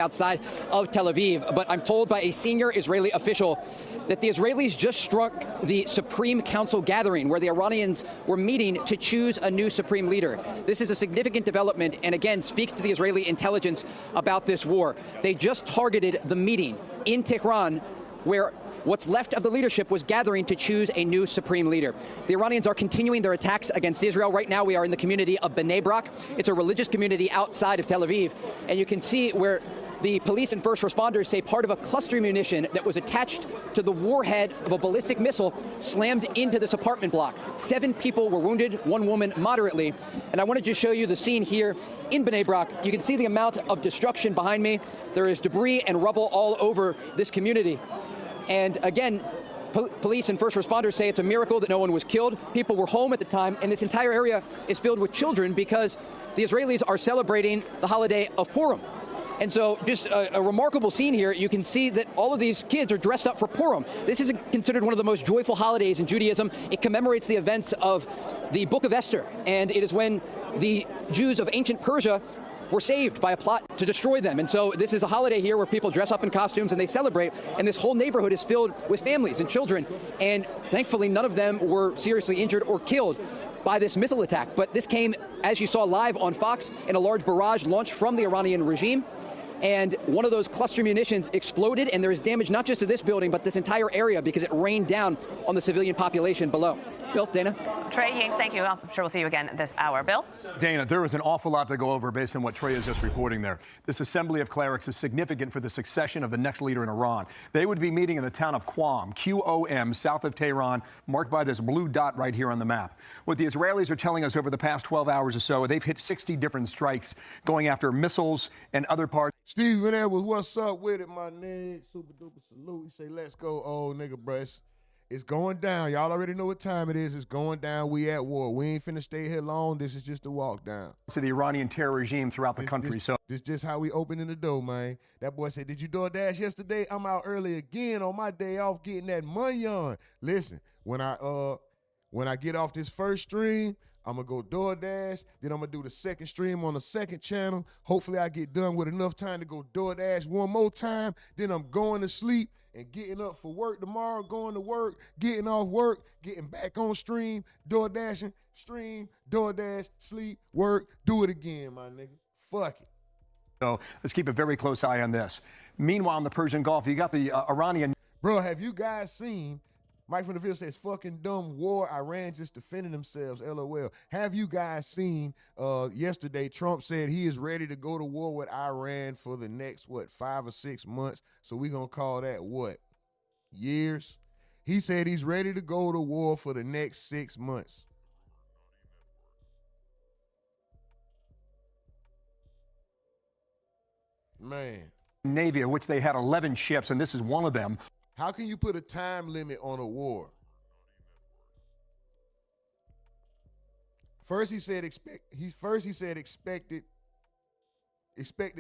outside of Tel Aviv, but I'm told by a senior Israeli official that the Israelis just struck the Supreme Council gathering where the Iranians were meeting to choose a new supreme leader. This is a significant development and again speaks to the Israeli intelligence about this war. They just targeted the meeting in Tehran where what's left of the leadership was gathering to choose a new supreme leader. The Iranians are continuing their attacks against Israel. Right now we are in the community of Bnei Brak. It's a religious community outside of Tel Aviv, and you can see where the police and first responders say part of a cluster munition that was attached to the warhead of a ballistic missile slammed into this apartment block. 7 people were wounded, 1 woman moderately. And I want to just show you the scene here in Bnei Brak. You can see the amount of destruction behind me. There is debris and rubble all over this community. And again, police and first responders say it's a miracle that no one was killed. People were home at the time, and this entire area is filled with children because the Israelis are celebrating the holiday of Purim. And so just a remarkable scene here. You can see that all of these kids are dressed up for Purim. This is considered one of the most joyful holidays in Judaism. It commemorates the events of the Book of Esther, and it is when the Jews of ancient Persia were saved by a plot to destroy them. And so this is a holiday here where people dress up in costumes and they celebrate, and this whole neighborhood is filled with families and children, and thankfully none of them were seriously injured or killed by this missile attack. But this came, as you saw live on Fox, in a large barrage launched from the Iranian regime. And one of those cluster munitions exploded, and there is damage not just to this building, but this entire area because it rained down on the civilian population below. Bill, Dana? Trey Haynes, thank you. I'm sure we'll see you again this hour. Bill? Dana, there was an awful lot to go over based on what Trey is just reporting there. This assembly of clerics is significant for the succession of the next leader in Iran. They would be meeting in the town of Qom, Qom, south of Tehran, marked by this blue dot right here on the map. What the Israelis are telling us over the past 12 hours or so, they've hit 60 different strikes going after missiles and other parts. Stephen Edwards, what's up with it, my nigga? Super duper salute. He say, let's go, old nigga, bruh. It's going down. Y'all already know what time it is. It's going down. We at war. We ain't finna stay here long. This is just a walk down. To the Iranian terror regime throughout the country. This just how we opening the door, man. That boy said, did you DoorDash yesterday? I'm out early again on my day off getting that money on. Listen, when I get off this first stream, I'm going to go DoorDash. Then I'm going to do the second stream on the second channel. Hopefully I get done with enough time to go DoorDash one more time. Then I'm going to sleep and getting up for work tomorrow, going to work, getting off work, getting back on stream, DoorDashing, stream, DoorDash, sleep, work, do it again, my nigga. Fuck it. So let's keep a very close eye on this. Meanwhile, in the Persian Gulf, you got the Iranian. Bro, have you guys seen, Mike from the Field says, fucking dumb war, Iran just defending themselves, LOL. Have you guys seen yesterday, Trump said he is ready to go to war with Iran for the next, 5 or 6 months? So we're going to call that what? Years? He said he's ready to go to war for the next 6 months. Man. Navy, of which they had 11 ships, and this is one of them. How can you put a time limit on a war? First he said expected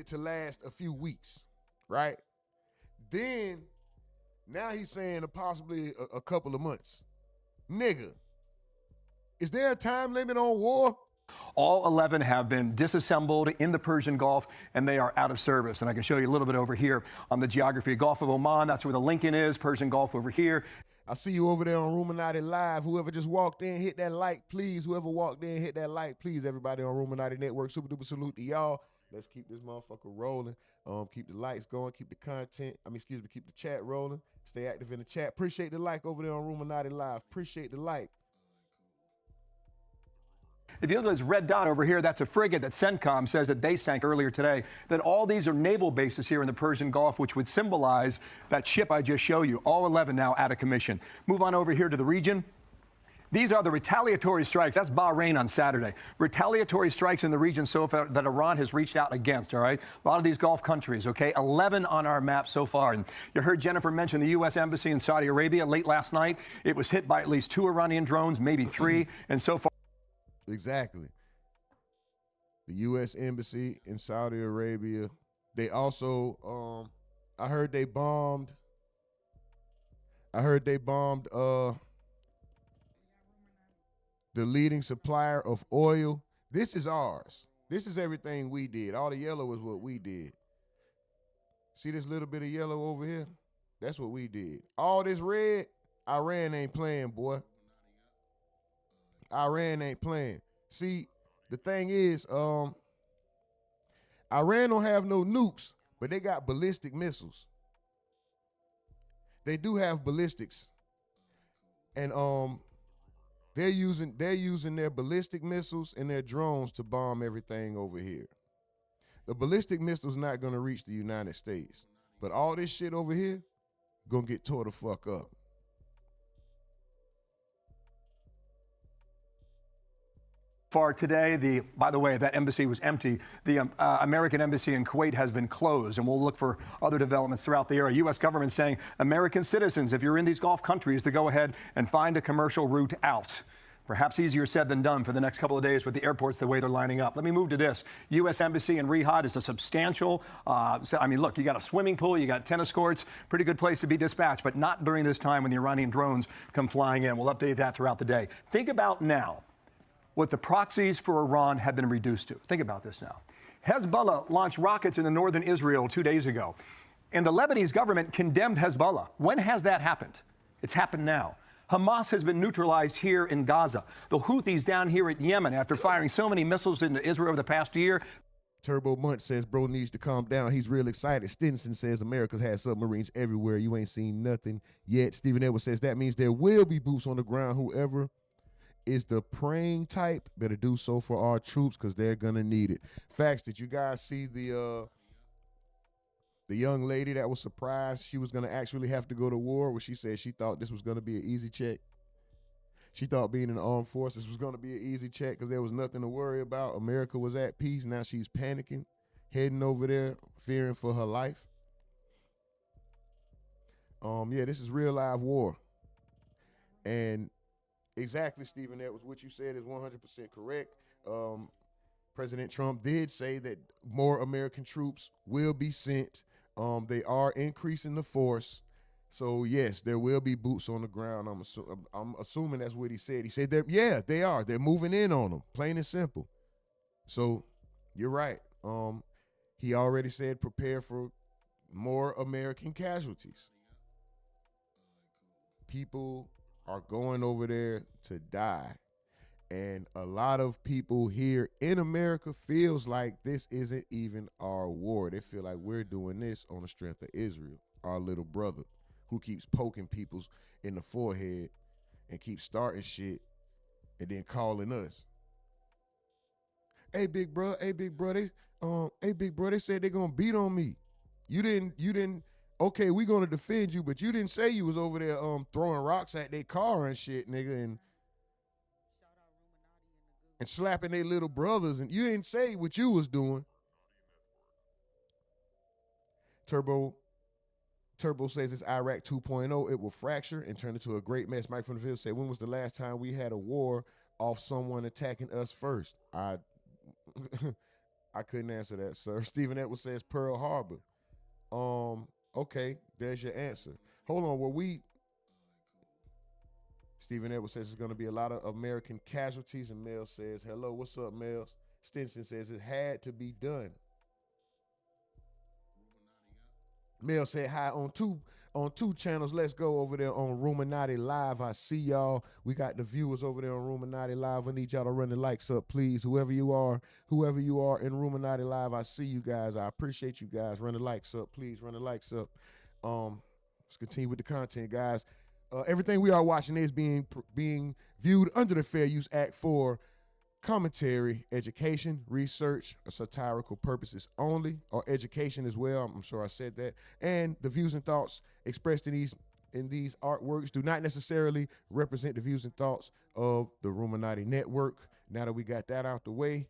to last a few weeks, right? Then now he's saying possibly a couple of months. Nigga, is there a time limit on war? All 11 have been disassembled in the Persian Gulf, and they are out of service. And I can show you a little bit over here on the geography. Gulf of Oman, that's where the Lincoln is. Persian Gulf over here. I see you over there on RUMORNATI Live. Whoever just walked in, hit that like, please. Whoever walked in, hit that like, please. Everybody on RUMORNATI Network, super duper salute to y'all. Let's keep this motherfucker rolling. Keep the likes going, keep the content, keep the chat rolling. Stay active in the chat. Appreciate the like over there on RUMORNATI Live. Appreciate the like. If you look at this red dot over here, that's a frigate that CENTCOM says that they sank earlier today. That all these are naval bases here in the Persian Gulf, which would symbolize that ship I just showed you. All 11 now out of commission. Move on over here to the region. These are the retaliatory strikes. That's Bahrain on Saturday. Retaliatory strikes in the region so far that Iran has reached out against, all right? A lot of these Gulf countries, okay? 11 on our map so far. And you heard Jennifer mention the U.S. Embassy in Saudi Arabia late last night. It was hit by at least 2 Iranian drones, maybe 3. And so far. Exactly. The U.S. Embassy in Saudi Arabia. They also, I heard they bombed the leading supplier of oil. This is ours. This is everything we did. All the yellow is what we did. See this little bit of yellow over here? That's what we did. All this red, Iran ain't playing, boy. Iran ain't playing. See, the thing is, Iran don't have no nukes, but they got ballistic missiles. They do have ballistics. And they're using their ballistic missiles and their drones to bomb everything over here. The ballistic missile's not gonna reach the United States. But all this shit over here gonna get tore the fuck up. Far today, by the way, that embassy was empty. The American embassy in Kuwait has been closed, and we'll look for other developments throughout the area. U.S. government saying American citizens, if you're in these Gulf countries, to go ahead and find a commercial route out. Perhaps easier said than done for the next couple of days with the airports the way they're lining up. Let me move to this. U.S. Embassy in Riyadh is a substantial, I mean, look, you got a swimming pool, you got tennis courts, pretty good place to be dispatched, but not during this time when the Iranian drones come flying in. We'll update that throughout the day. Think about now what the proxies for Iran have been reduced to. Think about this now. Hezbollah launched rockets into northern Israel 2 days ago, and the Lebanese government condemned Hezbollah. When has that happened? It's happened now. Hamas has been neutralized here in Gaza. The Houthis down here in Yemen, after firing so many missiles into Israel over the past year. Turbo Munt says, bro needs to calm down. He's real excited. Stinson says, America's had submarines everywhere. You ain't seen nothing yet. Stephen Edwards says, that means there will be boots on the ground. Whoever is the praying type better do so for our troops because they're going to need it. Facts. Did you guys see the young lady that was surprised she was going to actually have to go to war, where she said she thought this was going to be an easy check? She thought being in the armed forces was going to be an easy check because there was nothing to worry about. America was at peace. Now she's panicking, heading over there, fearing for her life. Yeah, this is real live war. And exactly, Stephen Edwards, what you said is 100% correct. President Trump did say that more American troops will be sent. They are increasing the force. So, yes, there will be boots on the ground. I'm assuming that's what he said. He said that, yeah, they are. They're moving in on them, plain and simple. So, you're right. He already said prepare for more American casualties. People are going over there to die. And a lot of people here in America feels like this isn't even our war. They feel like we're doing this on the strength of Israel, our little brother, who keeps poking people in the forehead and keeps starting shit and then calling us. Hey, big bro, they said they're gonna beat on me. You didn't, okay, we gonna defend you, but you didn't say you was over there throwing rocks at their car and shit, nigga, and slapping their little brothers, and you didn't say what you was doing. Turbo says it's Iraq 2.0. It will fracture and turn into a great mess. Mike from the field said, when was the last time we had a war off someone attacking us first? I couldn't answer that, sir. Stephen Edwards says Pearl Harbor. Okay, there's your answer. Hold on, Stephen Edwards says there's going to be a lot of American casualties, and Mel says, hello, what's up, Mel? Stinson says it had to be done. Mel said hi on two channels. Let's go over there on RUMORNATI Live. I see y'all. We got the viewers over there on RUMORNATI Live. I need y'all to run the likes up, please. Whoever you are in RUMORNATI Live, I see you guys. I appreciate you guys. Run the likes up, please. Run the likes up. Let's continue with the content, guys. Everything we are watching is being viewed under the Fair Use Act for commentary, education, research, or satirical purposes only, or education as well. I'm sure I said that. And the views and thoughts expressed in these artworks do not necessarily represent the views and thoughts of the RUMORNATI network. Now that we got that out the way,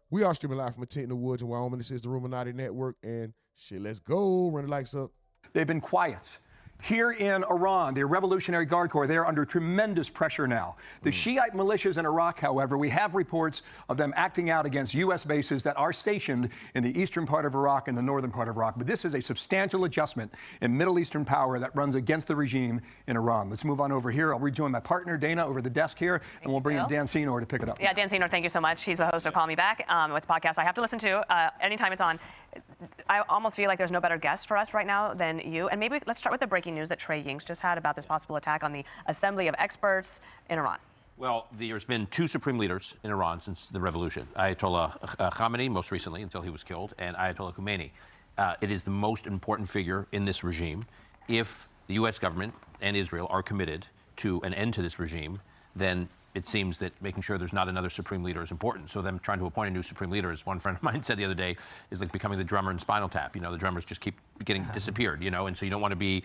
we are streaming live from a tent in the woods in Wyoming. This is the RUMORNATI network, and shit, let's go. Run the likes up. They've been quiet. Here in Iran, the Revolutionary Guard Corps, they're under tremendous pressure now. The Shiite militias in Iraq, however, we have reports of them acting out against U.S. bases that are stationed in the eastern part of Iraq and the northern part of Iraq. But this is a substantial adjustment in Middle Eastern power that runs against the regime in Iran. Let's move on over here. I'll rejoin my partner, Dana, over the desk here, and we'll bring in Dan Senor to pick it up. Yeah, Dan Senor, thank you so much. He's the host of Call Me Back. It's a podcast I have to listen to anytime it's on. I almost feel like there's no better guest for us right now than you. And maybe let's start with the breaking news that Trey Yingst just had about this possible attack on the Assembly of Experts in Iran. Well, there's been two supreme leaders in Iran since the revolution. Ayatollah Khamenei, most recently, until he was killed, and Ayatollah Khomeini. It is the most important figure in this regime. If the U.S. government and Israel are committed to an end to this regime, then it seems that making sure there's not another supreme leader is important. So them trying to appoint a new supreme leader, as one friend of mine said the other day, is like becoming the drummer in Spinal Tap. You know, the drummers just keep getting disappeared, you know, and so you don't want to be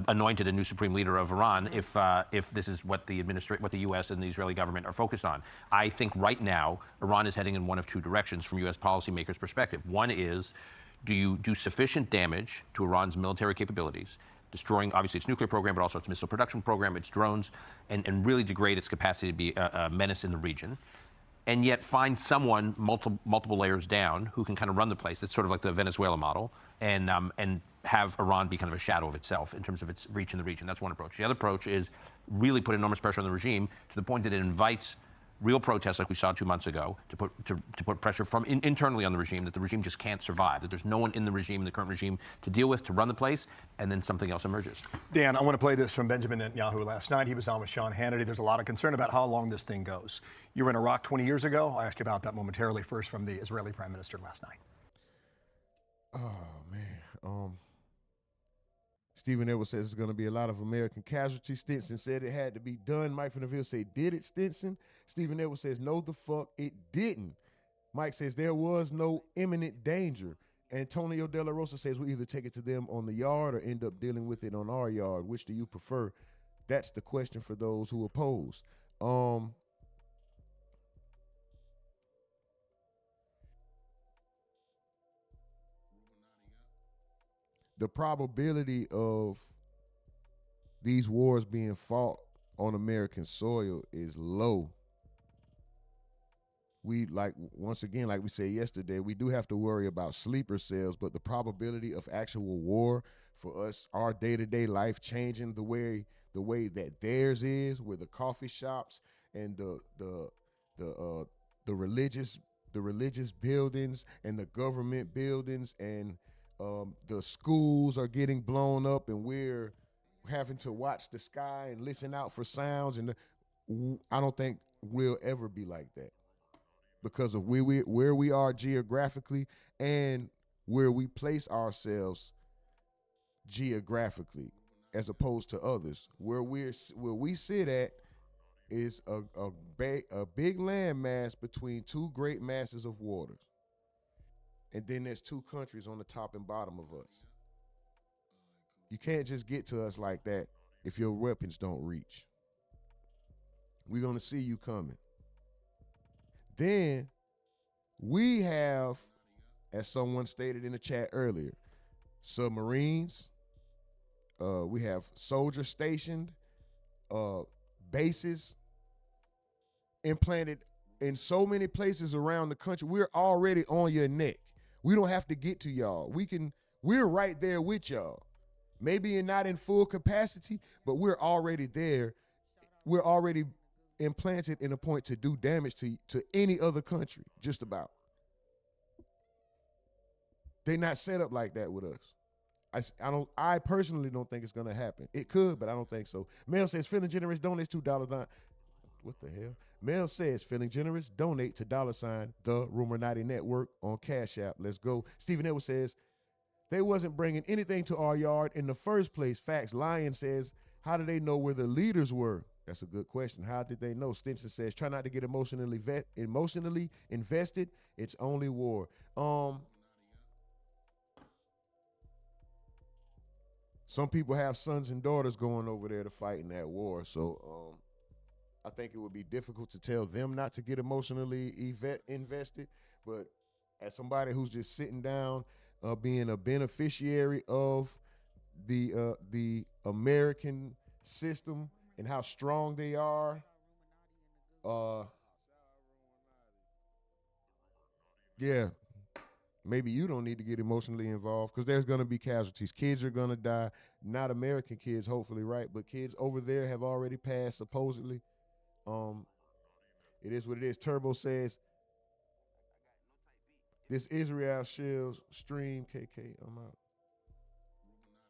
anointed a new supreme leader of Iran if this is what the U.S. and the Israeli government are focused on. I think right now, Iran is heading in one of two directions from U.S. policymakers' perspective. One is, do you do sufficient damage to Iran's military capabilities, destroying, obviously, its nuclear program, but also its missile production program, its drones, and really degrade its capacity to be a menace in the region, and yet find someone multiple layers down who can kind of run the place. It's sort of like the Venezuela model, and have Iran be kind of a shadow of itself in terms of its reach in the region. That's one approach. The other approach is really put enormous pressure on the regime to the point that it invites real protests like we saw 2 months ago to put pressure from internally on the regime, that the regime just can't survive, that there's no one in the regime, the current regime, to deal with, to run the place, and then something else emerges. Dan, I want to play this from Benjamin Netanyahu last night. He was on with Sean Hannity. There's a lot of concern about how long this thing goes. You were in Iraq 20 years ago. I'll ask you about that momentarily. First, from the Israeli Prime Minister last night. Oh, man. Stephen Edwards says there's going to be a lot of American casualties. Stinson said it had to be done. Mike from the Ville said, did it, Stinson? Stephen Edwards says, no, the fuck, it didn't. Mike says there was no imminent danger. Antonio De La Rosa says we either take it to them on the yard or end up dealing with it on our yard. Which do you prefer? That's the question for those who oppose. The probability of these wars being fought on American soil is low. Once again, like we said yesterday, we do have to worry about sleeper cells, but the probability of actual war for us, our day-to-day life changing the way that theirs is, with the coffee shops and the religious buildings and the government buildings and the schools are getting blown up, and we're having to watch the sky and listen out for sounds. And I don't think we'll ever be like that because of where we are geographically and where we place ourselves geographically as opposed to others. Where we sit at is a big landmass between two great masses of waters. And then there's two countries on the top and bottom of us. You can't just get to us like that if your weapons don't reach. We're going to see you coming. Then we have, as someone stated in the chat earlier, submarines. We have soldiers stationed, bases implanted in so many places around the country. We're already on your neck. We don't have to get to y'all. We're right there with y'all. Maybe not in full capacity, but we're already there. We're already implanted in a point to do damage to any other country, just about. They're not set up like that with us. I personally don't think it's gonna happen. It could, but I don't think so. Mel says, feeling generous, donates $2. What the hell? Mel says, feeling generous, donate to $ the RUMORNATI network on Cash App. Let's go. Stephen Edwards says, they wasn't bringing anything to our yard in the first place. Facts. Lion says, how do they know where the leaders were? That's a good question. How did they know? Stinson says, try not to get emotionally invested. It's only war. Some people have sons and daughters going over there to fight in that war. So, I think it would be difficult to tell them not to get emotionally invested, but as somebody who's just sitting down, being a beneficiary of the American system and how strong they are, yeah, maybe you don't need to get emotionally involved because there's going to be casualties. Kids are going to die, not American kids, hopefully, right? But kids over there have already passed, supposedly. It is what it is. Turbo says, This Israel Shills stream, KK, I'm out.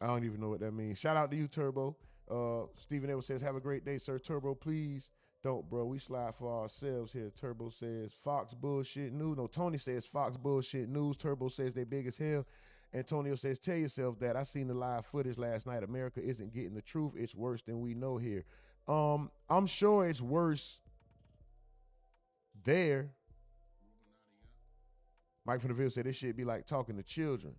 I don't even know what that means. Shout out to you, Turbo. Stephen Edwards says, have a great day, sir. Turbo, please don't, bro. We slide for ourselves here. Turbo says, Fox bullshit news. No, Tony says, Fox bullshit news. Turbo says, they big as hell. Antonio says, tell yourself that. I seen the live footage last night. America isn't getting the truth. It's worse than we know here. I'm sure it's worse there. Mike from the Ville said, this shit be like talking to children.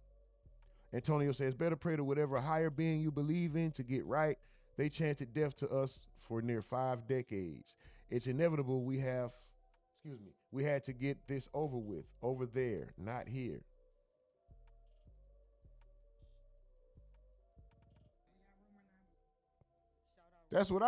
Antonio says, better pray to whatever higher being you believe in to get right. They chanted death to us for near 5 decades. It's inevitable we had to get this over with, over there, not here. That's what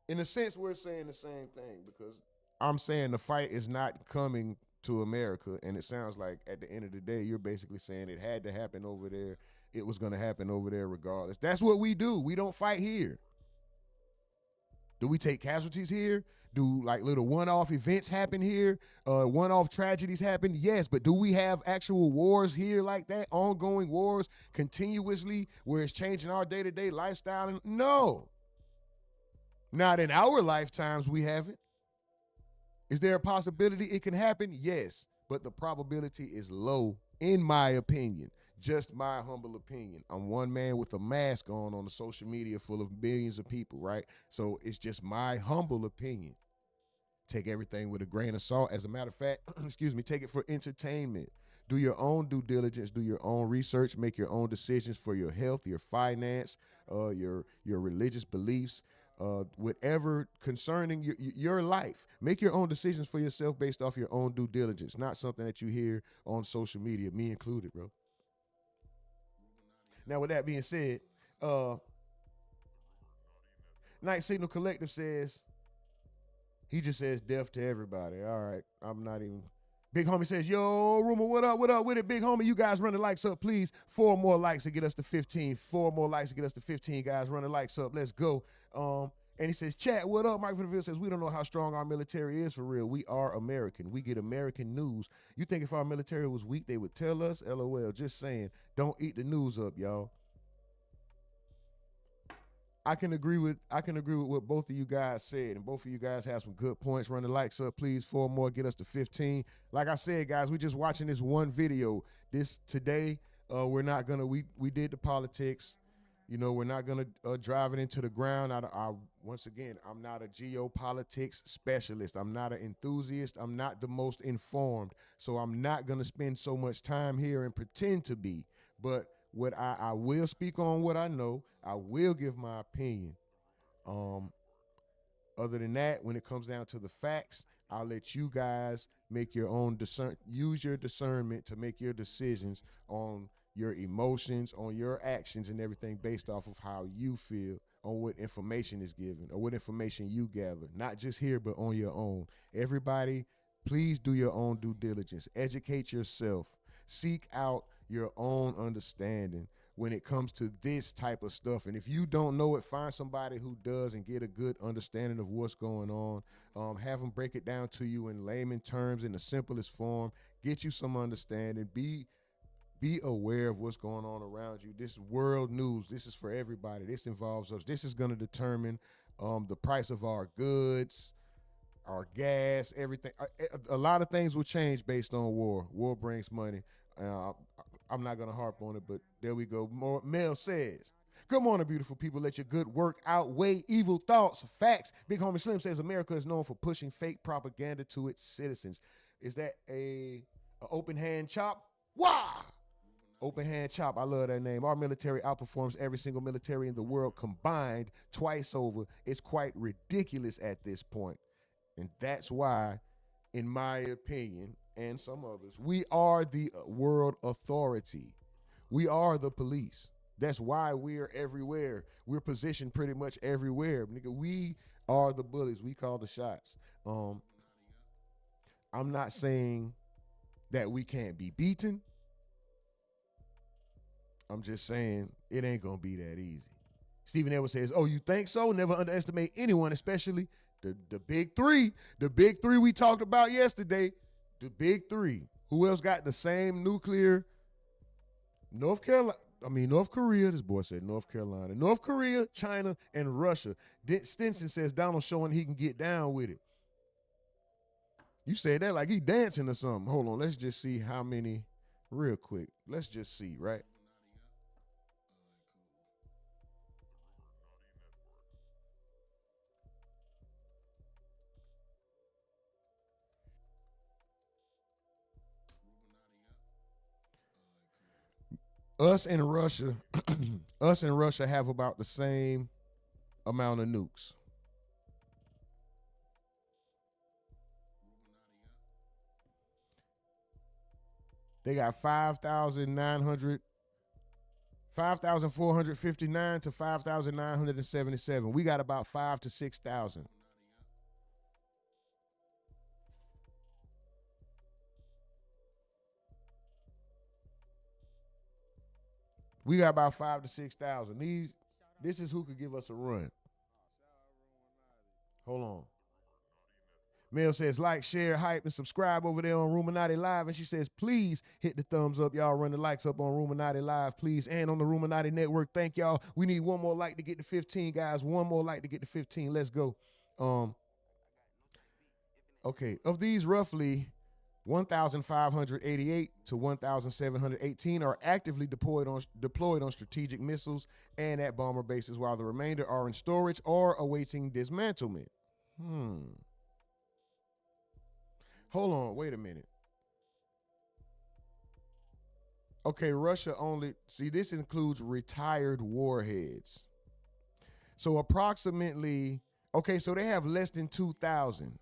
in a sense, we're saying the same thing because I'm saying the fight is not coming to America, and it sounds like at the end of the day, you're basically saying it had to happen over there. It was going to happen over there regardless. That's what we do. We don't fight here. Do we take casualties here? Do like little one-off events happen here? One-off tragedies happen? Yes, but do we have actual wars here like that? Ongoing wars continuously where it's changing our day-to-day lifestyle? No. Not in our lifetimes we haven't. Is there a possibility it can happen? Yes, but the probability is low, in my opinion. Just my humble opinion. I'm one man with a mask on the social media full of billions of people, right? So it's just my humble opinion. Take everything with a grain of salt. As a matter of fact, take it for entertainment. Do your own due diligence, do your own research, make your own decisions for your health, your finance, your religious beliefs. Whatever concerning your life. Make your own decisions for yourself based off your own due diligence, not something that you hear on social media, me included, bro. Now, with that being said, Night Signal Collective says, he just says death to everybody. All right, I'm not even. Big homie says, yo, Rumor, what up with it, big homie? You guys run the likes up, please. 4 more likes to get us to 15. 4 more likes to get us to 15, guys. Run the likes up. Let's go. And he says, chat, what up? Mike from the Ville says, we don't know how strong our military is for real. We are American. We get American news. You think if our military was weak, they would tell us? LOL, just saying. Don't eat the news up, y'all. I can agree with what both of you guys said, and both of you guys have some good points. Run the likes up, please. 4 more, get us to 15. Like I said, guys, we're just watching this one video. Today, we're not gonna. We did the politics. You know, we're not gonna drive it into the ground. Once again, I'm not a geopolitics specialist. I'm not an enthusiast. I'm not the most informed. So I'm not gonna spend so much time here and pretend to be. But what I will speak on what I know. I will give my opinion. Other than that, when it comes down to the facts, I'll let you guys make your own use your discernment to make your decisions on your emotions, on your actions and everything based off of how you feel on what information is given or what information you gather. Not just here, but on your own. Everybody, please do your own due diligence. Educate yourself. Seek out your own understanding when it comes to this type of stuff. And if you don't know it, find somebody who does and get a good understanding of what's going on. Have them break it down to you in layman terms in the simplest form. Get you some understanding. Be aware of what's going on around you. This world news, this is for everybody. This involves us. This is going to determine the price of our goods, our gas, everything. A lot of things will change based on war. War brings money. I'm not going to harp on it, but there we go. Mel says, good morning, beautiful people. Let your good work outweigh evil thoughts. Facts. Big homie Slim says America is known for pushing fake propaganda to its citizens. Is that a open hand chop? Wow! Open hand chop. I love that name. Our military outperforms every single military in the world combined twice over. It's quite ridiculous at this point. And that's why, in my opinion, and some others, we are the world authority. We are the police. That's why we're everywhere. We're positioned pretty much everywhere. Nigga, we are the bullies. We call the shots. I'm not saying that we can't be beaten. I'm just saying it ain't gonna be that easy. Stephen Edwards says, oh, you think so? Never underestimate anyone, especially The big three. The big three we talked about yesterday. The big three. Who else got the same nuclear? North Korea. This boy said North Carolina. North Korea, China, and Russia. Stinson says Donald showing he can get down with it. You said that like he dancing or something. Hold on, let's just see how many real quick. Let's just see, right? Us and Russia, have about the same amount of nukes. They got 5,459 to 5,977. We got about 5,000 to 6,000. We got about 5,000 to 6,000. This is who could give us a run. Hold on. Mel says, like, share, hype, and subscribe over there on RUMORNATI Live. And she says, please hit the thumbs up. Y'all run the likes up on RUMORNATI Live, please. And on the RUMORNATI Network. Thank y'all. We need one more like to get to 15, guys. One more like to get to 15. Let's go. Okay. Of these, roughly 1,588 to 1,718 are actively deployed on strategic missiles and at bomber bases, while the remainder are in storage or awaiting dismantlement. Hold on, wait a minute. Okay, Russia only, see, this includes retired warheads. So approximately, okay, so they have less than 2,000.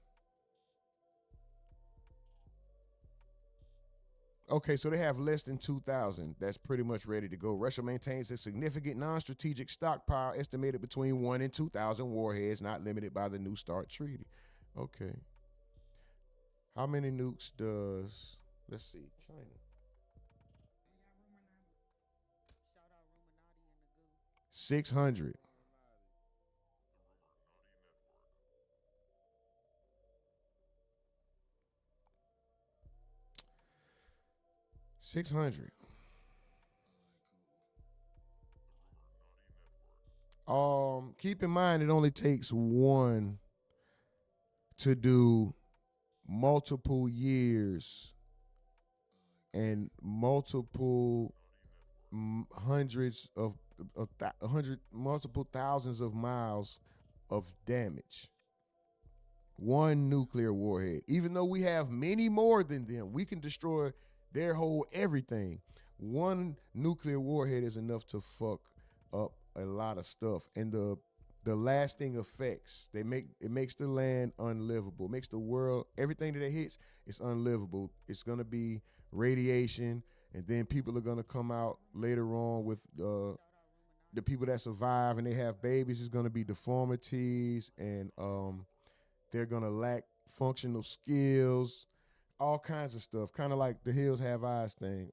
Okay, so they have less than 2,000. That's pretty much ready to go. Russia maintains a significant non-strategic stockpile estimated between 1 and 2,000 warheads, not limited by the New START Treaty. Okay. How many nukes does, let's see, China? 600. Keep in mind it only takes one to do multiple years and multiple multiple thousands of miles of damage. One nuclear warhead. Even though we have many more than them, we can destroy their whole everything. One nuclear warhead is enough to fuck up a lot of stuff. And the lasting effects, it makes the land unlivable. It makes the world, everything that it hits, it's unlivable. It's gonna be radiation, and then people are gonna come out later on with the people that survive and they have babies. It's gonna be deformities, and they're gonna lack functional skills, all kinds of stuff. Kind of like the hills have eyes thing.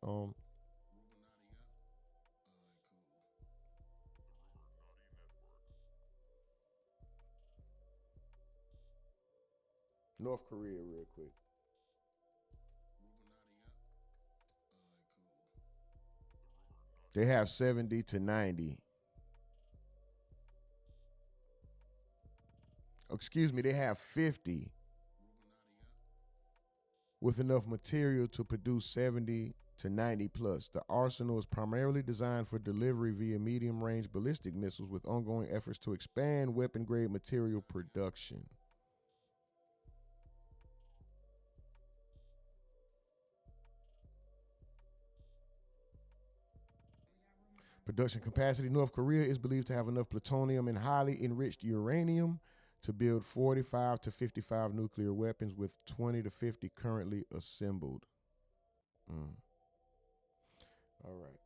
North Korea real quick. They have 70 to 90. Excuse me, they have 50 with enough material to produce 70 to 90 plus. The arsenal is primarily designed for delivery via medium-range ballistic missiles, with ongoing efforts to expand weapon-grade material production. Production capacity. North Korea is believed to have enough plutonium and highly enriched uranium to build 45 to 55 nuclear weapons, with 20 to 50 currently assembled. All right.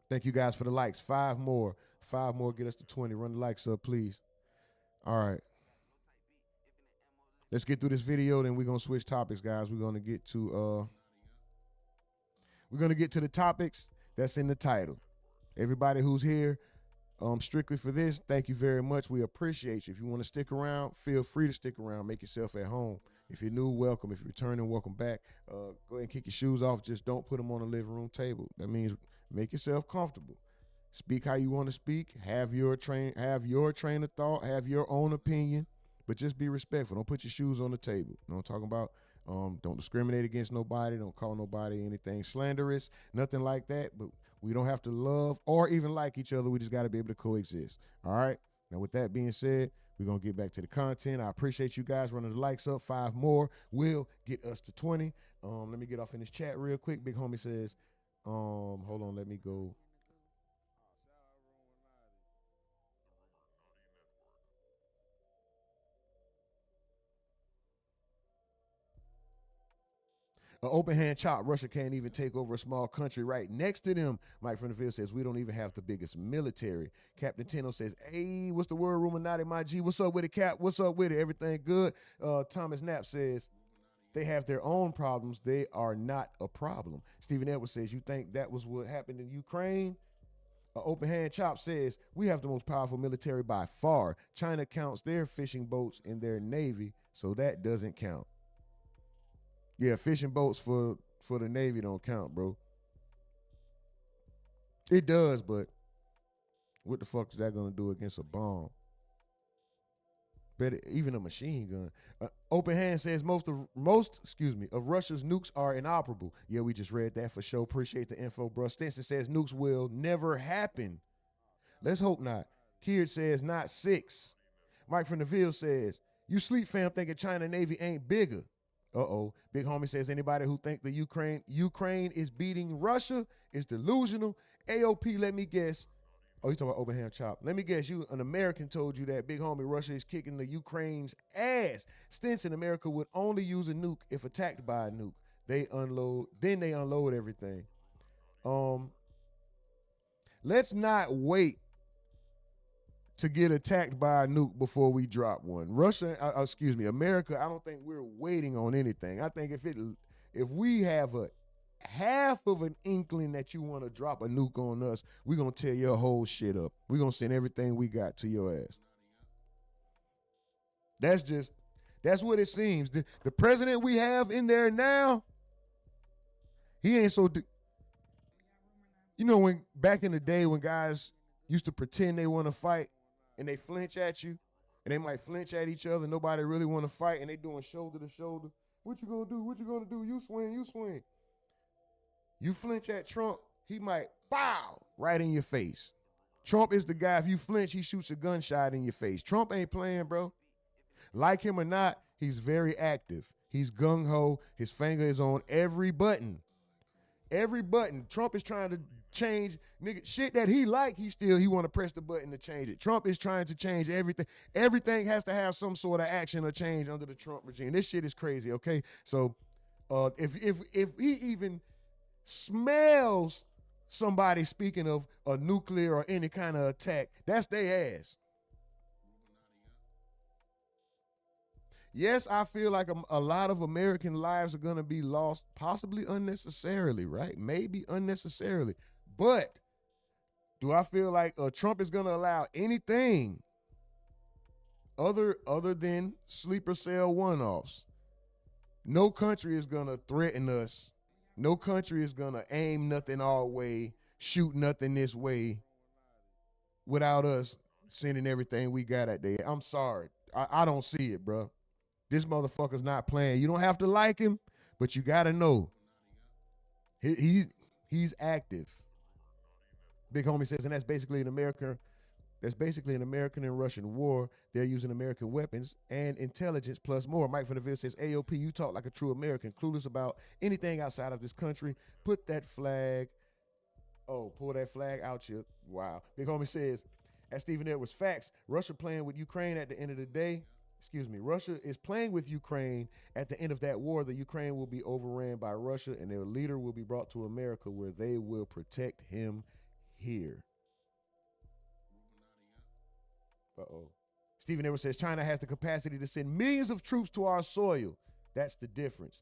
Thank you guys for the likes. 5 more. 5 more, get us to 20. Run the likes up, please. All right. Let's get through this video, then we're going to switch topics, guys. We're going to get to the topics that's in the title. Everybody who's here, strictly for this, thank you very much. We appreciate you. If you want to stick around, feel free to stick around. Make yourself at home. If you're new, welcome. If you're returning, welcome back. Go ahead and kick your shoes off. Just don't put them on the living room table. That means make yourself comfortable. Speak how you want to speak. Have your train of thought. Have your own opinion, but just be respectful. Don't put your shoes on the table. You know what I'm talking about? Don't discriminate against nobody. Don't call nobody anything slanderous. Nothing like that. But we don't have to love or even like each other. We just got to be able to coexist. All right. Now, with that being said, we're going to get back to the content. I appreciate you guys running the likes up. 5 more will get us to 20. Let me get off in this chat real quick. Big homie says, hold on, let me go. An open hand chop. Russia can't even take over a small country right next to them. Mike from the field says, we don't even have the biggest military. Captain Tino says, hey, what's the word, RUMORNATI, my G? What's up with it, Cap? What's up with it? Everything good? Thomas Knapp says, they have their own problems. They are not a problem. Stephen Edwards says, you think that was what happened in Ukraine? An open hand chop says, we have the most powerful military by far. China counts their fishing boats in their Navy, so that doesn't count. Yeah, fishing boats for the Navy don't count, bro. It does, but what the fuck is that gonna do against a bomb? Better even a machine gun. Open hand says most of Russia's nukes are inoperable. Yeah, we just read that for sure. Appreciate the info, bro. Stinson says nukes will never happen. Let's hope not. Kierd says not 6. Mike from the Ville says, you sleep fam thinking China Navy ain't bigger. Uh-oh. Big homie says anybody who think the Ukraine is beating Russia is delusional. AOP, let me guess. Oh, you talking about open hand chop. Let me guess, you an American told you that. Big homie, Russia is kicking the Ukraine's ass. Stinson, America would only use a nuke if attacked by a nuke. They unload everything. Let's not wait to get attacked by a nuke before we drop one. America, I don't think we're waiting on anything. I think if we have a half of an inkling that you want to drop a nuke on us, we're going to tear your whole shit up. We're going to send everything we got to your ass. That's what it seems. The president we have in there now, he ain't so... when back in the day when guys used to pretend they want to fight, and they flinch at you, and they might flinch at each other. Nobody really want to fight, and they doing shoulder to shoulder. What you gonna do? What you gonna do? You swing, you swing. You flinch at Trump, he might bow right in your face. Trump is the guy, if you flinch, he shoots a gunshot in your face. Trump ain't playing, bro. Like him or not, he's very active. He's gung-ho. His finger is on every button. Every button. Trump is trying to change shit that he like. He want to press the button to change it. Trump is trying to change everything. Everything has to have some sort of action or change under the Trump regime. This shit is crazy. Okay, so if he even smells somebody speaking of a nuclear or any kind of attack, that's their ass. Yes, I feel like a lot of American lives are going to be lost, possibly unnecessarily, right? Maybe unnecessarily. But do I feel like Trump is going to allow anything other than sleeper cell one-offs? No country is going to threaten us. No country is going to aim nothing our way, shoot nothing this way without us sending everything we got at there. I'm sorry. I don't see it, bro. This motherfucker's not playing. You don't have to like him, but you got to know he's active. Big homie says, and that's basically an American and Russian war. They're using American weapons and intelligence plus more. Mike from the Ville says, AOP, you talk like a true American, clueless about anything outside of this country. Put that flag. Oh, pull that flag out you. Wow. Big homie says, as Stephen Edwards, facts, Russia playing with Ukraine at the end of the day. Russia is playing with Ukraine. At the end of that war, the Ukraine will be overran by Russia and their leader will be brought to America where they will protect him here. Uh-oh. Stephen Edwards says China has the capacity to send millions of troops to our soil. That's the difference.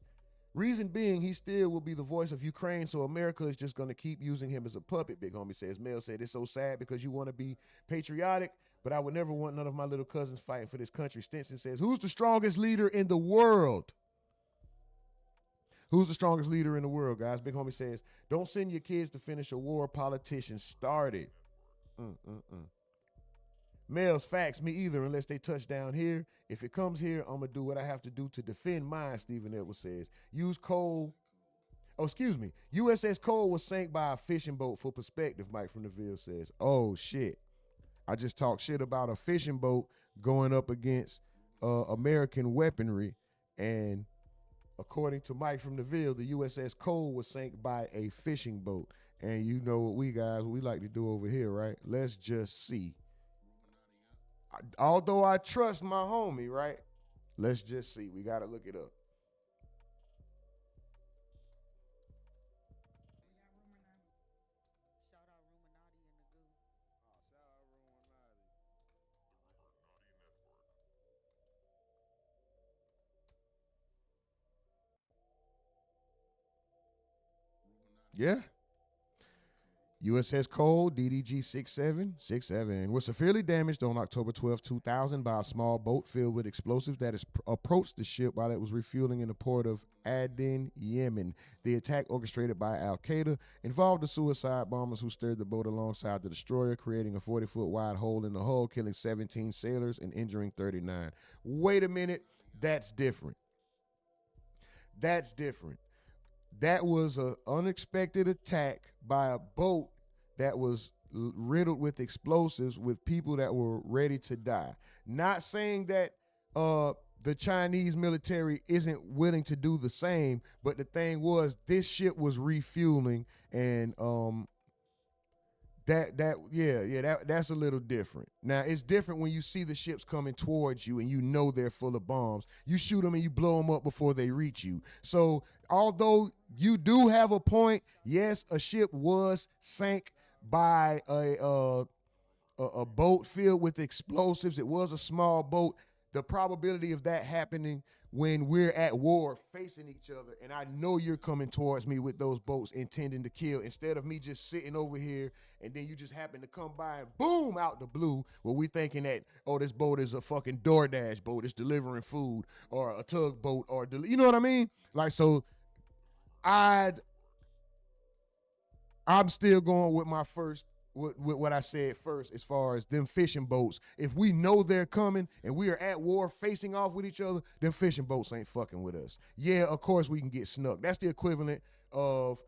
Reason being, he still will be the voice of Ukraine, so America is just going to keep using him as a puppet, Big Homie says. Mel said, it's so sad because you want to be patriotic, but I would never want none of my little cousins fighting for this country. Stinson says, who's the strongest leader in the world? Who's the strongest leader in the world, guys? Big Homie says, don't send your kids to finish a war politicians started. Males, facts, me either, unless they touch down here. If it comes here, I'm going to do what I have to do to defend mine, Stephen Edwards says. USS Cole was sank by a fishing boat for perspective, Mike from Naval says. Oh, shit. I just talked shit about a fishing boat going up against American weaponry, and according to Mike from Naval, the USS Cole was sank by a fishing boat. And you know what we like to do over here, right? Let's just see. Although I trust my homie, right? Let's just see. We got to look it up. Shout out RUMORNATI and the goo. Shout out RUMORNATI. Yeah. USS Cole, DDG 6767, was severely damaged on October 12, 2000 by a small boat filled with explosives that approached the ship while it was refueling in the port of Aden, Yemen. The attack, orchestrated by Al-Qaeda, involved the suicide bombers who steered the boat alongside the destroyer, creating a 40-foot wide hole in the hull, killing 17 sailors and injuring 39. Wait a minute, that's different. That's different. That was an unexpected attack by a boat that was riddled with explosives with people that were ready to die. Not saying that the Chinese military isn't willing to do the same, but the thing was, this ship was refueling, and that's a little different. Now, it's different when you see the ships coming towards you and you know they're full of bombs. You shoot them and you blow them up before they reach you. So although you do have a point, yes, a ship was sank by a boat filled with explosives. It was a small boat. The probability of that happening when we're at war facing each other, and I know you're coming towards me with those boats intending to kill, instead of me just sitting over here and then you just happen to come by and boom, out the blue, where we thinking that, oh, this boat is a fucking DoorDash boat, it's delivering food, or a tugboat, or you know what I mean? Like, so I'm still going with my first, with what I said first, as far as them fishing boats. If we know they're coming and we are at war facing off with each other, them fishing boats ain't fucking with us. Yeah, of course we can get snuck. That's the equivalent of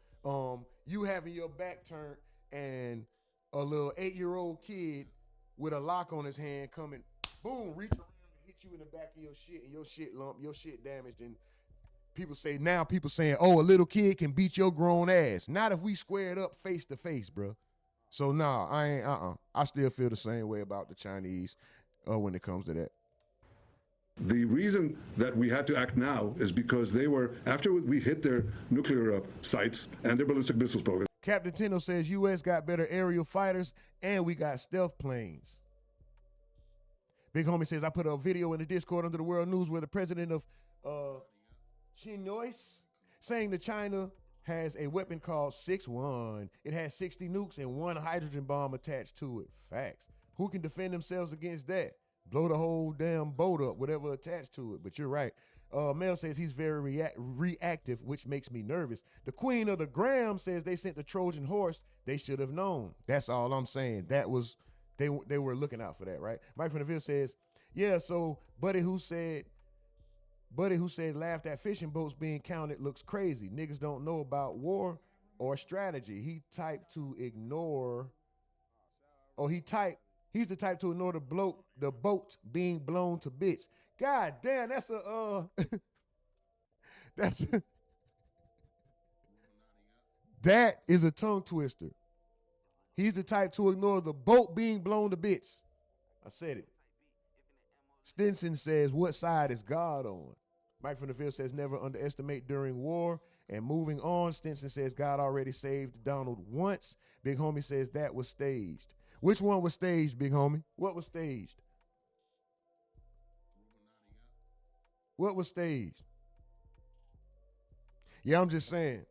you having your back turned and a little 8-year-old kid with a lock on his hand coming, boom, reach around and hit you in the back of your shit, and your shit lump, your shit damaged, and people saying, oh, a little kid can beat your grown ass. Not if we squared up face to face, bro. So nah, I ain't, I still feel the same way about the Chinese when it comes to that. The reason that we had to act now is because they were, after we hit their nuclear sites and their ballistic missiles program. Captain Tino says U.S. got better aerial fighters and we got stealth planes. Big Homie says, I put a video in the Discord under the World News where the president of Chinois saying that China has a weapon called 6-1. It has 60 nukes and 1 hydrogen bomb attached to it. Facts. Who can defend themselves against that? Blow the whole damn boat up, whatever attached to it. But you're right. Mel says he's very reactive, which makes me nervous. The Queen of the Graham says they sent the Trojan horse. They should have known. That's all I'm saying. That was, they were looking out for that, right? Mike from the Ville says, yeah, so Buddy who said laughed at fishing boats being counted looks crazy. Niggas don't know about war or strategy. He's the type to ignore the boat being blown to bits. God damn, that's that is a tongue twister. He's the type to ignore the boat being blown to bits. I said it. Stinson says, what side is God on? Mike from the Ville says, never underestimate during war. And moving on, Stinson says, God already saved Donald once. Big Homie says that was staged. Which one was staged, Big Homie? What was staged? What was staged? Yeah, I'm just saying,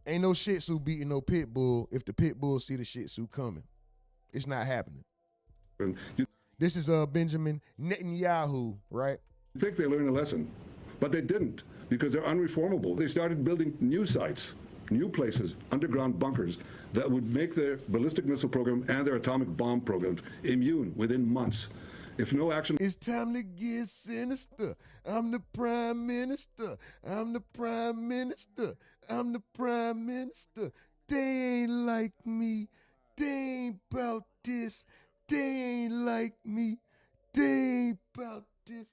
ain't no Shih Tzu beating no pit bull if the pit bull see the Shih Tzu coming. It's not happening. And you This is Benjamin Netanyahu, right? think they learned a lesson, but they didn't because they're unreformable. They started building new sites, new places, underground bunkers that would make their ballistic missile program and their atomic bomb programs immune within months. If no action It's time to get sinister. I'm the prime minister. I'm the prime minister. I'm the prime minister. They ain't like me. They ain't about this. They ain't like me. They ain't about this.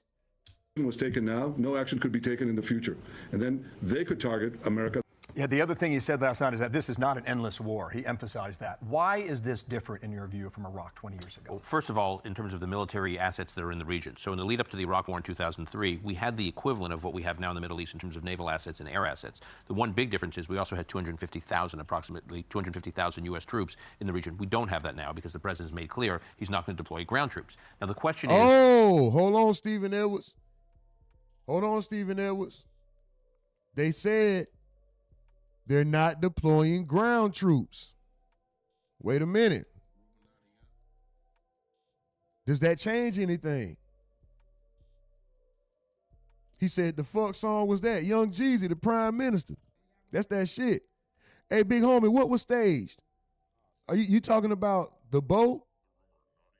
was taken now, no action could be taken in the future. And then they could target America. Yeah, the other thing he said last night is that this is not an endless war. He emphasized that. Why is this different, in your view, from Iraq 20 years ago? Well, first of all, in terms of the military assets that are in the region. So in the lead up to the Iraq War in 2003, we had the equivalent of what we have now in the Middle East in terms of naval assets and air assets. The one big difference is we also had approximately 250,000 U.S. troops in the region. We don't have that now because the president's made clear he's not going to deploy ground troops. Now the question is... Oh, hold on, Stephen Edwards. Hold on, Stephen Edwards. They said they're not deploying ground troops. Wait a minute. Does that change anything? He said the fuck song was that? Young Jeezy, the prime minister. That's that shit. Hey, big homie, what was staged? Are you talking about the boat?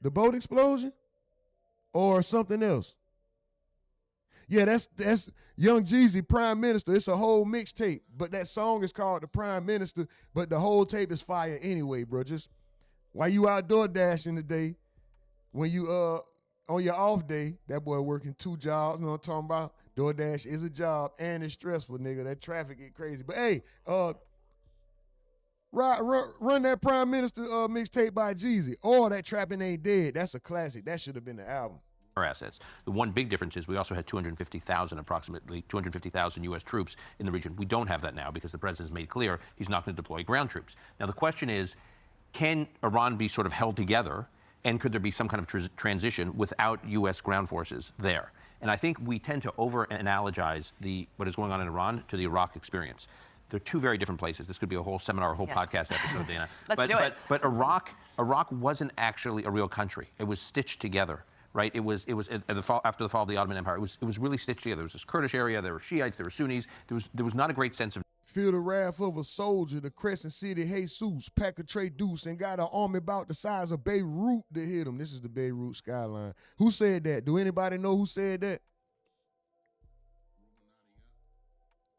The boat explosion? Or something else? Yeah, that's Young Jeezy, Prime Minister. It's a whole mixtape, but that song is called The Prime Minister, but the whole tape is fire anyway, bro. Just while you outdoor dashing today, when you on your off day, that boy working 2 jobs, you know what I'm talking about? DoorDash is a job and it's stressful, nigga. That traffic get crazy. But hey, run that Prime Minister mixtape by Jeezy, or that Trapping Ain't Dead. That's a classic. That should have been the album. Assets. The one big difference is we also had approximately 250,000 U.S. troops in the region. We don't have that now because the president's made clear he's not going to deploy ground troops. Now the question is, can Iran be sort of held together, and could there be some kind of transition without U.S. ground forces there? And I think we tend to over-analogize what is going on in Iran to the Iraq experience. They're two very different places. This could be a whole seminar, a whole podcast episode, Dana. Let's do it. But Iraq wasn't actually a real country. It was stitched together. Right, it was after the fall of the Ottoman Empire. It was really stitched together. There was this Kurdish area. There were Shiites. There were Sunnis. There was not a great sense of. Feel the wrath of a soldier, the Crescent City Jesus, pack a tray deuce, and got an army about the size of Beirut to hit him. This is the Beirut skyline. Who said that? Do anybody know who said that?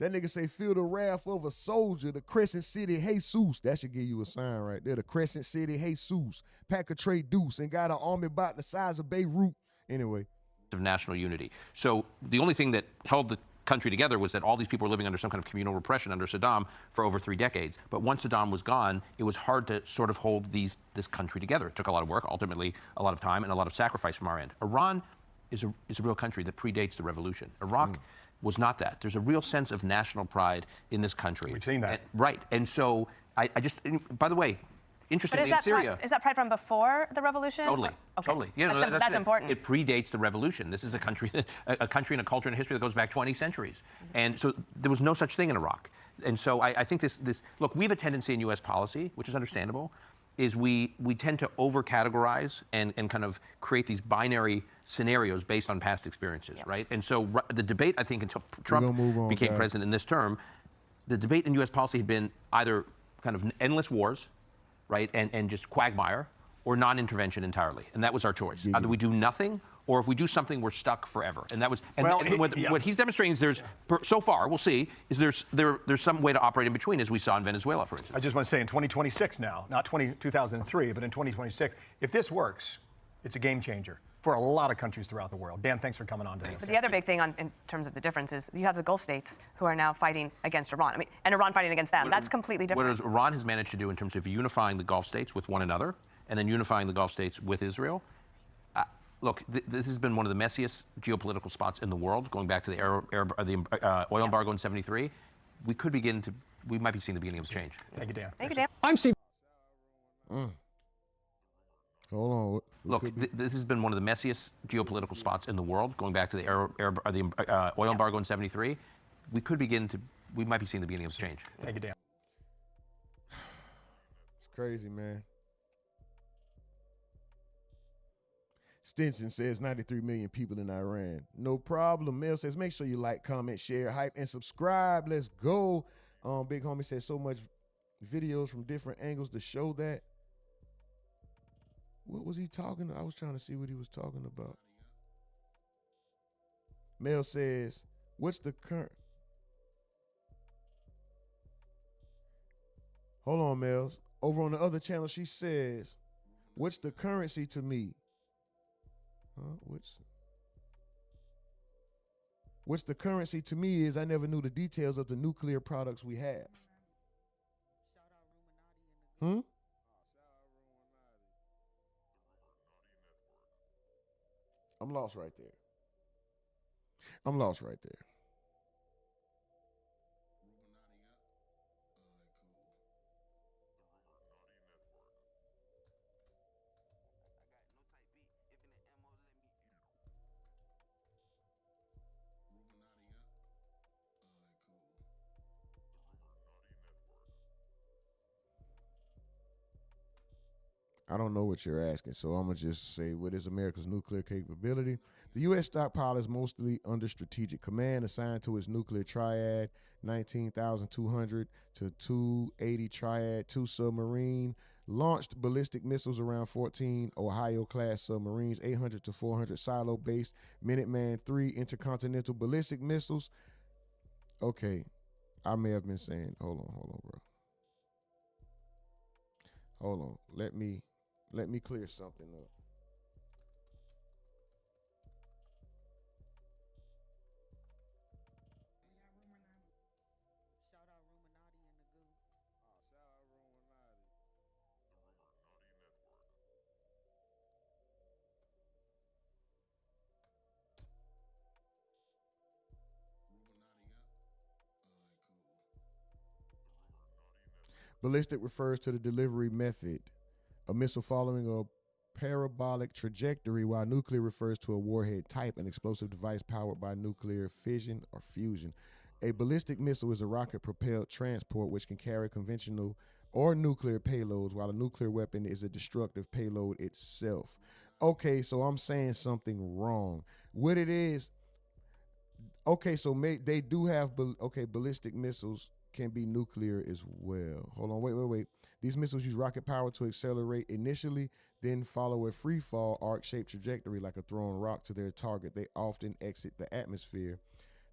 That nigga say, feel the wrath of a soldier, the Crescent City Jesus. That should give you a sign right there. The Crescent City Jesus, pack a tray deuce, and got an army about the size of Beirut. Anyway. Of national unity. So the only thing that held the country together was that all these people were living under some kind of communal repression under Saddam for over 3 decades. But once Saddam was gone, it was hard to sort of hold this country together. It took a lot of work, ultimately a lot of time, and a lot of sacrifice from our end. Iran is a real country that predates the revolution. Iraq was not that. There's a real sense of national pride in this country. We've seen that. Right. And so I just, by the by, interestingly, in Syria. Is that pride from before the revolution? Totally. Okay. Totally. That's important. It predates the revolution. This is a country and a culture and a history that goes back 20 centuries. And so there was no such thing in Iraq. And so I think look, we have a tendency in U.S. policy, which is understandable, is we tend to over-categorize and kind of create these binary scenarios based on past experiences, right? And so the debate, I think, until Trump became president in this term, the debate in U.S. policy had been either kind of endless wars, right, and just quagmire, or non-intervention entirely. And that was our choice. Either we do nothing, or if we do something, we're stuck forever. And that was, what he's demonstrating is so far, we'll see, is there's some way to operate in between, as we saw in Venezuela, for instance. I just want to say in 2026 now, not 2003, but in 2026, if this works, it's a game changer for a lot of countries throughout the world. Dan, thanks for coming on today. But the other big thing in terms of the difference is you have the Gulf states who are now fighting against Iran. I mean, and Iran fighting against them. That's completely different. What Iran has managed to do in terms of unifying the Gulf states with one another, and then unifying the Gulf states with Israel. Look, this has been one of the messiest geopolitical spots in the world, going back to the oil embargo in '73. We might be seeing the beginning of change. Thank you, Dan. Thank you, Dan. I'm Steve. Hold on. Look, this has been one of the messiest geopolitical spots in the world, going back to the oil embargo in '73. We we might be seeing the beginning of change. Thank you, Dan. It's crazy, man. Stinson says 93 million people in Iran. No problem. Mel says, make sure you like, comment, share, hype, and subscribe. Let's go. Big homie says so much videos from different angles to show that. What was he talking about? I was trying to see what he was talking about. Mel says, what's the current? Hold on, Mel. Over on the other channel, she says, what's the currency to me? What's the currency to me is I never knew the details of the nuclear products we have. Hmm? I'm lost right there. I'm lost right there. I don't know what you're asking, so I'm going to just say, what is America's nuclear capability? The U.S. stockpile is mostly under strategic command, assigned to its nuclear triad, 19,200 to 280 triad, 2 submarine, launched ballistic missiles around 14 Ohio-class submarines, 800 to 400 silo-based, Minuteman III intercontinental ballistic missiles. Okay, I may have been saying, hold on, bro. Hold on, let me clear something up. Shout out RUMORNATI and the goo. Shout out RUMORNATI. Ballistic refers to the delivery method, a missile following a parabolic trajectory, while nuclear refers to a warhead type, an explosive device powered by nuclear fission or fusion. A ballistic missile is a rocket-propelled transport which can carry conventional or nuclear payloads, while a nuclear weapon is a destructive payload itself. Okay, so I'm saying something wrong. What it is, okay, so they do have, ballistic missiles can be nuclear as well. Hold on, wait. These missiles use rocket power to accelerate initially, then follow a free fall arc-shaped trajectory like a thrown rock to their target. They often exit the atmosphere.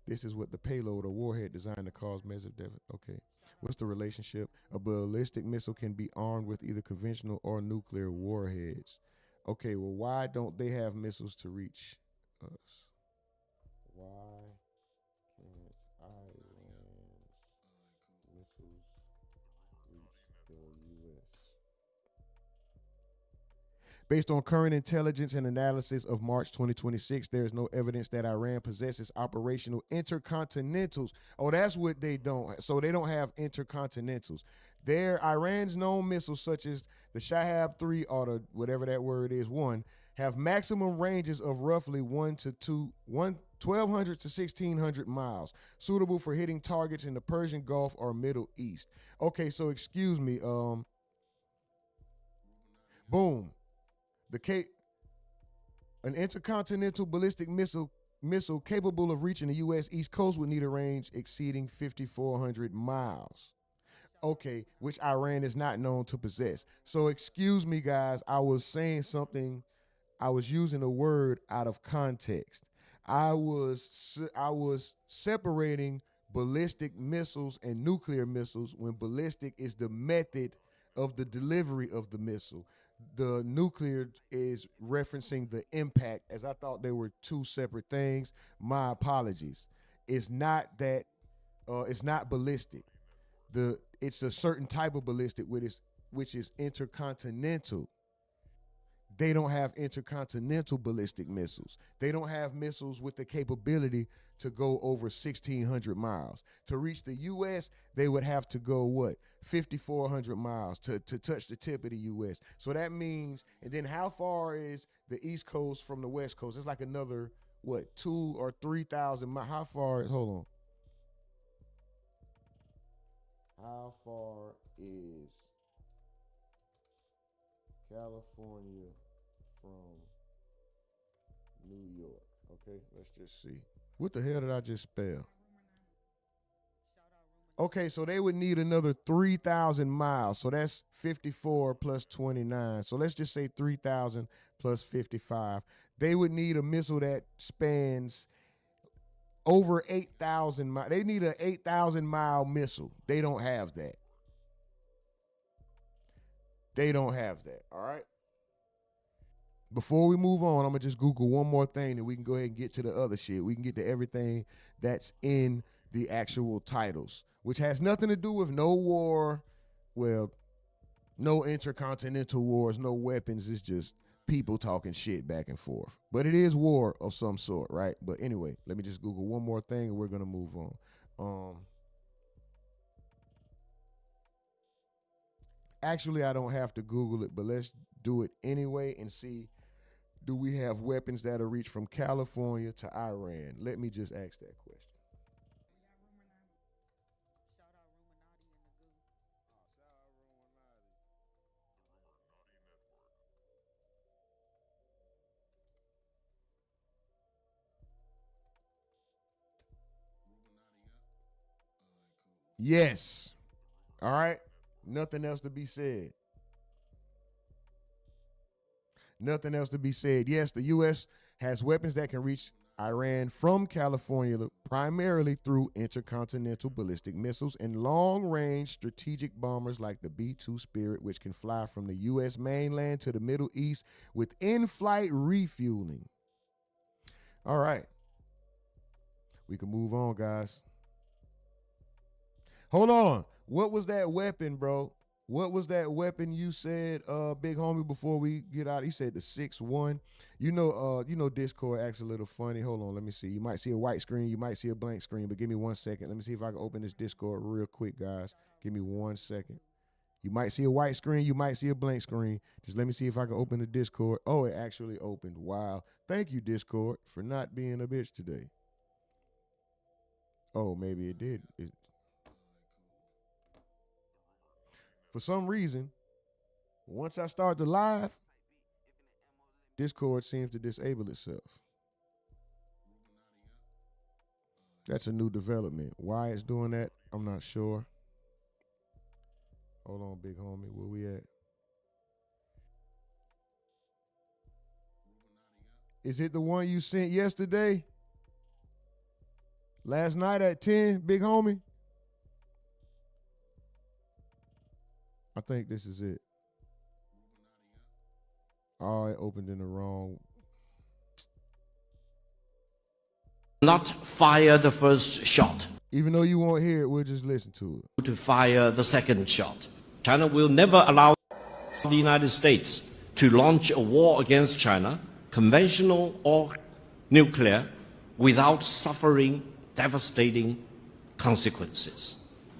This is what the payload or warhead designed to cause massive death. Okay, what's the relationship? A ballistic missile can be armed with either conventional or nuclear warheads. Okay, well, why don't they have missiles to reach us? Why can't Iran's missiles reach the U.S.? Based on current intelligence and analysis of March 2026, there is no evidence that Iran possesses operational intercontinentals. Oh, that's what they don't. So they don't have intercontinentals. Iran's known missiles, such as the Shahab 3 or the whatever that word is, one, have maximum ranges of roughly 1,200 to 1,600 miles, suitable for hitting targets in the Persian Gulf or Middle East. Okay, so excuse me. Boom. An intercontinental ballistic missile capable of reaching the U.S. East Coast would need a range exceeding 5,400 miles. Okay, which Iran is not known to possess. So excuse me, guys, I was saying something. I was using a word out of context. I was separating ballistic missiles and nuclear missiles when ballistic is the method of the delivery of the missile. The nuclear is referencing the impact, as I thought they were two separate things. My apologies. It's not that, it's not ballistic. It's a certain type of ballistic which is intercontinental. They don't have intercontinental ballistic missiles. They don't have missiles with the capability to go over 1,600 miles. To reach the U.S., they would have to go, 5,400 miles to touch the tip of the U.S. So that means, and then how far is the East Coast from the West Coast? It's like another, 2,000 or 3,000 miles. How far is, hold on. How far is California from New York? Okay, let's just see. What the hell did I just spell? Okay, so they would need another 3,000 miles. So that's 54 plus 29. So let's just say 3,000 plus 55. They would need a missile that spans over 8,000 miles. They need an 8,000 mile missile. They don't have that. They don't have that. All right. Before we move on, I'm going to just Google one more thing and we can go ahead and get to the other shit. We can get to everything that's in the actual titles, which has nothing to do with no war, well, no intercontinental wars, no weapons. It's just people talking shit back and forth. But it is war of some sort, right? But anyway, let me just Google one more thing and we're going to move on. Actually, I don't have to Google it, but let's do it anyway and see, do we have weapons that'll reach from California to Iran? Let me just ask that question. Shout out RUMORNATI in the goo. Shout out RUMORNATI. Yes. All right. Nothing else to be said. Nothing else to be said. Yes, the U.S. has weapons that can reach Iran from California primarily through intercontinental ballistic missiles and long-range strategic bombers like the B-2 Spirit, which can fly from the U.S. mainland to the Middle East with in-flight refueling. All right. We can move on, guys. Hold on. What was that weapon, bro? What was that weapon you said, big homie, before we get out? He said the 6-1. You know Discord acts a little funny. Hold on, let me see. You might see a white screen, you might see a blank screen, but give me 1 second. Let me see if I can open this Discord real quick, guys. Give me 1 second. You might see a white screen, you might see a blank screen. Just let me see if I can open the Discord. Oh, it actually opened. Wow. Thank you, Discord, for not being a bitch today. Oh, maybe it did. For some reason, once I start the live, Discord seems to disable itself. That's a new development. Why it's doing that, I'm not sure. Hold on, big homie. Where we at? Is it the one you sent yesterday? Last night at 10, big homie? I think this is it. Oh, it opened in the wrong. Not fire the first shot. Even though you won't hear it, we'll just listen to it. To fire the second shot. China will never allow the United States to launch a war against China, conventional or nuclear, without suffering devastating consequences.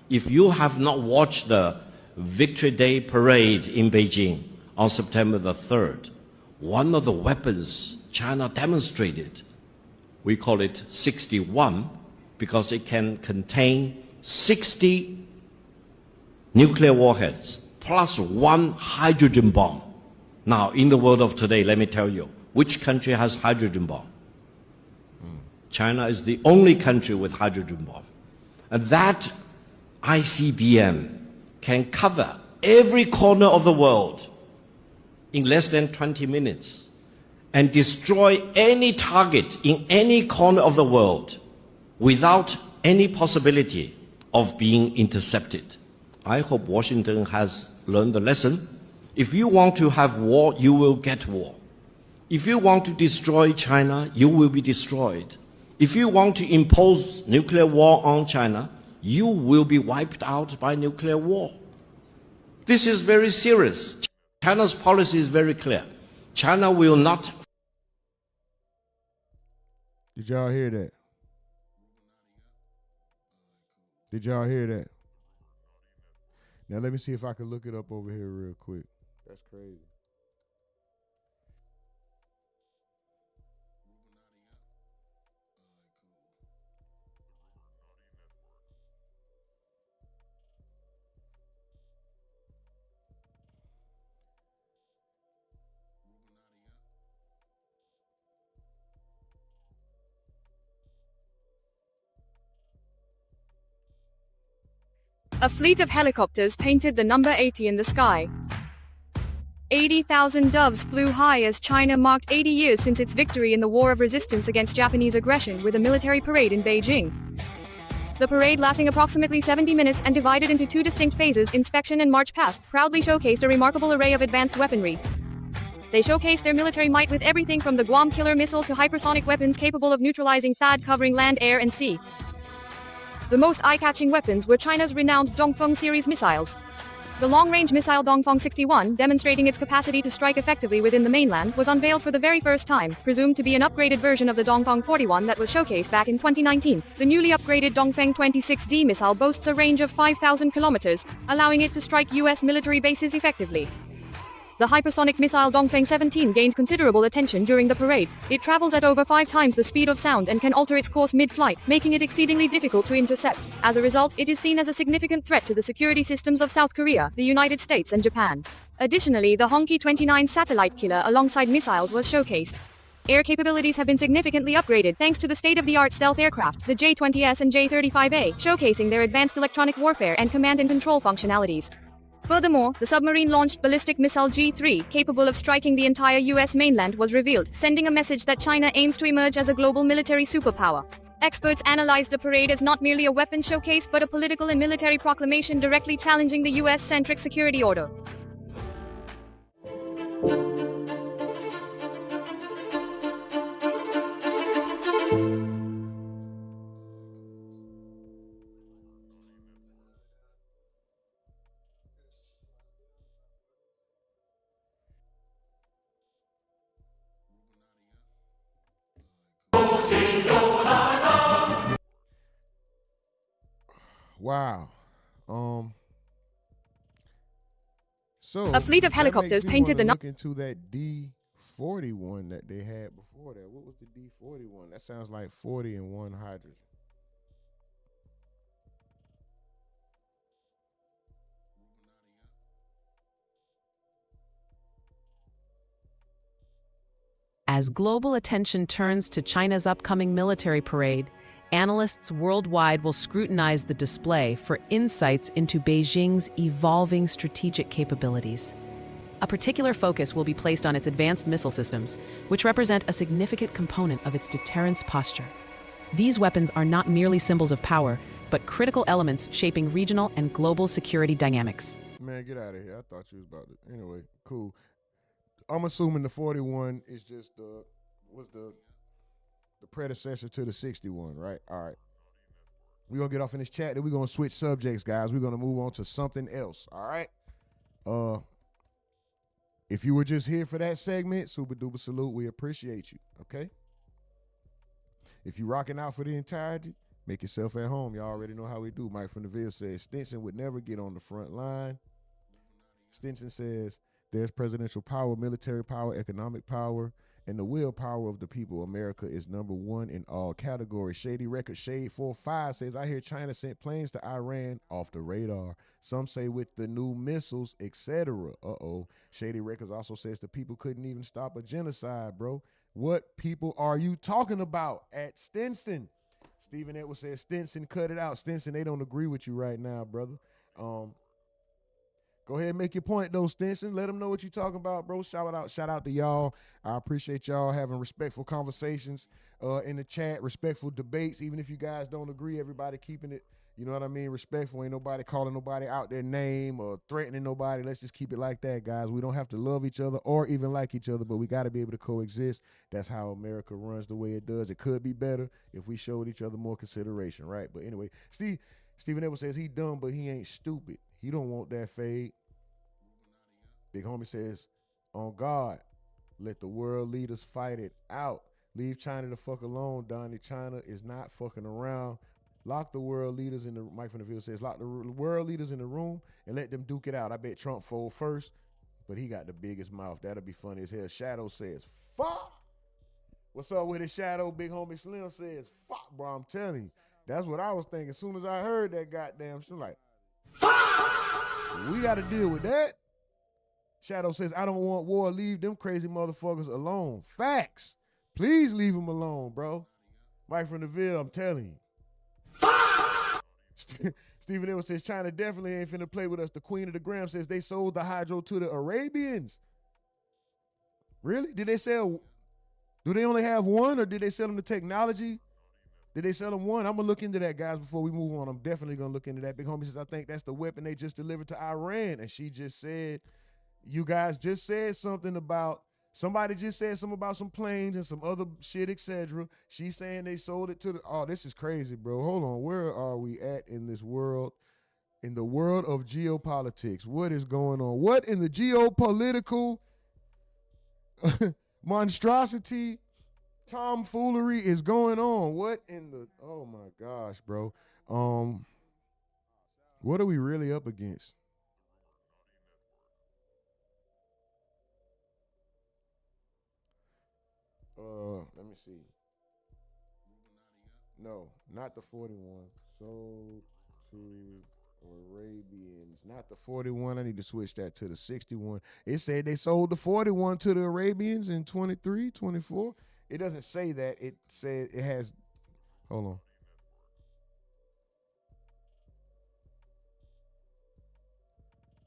If you have not watched the Victory Day parade in Beijing on September the 3rd, one of the weapons China demonstrated, we call it 61, because it can contain 60 nuclear warheads plus 1 hydrogen bomb. Now, in the world of today, let me tell you, which country has hydrogen bomb? China is the only country with hydrogen bomb. And that ICBM can cover every corner of the world in less than 20 minutes and destroy any target in any corner of the world without any possibility of being intercepted. I hope Washington has learned the lesson. If you want to have war, you will get war. If you want to destroy China, you will be destroyed. If you want to impose nuclear war on China, you will be wiped out by nuclear war. This is very serious. China's policy is very clear. China will not. Did y'all hear that? Did y'all hear that? Now let me see if I can look it up over here real quick. That's crazy. A fleet of helicopters painted the number 80 in the sky. 80,000 doves flew high as China marked 80 years since its victory in the War of Resistance against Japanese aggression with a military parade in Beijing. The parade, lasting approximately 70 minutes and divided into two distinct phases, inspection and march past, proudly showcased a remarkable array of advanced weaponry. They showcased their military might with everything from the Guam killer missile to hypersonic weapons capable of neutralizing THAAD covering land, air, and sea. The most eye-catching weapons were China's renowned Dongfeng series missiles. The long-range missile Dongfeng 61, demonstrating its capacity to strike effectively within the mainland, was unveiled for the very first time, presumed to be an upgraded version of the Dongfeng 41 that was showcased back in 2019. The newly upgraded Dongfeng 26D missile boasts a range of 5,000 kilometers, allowing it to strike U.S. military bases effectively. The hypersonic missile Dongfeng 17 gained considerable attention during the parade. It travels at over 5 times the speed of sound and can alter its course mid-flight, making it exceedingly difficult to intercept. As a result, it is seen as a significant threat to the security systems of South Korea, the United States, and Japan. Additionally, the Hongqi 29 satellite killer alongside missiles was showcased. Air capabilities have been significantly upgraded thanks to the state-of-the-art stealth aircraft, the J-20S and J-35A, showcasing their advanced electronic warfare and command and control functionalities. Furthermore, the submarine-launched ballistic missile G-3, capable of striking the entire U.S. mainland, was revealed, sending a message that China aims to emerge as a global military superpower. Experts analyzed the parade as not merely a weapons showcase but a political and military proclamation directly challenging the U.S.-centric security order. Wow. So a fleet of helicopters painted the look into that D-41 that they had before that. What was the D-41? That sounds like 40 and 1 hydrogen. As global attention turns to China's upcoming military parade, analysts worldwide will scrutinize the display for insights into Beijing's evolving strategic capabilities. A particular focus will be placed on its advanced missile systems, which represent a significant component of its deterrence posture. These weapons are not merely symbols of power, but critical elements shaping regional and global security dynamics. Man, get out of here. I thought you was about to. Anyway, cool. I'm assuming the 41 is just the predecessor to the 61, right? All right. We're going to get off in this chat, then we're going to switch subjects, guys. We're going to move on to something else, all right? If you were just here for that segment, super duper salute. We appreciate you, okay? If you're rocking out for the entirety, make yourself at home. Y'all already know how we do. Mike from the Ville says, Stinson would never get on the front line. Stinson says, there's presidential power, military power, economic power, and the willpower of the people. America is number one in all categories. Shady Record Shade 45 says, I hear China sent planes to Iran off the radar. Some say with the new missiles, etc. Uh-oh. Shady Records also says the people couldn't even stop a genocide, bro. What people are you talking about at Stinson? Stephen Edwards says, Stinson, cut it out. Stinson, they don't agree with you right now, brother. Go ahead and make your point, though, Stinson. Let them know what you're talking about, bro. Shout out to y'all. I appreciate y'all having respectful conversations in the chat, respectful debates. Even if you guys don't agree, everybody keeping it, you know what I mean, respectful. Ain't nobody calling nobody out their name or threatening nobody. Let's just keep it like that, guys. We don't have to love each other or even like each other, but we got to be able to coexist. That's how America runs the way it does. It could be better if we showed each other more consideration, right? But anyway, Stephen Edwards says he dumb, but he ain't stupid. He don't want that fade. Big homie says, on God, let the world leaders fight it out. Leave China the fuck alone, Donnie. China is not fucking around. Lock the world leaders in the, Mike from the Ville says, lock the world leaders in the room and let them duke it out. I bet Trump fold first, but he got the biggest mouth. That'll be funny as hell. Shadow says, fuck. What's up with his Shadow? Big homie Slim says, fuck, bro, I'm telling you. That's what I was thinking. As soon as I heard that goddamn shit, like, fuck! We got to deal with that. Shadow says, I don't want war. Leave them crazy motherfuckers alone. Facts. Please leave them alone, bro. Mike from the Ville, I'm telling you. Stephen Edwards says China definitely ain't finna play with us. The Queen of the Gram says they sold the hydro to the Arabians. Really? Did they sell? Do they only have one, or did they sell them the technology? Did they sell them one? I'm gonna look into that, guys, before we move on. I'm definitely gonna look into that. Big homie says I think that's the weapon they just delivered to Iran, and she just said, you guys just said something about. Somebody just said something about some planes and some other shit, etc. She's saying they sold it to the. Oh, this is crazy, bro. Hold on. Where are we at in this world? In the world of geopolitics. What is going on? What in the geopolitical monstrosity, tomfoolery is going on? What in the. Oh my gosh, bro. What are we really up against? Let me see. No, not the 41. Sold to Arabians. Not the 41. I need to switch that to the 61. It said they sold the 41 to the Arabians in 23, 24. It doesn't say that. It said it has. Hold on.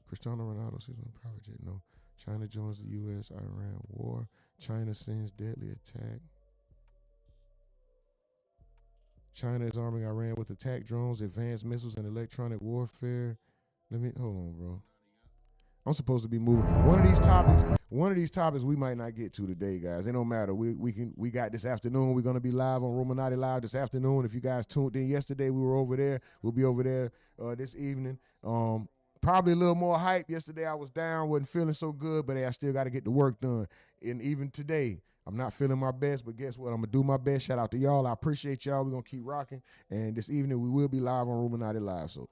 Cristiano Ronaldo says on private jet. No. China joins the U.S.-Iran war. China sends deadly attack. China is arming Iran with attack drones, advanced missiles, and electronic warfare. Hold on, bro. I'm supposed to be moving. One of these topics we might not get to today, guys. It don't matter. We got this afternoon. We're gonna be live on RUMORNATI Live this afternoon. If you guys tuned in yesterday, we were over there. We'll be over there this evening. Probably a little more hype. Yesterday I was down, wasn't feeling so good, but hey, I still got to get the work done. And even today, I'm not feeling my best, but guess what? I'm going to do my best. Shout out to y'all. I appreciate y'all. We're going to keep rocking. And this evening, we will be live on RUMORNATI Live. So.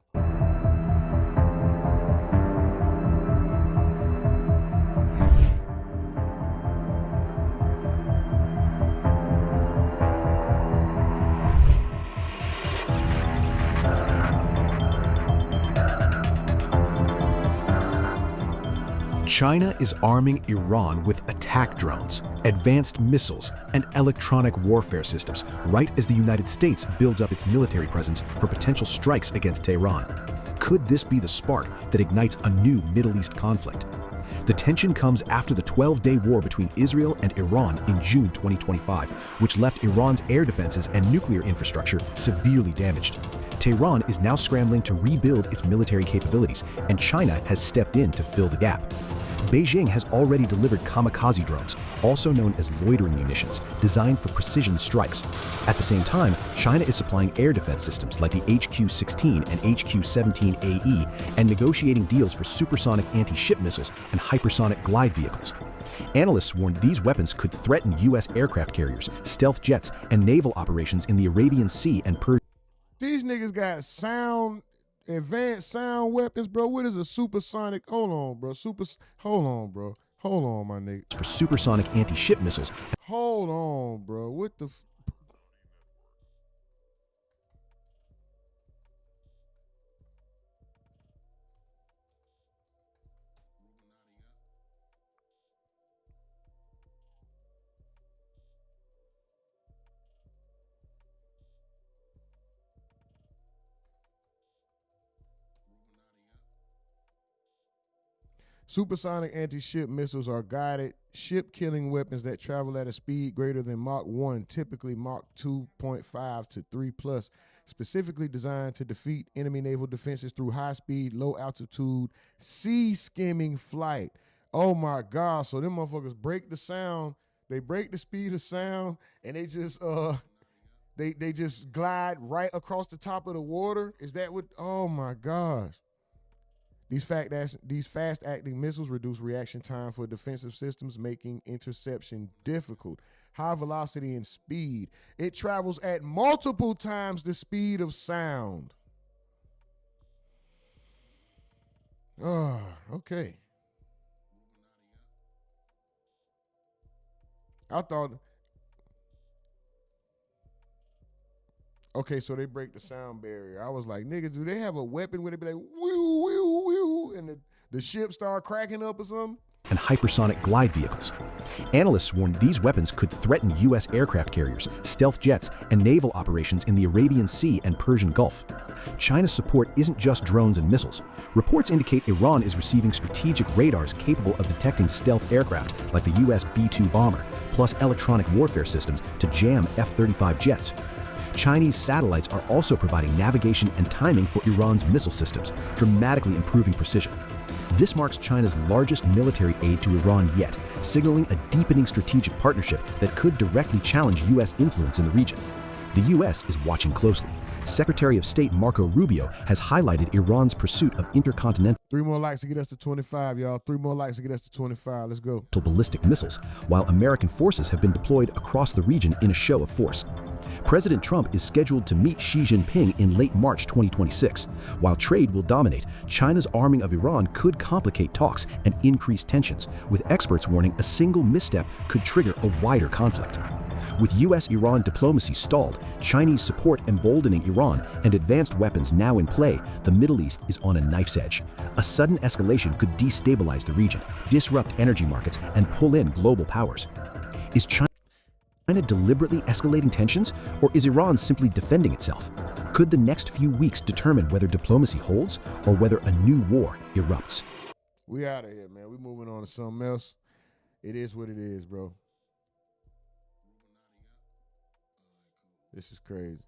China is arming Iran with attack drones, advanced missiles, and electronic warfare systems, right as the United States builds up its military presence for potential strikes against Tehran. Could this be the spark that ignites a new Middle East conflict? The tension comes after the 12-day war between Israel and Iran in June 2025, which left Iran's air defenses and nuclear infrastructure severely damaged. Tehran is now scrambling to rebuild its military capabilities, and China has stepped in to fill the gap. Beijing has already delivered kamikaze drones, also known as loitering munitions, designed for precision strikes. At the same time, China is supplying air defense systems like the HQ-16 and HQ-17AE and negotiating deals for supersonic anti-ship missiles and hypersonic glide vehicles. Analysts warned these weapons could threaten U.S. aircraft carriers, stealth jets, and naval operations in the Arabian Sea and Persian. These niggas got advanced sound weapons, bro. What is a supersonic? Hold on, bro. Hold on, my nigga. For supersonic anti-ship missiles. Hold on, bro. What the? Supersonic anti-ship missiles are guided ship-killing weapons that travel at a speed greater than Mach 1, typically Mach 2.5 to 3+, specifically designed to defeat enemy naval defenses through high-speed, low-altitude, sea-skimming flight. Oh, my God. So them motherfuckers break the sound. They break the speed of sound, and they just they just glide right across the top of the water. Is that what? Oh, my gosh. These fast-acting missiles reduce reaction time for defensive systems, making interception difficult. High velocity and speed. It travels at multiple times the speed of sound. Oh, okay. I thought... Okay, so they break the sound barrier. I was like, niggas, do they have a weapon where they be like, woo, woo, woo, and the ship start cracking up or something? and hypersonic glide vehicles. Analysts warned these weapons could threaten U.S. aircraft carriers, stealth jets, and naval operations in the Arabian Sea and Persian Gulf. China's support isn't just drones and missiles. Reports indicate Iran is receiving strategic radars capable of detecting stealth aircraft like the U.S. B-2 bomber, plus electronic warfare systems to jam F-35 jets. Chinese satellites are also providing navigation and timing for Iran's missile systems, dramatically improving precision. This marks China's largest military aid to Iran yet, signaling a deepening strategic partnership that could directly challenge U.S. influence in the region. The U.S. is watching closely. Secretary of State Marco Rubio has highlighted Iran's pursuit of intercontinental 3 more likes to get us to 25, y'all. 3 more likes to get us to 25. Let's go. ballistic missiles, while American forces have been deployed across the region in a show of force. President Trump is scheduled to meet Xi Jinping in late March 2026. While trade will dominate, China's arming of Iran could complicate talks and increase tensions, with experts warning a single misstep could trigger a wider conflict. With U.S.-Iran diplomacy stalled, Chinese support emboldening Iran, and advanced weapons now in play, the Middle East is on a knife's edge. A sudden escalation could destabilize the region, disrupt energy markets, and pull in global powers. Is China deliberately escalating tensions, or is Iran simply defending itself? Could the next few weeks determine whether diplomacy holds or whether a new war erupts? We out of here, man. We moving on to something else. It is what it is, bro. This is crazy.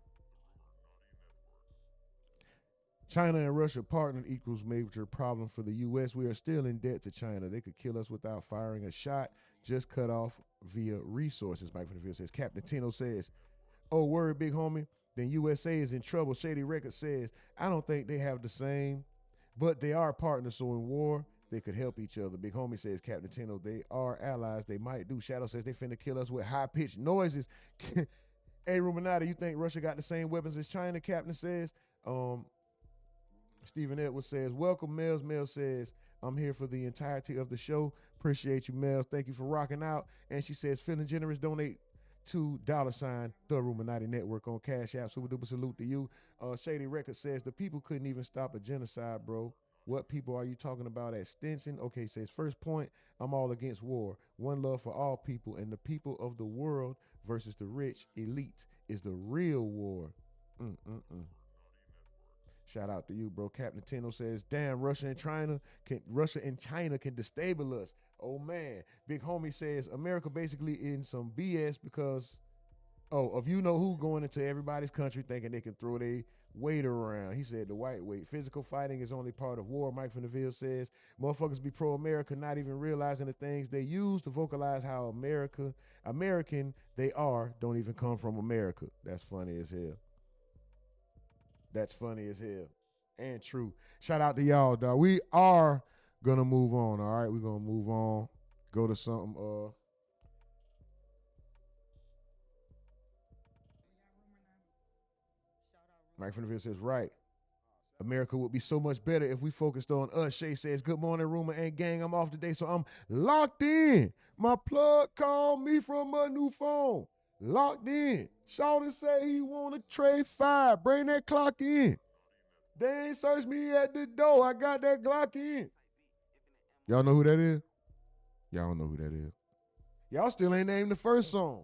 China and Russia partnered equals major problem for the U.S. We are still in debt to China. They could kill us without firing a shot, just cut off via resources. Mike from the field says. Captain Tino says, oh, word, big homie. Then USA is in trouble. Shady Records says, I don't think they have the same, but they are partners, so in war, they could help each other. Big homie says, Captain Tino, they are allies. They might do. Shadow says they finna kill us with high-pitched noises. Hey, RUMORNATI, you think Russia got the same weapons as China? Captain says. Stephen Edwards says, welcome, Mels. Mel says, I'm here for the entirety of the show. Appreciate you, Mel. Thank you for rocking out. And she says, feeling generous, donate to $therumornatinetwork on Cash App. Super duper salute to you. Shady Records says, the people couldn't even stop a genocide, bro. What people are you talking about at Stinson? Okay, says, first point, I'm all against war. One love for all people, and the people of the world versus the rich elite is the real war. Shout out to you, bro. Captain Tino says, damn, Russia and China can destabilize us. Oh, man. Big homie says, America basically in some BS because, of you know who going into everybody's country thinking they can throw their weight around. He said the white weight. Physical fighting is only part of war. Mike from the Ville says, motherfuckers be pro-America, not even realizing the things they use to vocalize how American they are don't even come from America. That's funny as hell. That's funny as hell and true. Shout out to y'all, dog. We are going to move on, all right? We're going to move on. Go to something. Mike from the Ville says, right. America would be so much better if we focused on us. Shay says, good morning, Rumor and gang. I'm off today, so I'm locked in. My plug called me from a new phone. Locked in. Shawty say he want to trade 5. Bring that clock in. They ain't search me at the door. I got that Glock in. Y'all know who that is? Y'all don't know who that is. Y'all still ain't named the first song.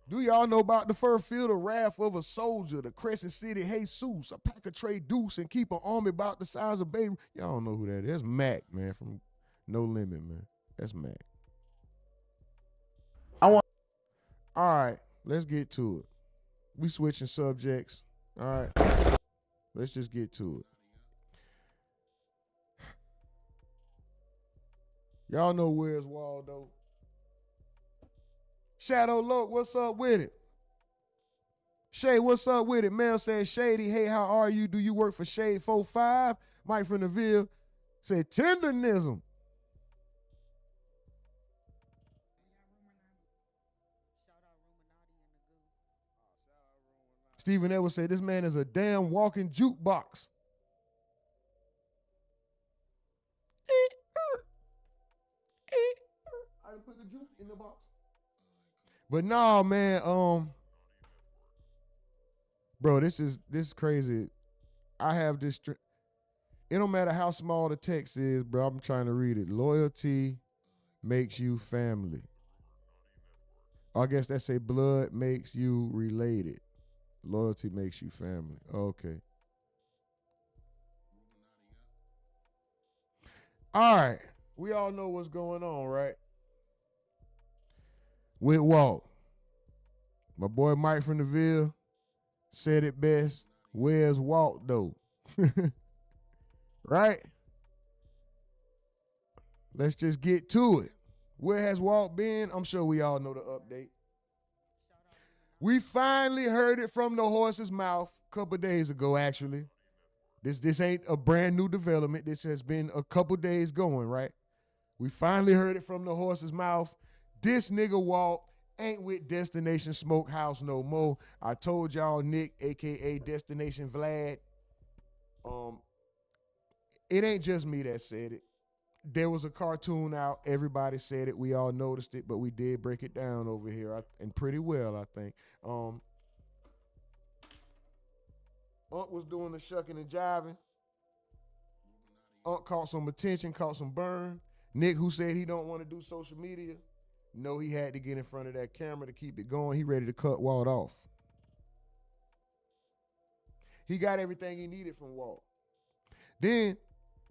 Do y'all know about the first field of wrath of a soldier, the Crescent City Jesus, a pack of Trey Deuce, and keep an army about the size of baby? Y'all don't know who that is. That's Mac, man, from No Limit, man. That's Mac. All right, let's get to it. We switching subjects. All right, let's just get to it. Y'all know where's Waldo. Shadow Loke, what's up with it? Shay, what's up with it? Mel says, Shady, hey, how are you? Do you work for Shade 45? Mike from the Ville said, Tendernism. Stephen Edwards said, this man is a damn walking jukebox. I put the juke in the box. But no, man, bro, this is crazy. I have this It don't matter how small the text is, bro. I'm trying to read it. Loyalty makes you family. I guess that say blood makes you related. Loyalty makes you family. Okay. All right. We all know what's going on, right? With Walt. My boy Mike from the Ville said it best. Where's Walt, though? Right? Let's just get to it. Where has Walt been? I'm sure we all know the update. We finally heard it from the horse's mouth a couple days ago, actually. This ain't a brand new development. This has been a couple days going, right? We finally heard it from the horse's mouth. This nigga Walt ain't with Destination Smokehouse no more. I told y'all Nick, a.k.a. Destination Vlad. It ain't just me that said it. There was a cartoon out. Everybody said it. We all noticed it, but we did break it down over here, and pretty well, I think. Unc was doing the shucking and jiving. Unc caught some attention, caught some burn. Nick, who said he don't want to do social media, know he had to get in front of that camera to keep it going. He ready to cut Walt off. He got everything he needed from Walt. Then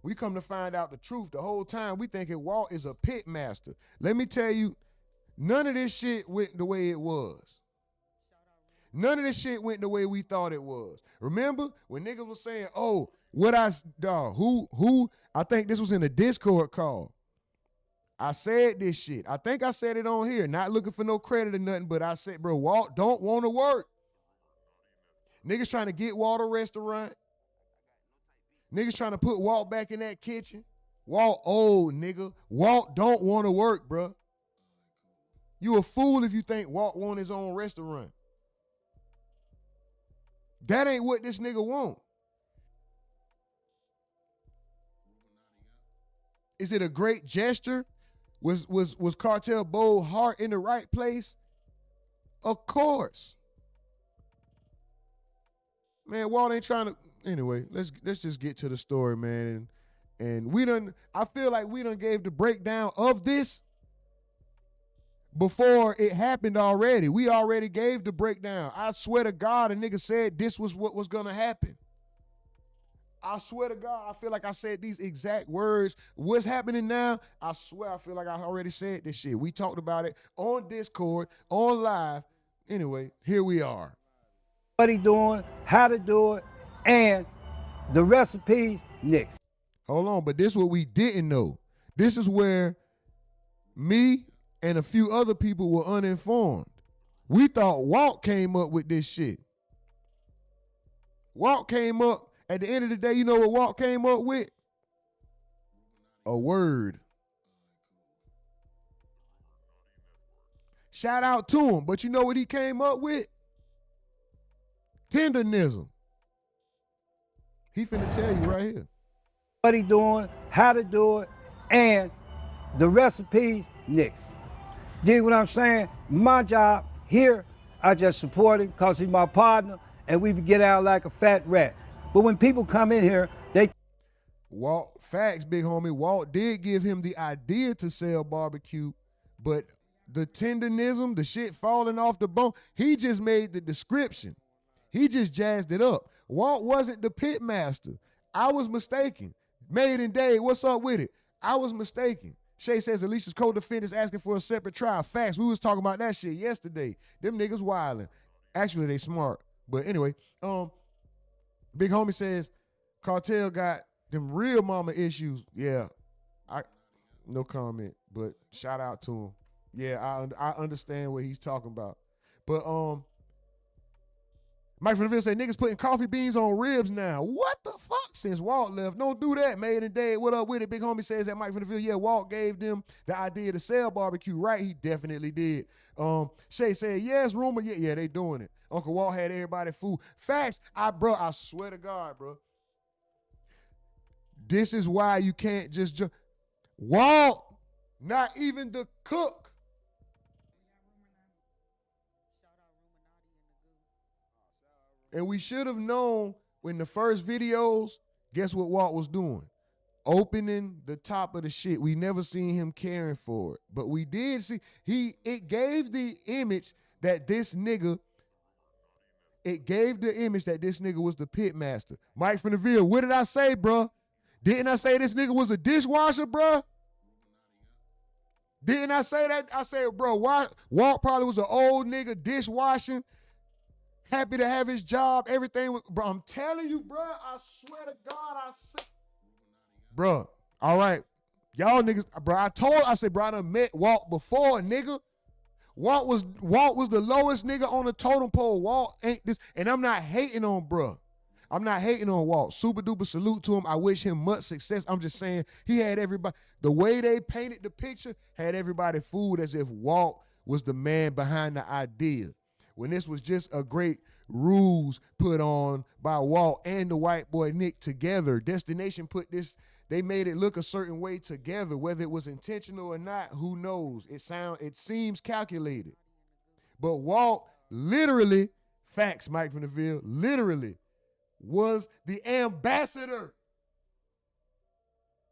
we come to find out the truth. The whole time we thinking Walt is a pit master. Let me tell you, none of this shit went the way it was. None of this shit went the way we thought it was. Remember when niggas was saying, oh, who, I think this was in a Discord call. I said this shit. I think I said it on here, not looking for no credit or nothing, but I said, bro, Walt don't want to work. Niggas trying to get Walt a restaurant. Niggas trying to put Walt back in that kitchen. Walt old, nigga. Walt don't want to work, bro. You a fool if you think Walt want his own restaurant. That ain't what this nigga want. Is it a great gesture? Was Cartel Bold heart in the right place? Of course. Man, Walt ain't trying to. Anyway, let's just get to the story, man. And I feel like we done gave the breakdown of this before it happened already. We already gave the breakdown. I swear to God, a nigga said this was what was gonna happen. I swear to God, I feel like I said these exact words. What's happening now? I swear I feel like I already said this shit. We talked about it on Discord, on live. Anyway, here we are. What he doing, how to do it, and the recipes next. Hold on, but this is what we didn't know. This is where me and a few other people were uninformed. We thought Walt came up with this shit. Walt came up, at the end of the day, you know what Walt came up with? A word. Shout out to him, but you know what he came up with? Tendernism. He finna tell you right here. What he doing, how to do it, and the recipes next. Dig what I'm saying? My job here, I just support him because he's my partner and we get out like a fat rat. But when people come in here, they... Walt, facts, big homie. Walt did give him the idea to sell barbecue, but the tendernism, the shit falling off the bone, he just made the description. He just jazzed it up. Walt wasn't the pit master. I was mistaken. Made in Day, what's up with it? I was mistaken. Shay says Alicia's co-defendants asking for a separate trial. Facts, we was talking about that shit yesterday. Them niggas wildin'. Actually, they smart. But anyway, big homie says Cartel got them real mama issues. Yeah, no comment, but shout out to him. Yeah, I understand what he's talking about. But Mike from the Ville say niggas putting coffee beans on ribs now. What the fuck? Since Walt left, don't do that. Made in Day, what up with it? Big homie says that Mike from the Ville, yeah, Walt gave them the idea to sell barbecue. Right, he definitely did. Shay said, yes, rumor, yeah, they doing it. Uncle Walt had everybody food. Facts, I swear to God, bro. This is why you can't just Walt, not even the cook. And we should have known when the first videos Guess what Walt was doing? Opening the top of the shit. We never seen him caring for it. But we did see, it gave the image that this nigga was the pit master. Mike from the Ville, what did I say, bro? Didn't I say this nigga was a dishwasher, bro? Didn't I say that? I said, bro, Walt probably was an old nigga dishwashing, happy to have his job, everything. Bro, I'm telling you, bro, I swear to God, I said, bro, all right, y'all niggas, bro, I said, bro, I done met Walt before, nigga. Walt was the lowest nigga on the totem pole. Walt ain't this, and I'm not hating on bro. I'm not hating on Walt. Super duper salute to him. I wish him much success. I'm just saying he had everybody, the way they painted the picture had everybody fooled as if Walt was the man behind the idea. When this was just a great ruse put on by Walt and the white boy Nick together. Destination put this, they made it look a certain way together, whether it was intentional or not, who knows? It seems calculated. But Walt literally, facts, Mike from the Ville, literally was the ambassador.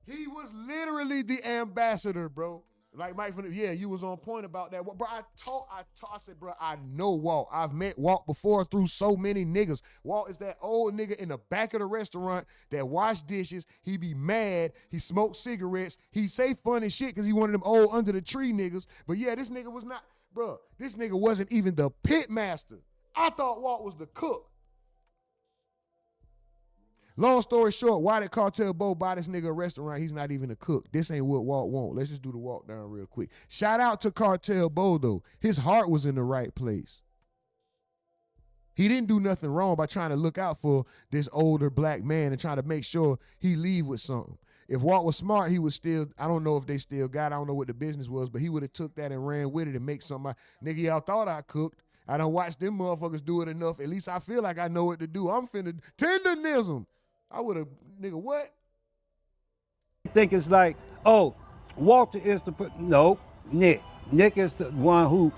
He was literally the ambassador, bro. Like Mike from the, yeah, you was on point about that. Bro, I said, bro, I know Walt. I've met Walt before through so many niggas. Walt is that old nigga in the back of the restaurant that wash dishes. He be mad. He smoke cigarettes. He say funny shit because he one of them old under the tree niggas. But yeah, this nigga was not, bro, this nigga wasn't even the pit master. I thought Walt was the cook. Long story short, why did Cartel Bo buy this nigga a restaurant? He's not even a cook. This ain't what Walt want. Let's just do the walk down real quick. Shout out to Cartel Bo, though. His heart was in the right place. He didn't do nothing wrong by trying to look out for this older black man and trying to make sure he leave with something. If Walt was smart, he would still, I don't know if they still got, I don't know what the business was, but he would have took that and ran with it and make something. Nigga, y'all thought I cooked. I done watched them motherfuckers do it enough. At least I feel like I know what to do. I'm finna, tendernism. I would have, nigga, what? I think it's like, oh, Walter is the, no, Nick. Nick is the one who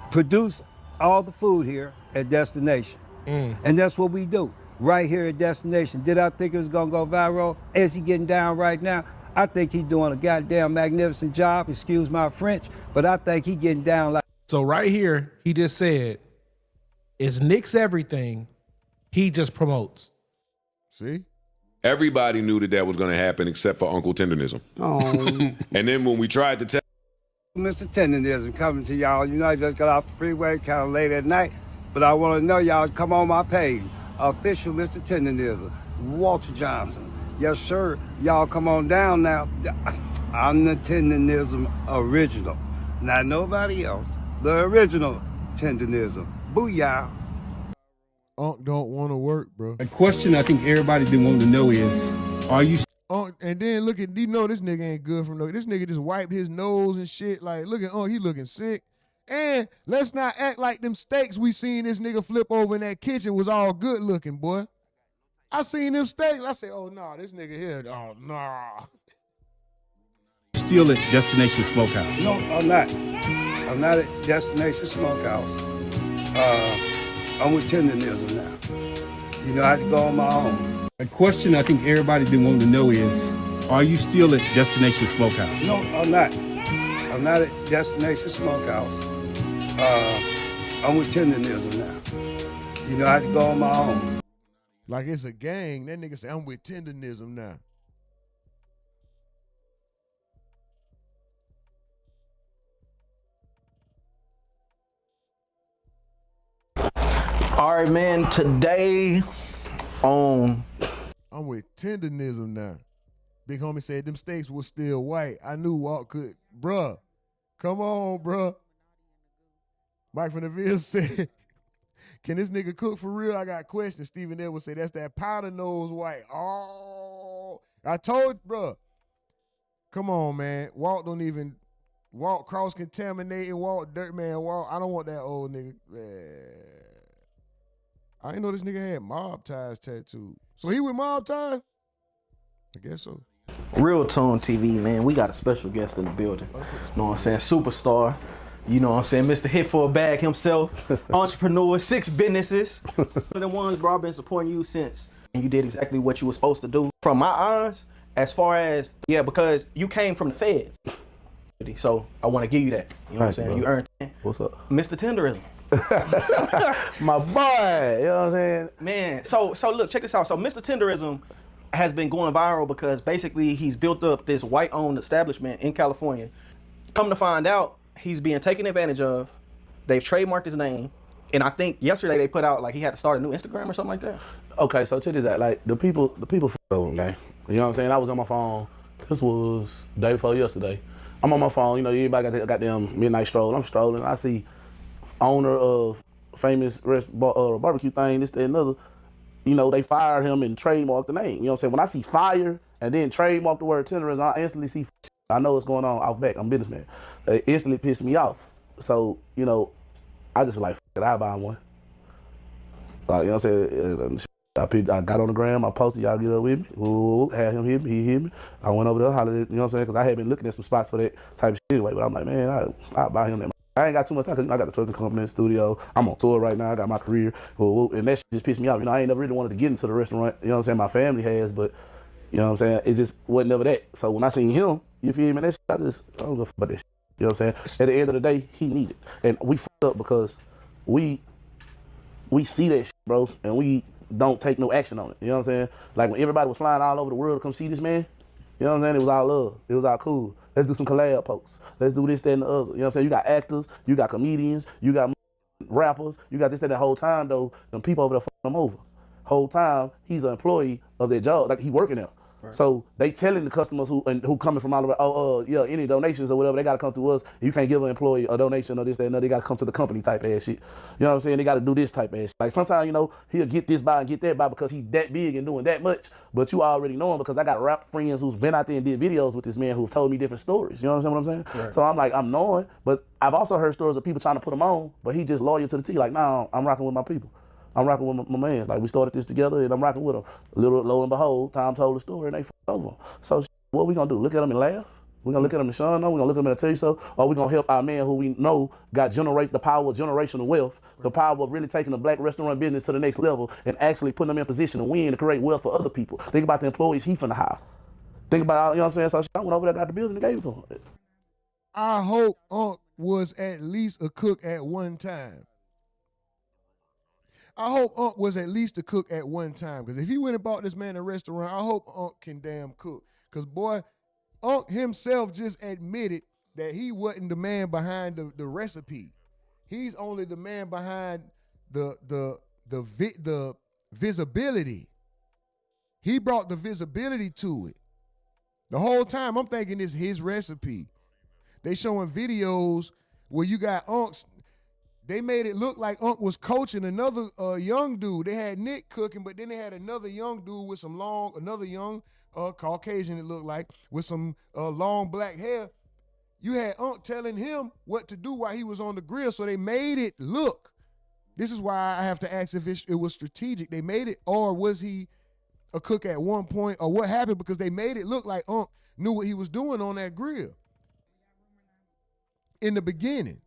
produced all the food here at Destination. And that's what we do, right here at Destination. Did I think it was gonna go viral? Is he getting down right now? I think he's doing a goddamn magnificent job, excuse my French, but I think he getting down like. So right here, he just said, it's Nick's everything, he just promotes. See? Everybody knew that was going to happen except for Uncle Tendernism. Oh. And then when we tried to tell Mr. Tendernism coming to y'all, you know, I just got off the freeway kind of late at night, but I want to know y'all come on my page. Official Mr. Tendernism, Walter Johnson. Yes, sir. Y'all come on down now. I'm the Tendernism original. Not nobody else. The original Tendernism. Booyah. Unc don't want to work, bro. A question I think everybody been wanting to know is, are you? And then look at, you know, this nigga ain't good from no. This nigga just wiped his nose and shit. Like, look at Unc, he looking sick. And let's not act like them steaks we seen this nigga flip over in that kitchen was all good looking, boy. I seen them steaks. I said, oh nah, this nigga here, oh nah. Still at Destination Smokehouse? No, I'm not. I'm not at Destination Smokehouse. I'm with Tendernism now. You know, I had to go on my own. A question I think everybody been wanting to know is, are you still at Destination Smokehouse? No, I'm not. I'm not at Destination Smokehouse. I'm with Tendernism now. You know, I had to go on my own. Like it's a gang. That nigga said, I'm with Tendernism now. All right, man, today on... I'm with Tendernism now. Big homie said them steaks was still white. I knew Walt could. Bruh, come on, bruh. Mike from the Ville said, can this nigga cook for real? I got questions. Stephen Edwards said, that's that powder nose white. Oh, I told you, bruh. Come on, man. Walt cross-contaminating, Walt dirt man, Walt. I don't want that old nigga. I didn't know this nigga had mob ties tattooed. So he with mob ties? I guess so. Real Tone TV, man. We got a special guest in the building. You know what I'm saying? Superstar. You know what I'm saying? Mr. Hit for a Bag himself. Entrepreneur, 6 businesses. The ones, bro, I've been supporting you since and you did exactly what you were supposed to do. From my eyes, as far as, yeah, because you came from the feds. So I want to give you that. You know what I'm saying? Bro. You earned it. What's up? Mr. Tenderism. My boy, you know what I'm saying? Man, so look, check this out. So Mr. Tenderism has been going viral because basically he's built up this white-owned establishment in California. Come to find out, he's being taken advantage of. They've trademarked his name. And I think yesterday they put out like he had to start a new Instagram or something like that. Okay, so check this out. Like the people okay. You know what I'm saying? I was on my phone. This was the day before yesterday. I'm on my phone, you know, everybody got that goddamn midnight stroll. I'm strolling. I see owner of famous barbecue thing, this, that, and another. You know, they fired him and trademarked the name. You know what I'm saying? When I see fire and then trademark the word Tenderism, I instantly see, I know what's going on out back. I'm a businessman. It instantly pissed me off. So, you know, I just was like, I'll buy one. You know what I'm saying? I got on the gram, I posted, y'all get up with me. Ooh, had him hit me, he hit me. I went over there, hollered at, you know what I'm saying? Because I had been looking at some spots for that type of shit anyway. But I'm like, man, I'll buy him that. I ain't got too much time because, you know, I got the trucking company in the studio. I'm on tour right now. I got my career. And that shit just pissed me off. You know, I ain't never really wanted to get into the restaurant. You know what I'm saying? My family has, but, you know what I'm saying? It just wasn't never that. So when I seen him, you feel me? That shit, I don't give a fuck about that shit. You know what I'm saying? At the end of the day, he needed. And we fucked up because we see that shit, bro, and we don't take no action on it. You know what I'm saying? Like when everybody was flying all over the world to come see this man, you know what I'm saying? It was all love. It was all cool. Let's do some collab posts. Let's do this, that, and the other. You know what I'm saying? You got actors, you got comedians, you got rappers, you got this, that, the whole time, though, them people over there fucking him over. Whole time, he's an employee of their job. Like, he working there. Right. So they telling the customers who coming from all over, yeah, any donations or whatever, they gotta come to us. You can't give an employee a donation or this, that, and they gotta come to the company type ass shit. You know what I'm saying? They gotta do this type ass shit. Like sometimes, you know, he'll get this by and get that by because he's that big and doing that much. But you already know him because I got rap friends who's been out there and did videos with this man who've told me different stories. You know what I'm saying? Right. So I'm like, I'm knowing, but I've also heard stories of people trying to put him on, but he just loyal to the T. Like, nah, I'm rocking with my people. I'm rocking with my man. Like, we started this together and I'm rocking with him. Little lo and behold, Tom told the story and they fucked over him. So what we gonna do? Look at him and laugh? We gonna look at him and shun him? We gonna look at him and tell you so? Or we gonna help our man who we know got the power of generational wealth, the power of really taking the black restaurant business to the next level and actually putting them in position to win and create wealth for other people. Think about the employees he finna hire. Think about, you know what I'm saying? So I went over there, got the building and gave it to him. I hope Unc was at least a cook at one time. I hope Unc was at least a cook at one time. Because if he went and bought this man a restaurant, I hope Unc can damn cook. Because, boy, Unc himself just admitted that he wasn't the man behind the recipe. He's only the man behind the visibility. He brought the visibility to it. The whole time I'm thinking it's his recipe. They showing videos where you got Unc's. They made it look like Unc was coaching another young dude. They had Nick cooking, but then they had another young dude with another young Caucasian, it looked like, with some long black hair. You had Unc telling him what to do while he was on the grill, so they made it look. This is why I have to ask if it was strategic. They made it, or was he a cook at one point, or what happened? Because they made it look like Unc knew what he was doing on that grill in the beginning.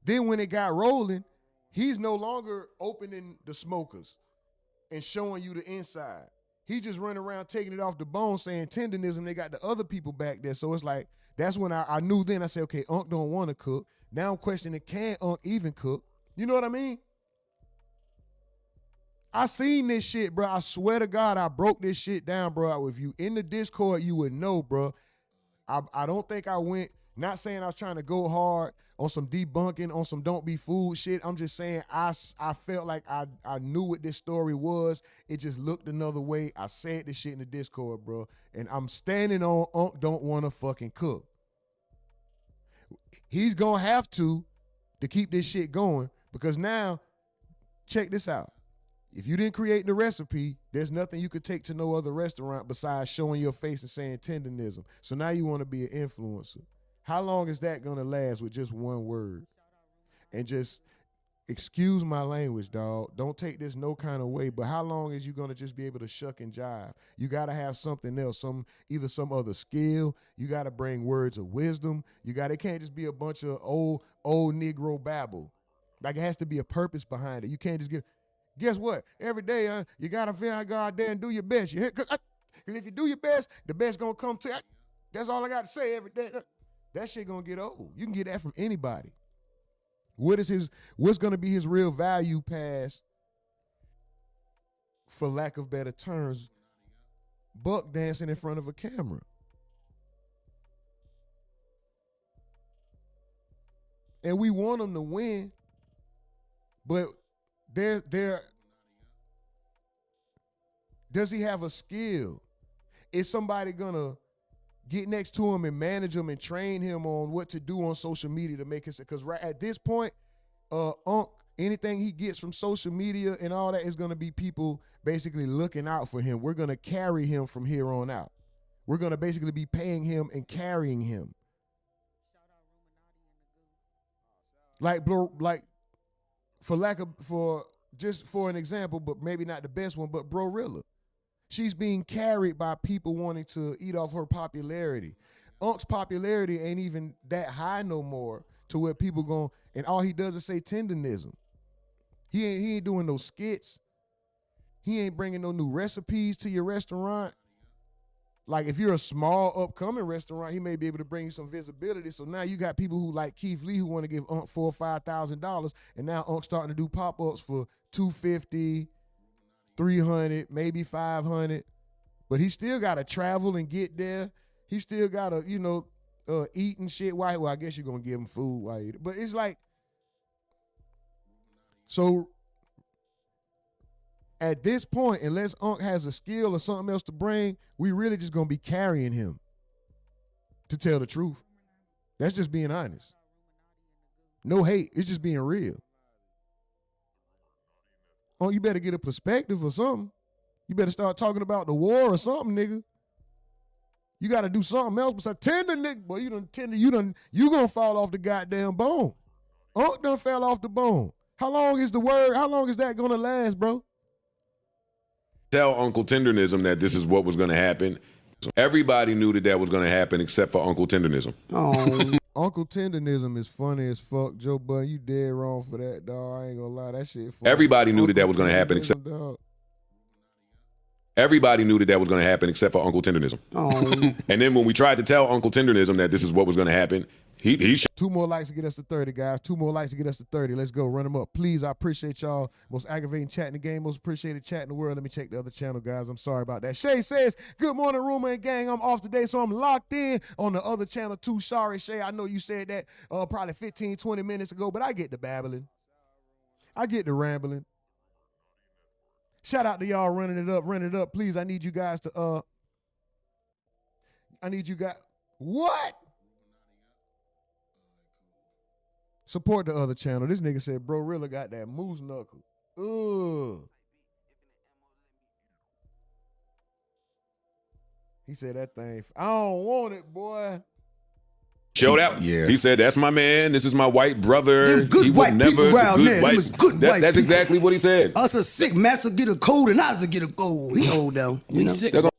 Then when it got rolling, he's no longer opening the smokers and showing you the inside. He just running around taking it off the bone saying Tendernism. They got the other people back there. So it's like, that's when I knew then. I said, okay, Unc don't want to cook. Now I'm questioning, can Unc even cook? You know what I mean? I seen this shit, bro. I swear to God, I broke this shit down, bro. If you in the Discord, you would know, bro. I don't think I went, not saying I was trying to go hard on some debunking, on some don't be fooled shit. I'm just saying I felt like I knew what this story was. It just looked another way. I said this shit in the Discord, bro. And I'm standing on Unc don't want to fucking cook. He's going to have to keep this shit going because now, check this out. If you didn't create the recipe, there's nothing you could take to no other restaurant besides showing your face and saying Tendernism. So now you want to be an influencer. How long is that going to last with just one word? And just, excuse my language, dog. Don't take this no kind of way, but how long is you going to just be able to shuck and jive? You got to have something else, either some other skill. You got to bring words of wisdom. It can't just be a bunch of old Negro babble. Like, it has to be a purpose behind it. You can't just Guess what? Every day, you gotta feel go out there and do your best. Because if you do your best, the best gonna come to you. That's all I got to say every day. That shit gonna get old. You can get that from anybody. What's gonna be his real value past, for lack of better terms, buck dancing in front of a camera? And we want him to win, but does he have a skill? Is somebody gonna get next to him and manage him and train him on what to do on social media to make it? Because right at this point, anything he gets from social media and all that is gonna be people basically looking out for him. We're gonna carry him from here on out. We're gonna basically be paying him and carrying him. Like for an example, but maybe not the best one, but Brorilla. She's being carried by people wanting to eat off her popularity. Unc's popularity ain't even that high no more to where people and all he does is say tendernism. He ain't doing no skits. He ain't bringing no new recipes to your restaurant. Like if you're a small upcoming restaurant, he may be able to bring you some visibility. So now you got people who like Keith Lee who want to give Unc $4,000 or $5,000, and now Unc's starting to do pop-ups for $250, $300, maybe $500. But he still got to travel and get there. He still got to, eat and shit. Well, I guess you're gonna give him food while you eat it. But it's like, so at this point, unless Unc has a skill or something else to bring, we really just gonna be carrying him, to tell the truth. That's just being honest. No hate, it's just being real. Oh, you better get a perspective or something. You better start talking about the war or something, nigga. You gotta do something else besides tender, nigga. Boy, you gonna fall off the goddamn bone. Unc done fell off the bone. How long is that gonna last, bro? Tell Uncle Tendernism that this is what was going to happen. Everybody knew that was going to happen except for Uncle Tendernism. Oh. Uncle Tendernism is funny as fuck. Joe Budden, you dead wrong for that, dog. I ain't gonna lie, that shit funny. Everybody knew that was going to happen except. Everybody knew that was going to happen except for Uncle Tendernism. Oh. And then when we tried to tell Uncle Tendernism that this is what was going to happen, he 2 more likes to get us to 30, guys. 2 more likes to get us to 30. Let's go. Run them up. Please, I appreciate y'all. Most aggravating chat in the game. Most appreciated chat in the world. Let me check the other channel, guys. I'm sorry about that. Shay says, good morning, Rumor and Gang. I'm off today, so I'm locked in on the other channel too. Sorry, Shay. I know you said that probably 15, 20 minutes ago, but I get the babbling. I get the rambling. Shout out to y'all running it up. Run it up. Please, I need you guys to, what? Support the other channel. This nigga said, bro, really got that moose knuckle. Ugh. He said that thing, I don't want it, boy. Showed out. Yeah. He said, that's my man. This is my white brother. Them good he white never, people around there. Them is good white That's people. exactly what he said. Us a sick master get a cold and I get a cold. He old though. You know?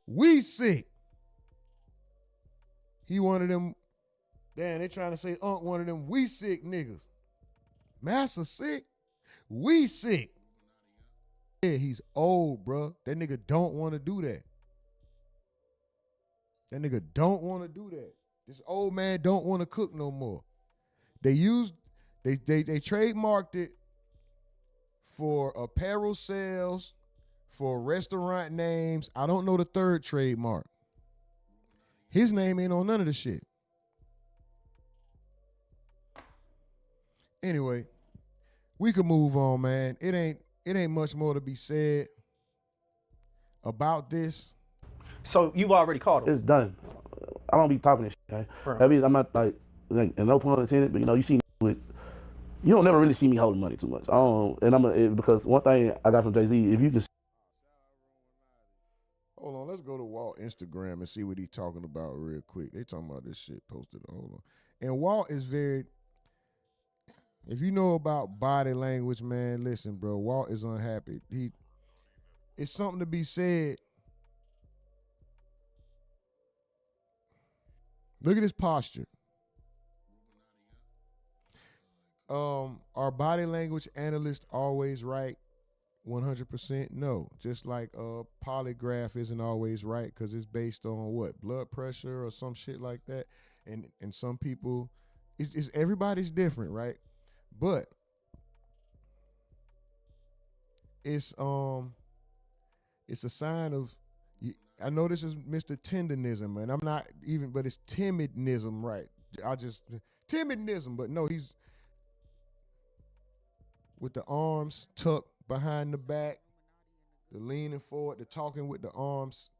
We sick. He one of them. Damn, they trying to say Unc one of them we sick niggas. Master sick. We sick. Yeah, he's old, bro. That nigga don't want to do that. That nigga don't want to do that. This old man don't want to cook no more. They trademarked it for apparel sales, for restaurant names. I don't know the third trademark. His name ain't on none of the shit. Anyway, we can move on, man. It ain't much more to be said about this. So you've already called him. It's done. I don't be talking this shit, okay? Right. That means I'm not like, and no pun intended, but you see me with, you don't never really see me holding money too much. Because one thing I got from Jay-Z, if you can. Hold on, let's go to Walt Instagram and see what he's talking about real quick. They talking about this shit posted. Hold on. And Walt is very, if you know about body language, man, listen, bro, Walt is unhappy. It's something to be said. Look at his posture. Our body language analyst always right. 100% no. Just like polygraph isn't always right because it's based on what, blood pressure or some shit like that, and some people, it's everybody's different, right? But it's a sign of. I know this is Mr. Tendernism, and I'm not even, but it's timidnism, right? Timidnism, but no, he's with the arms tucked behind the back, the leaning forward, the talking with the arms,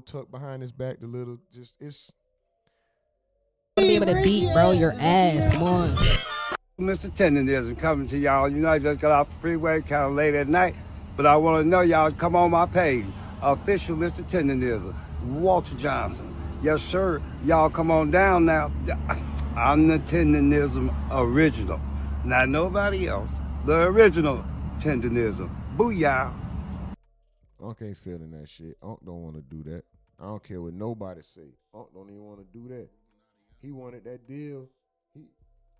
tucked behind his back, the little, it's. Be able to beat, bro, your ass. Come on. Mr. Tendernism coming to y'all. I just got off the freeway kind of late at night, but I want to know y'all come on my page. Official Mr. Tendernism, Walter Johnson. Yes, sir. Y'all come on down now. I'm the Tendernism original. Not nobody else. The original Tendernism. Booyah. Unc ain't feeling that shit. Unc don't want to do that. I don't care what nobody say. Unc don't even want to do that. He wanted that deal.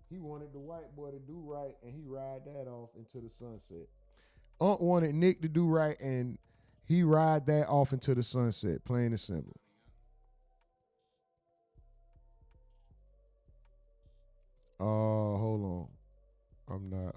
He wanted the white boy to do right, and he ride that off into the sunset. Unc wanted Nick to do right, and he ride that off into the sunset, plain and simple. Hold on. I'm not,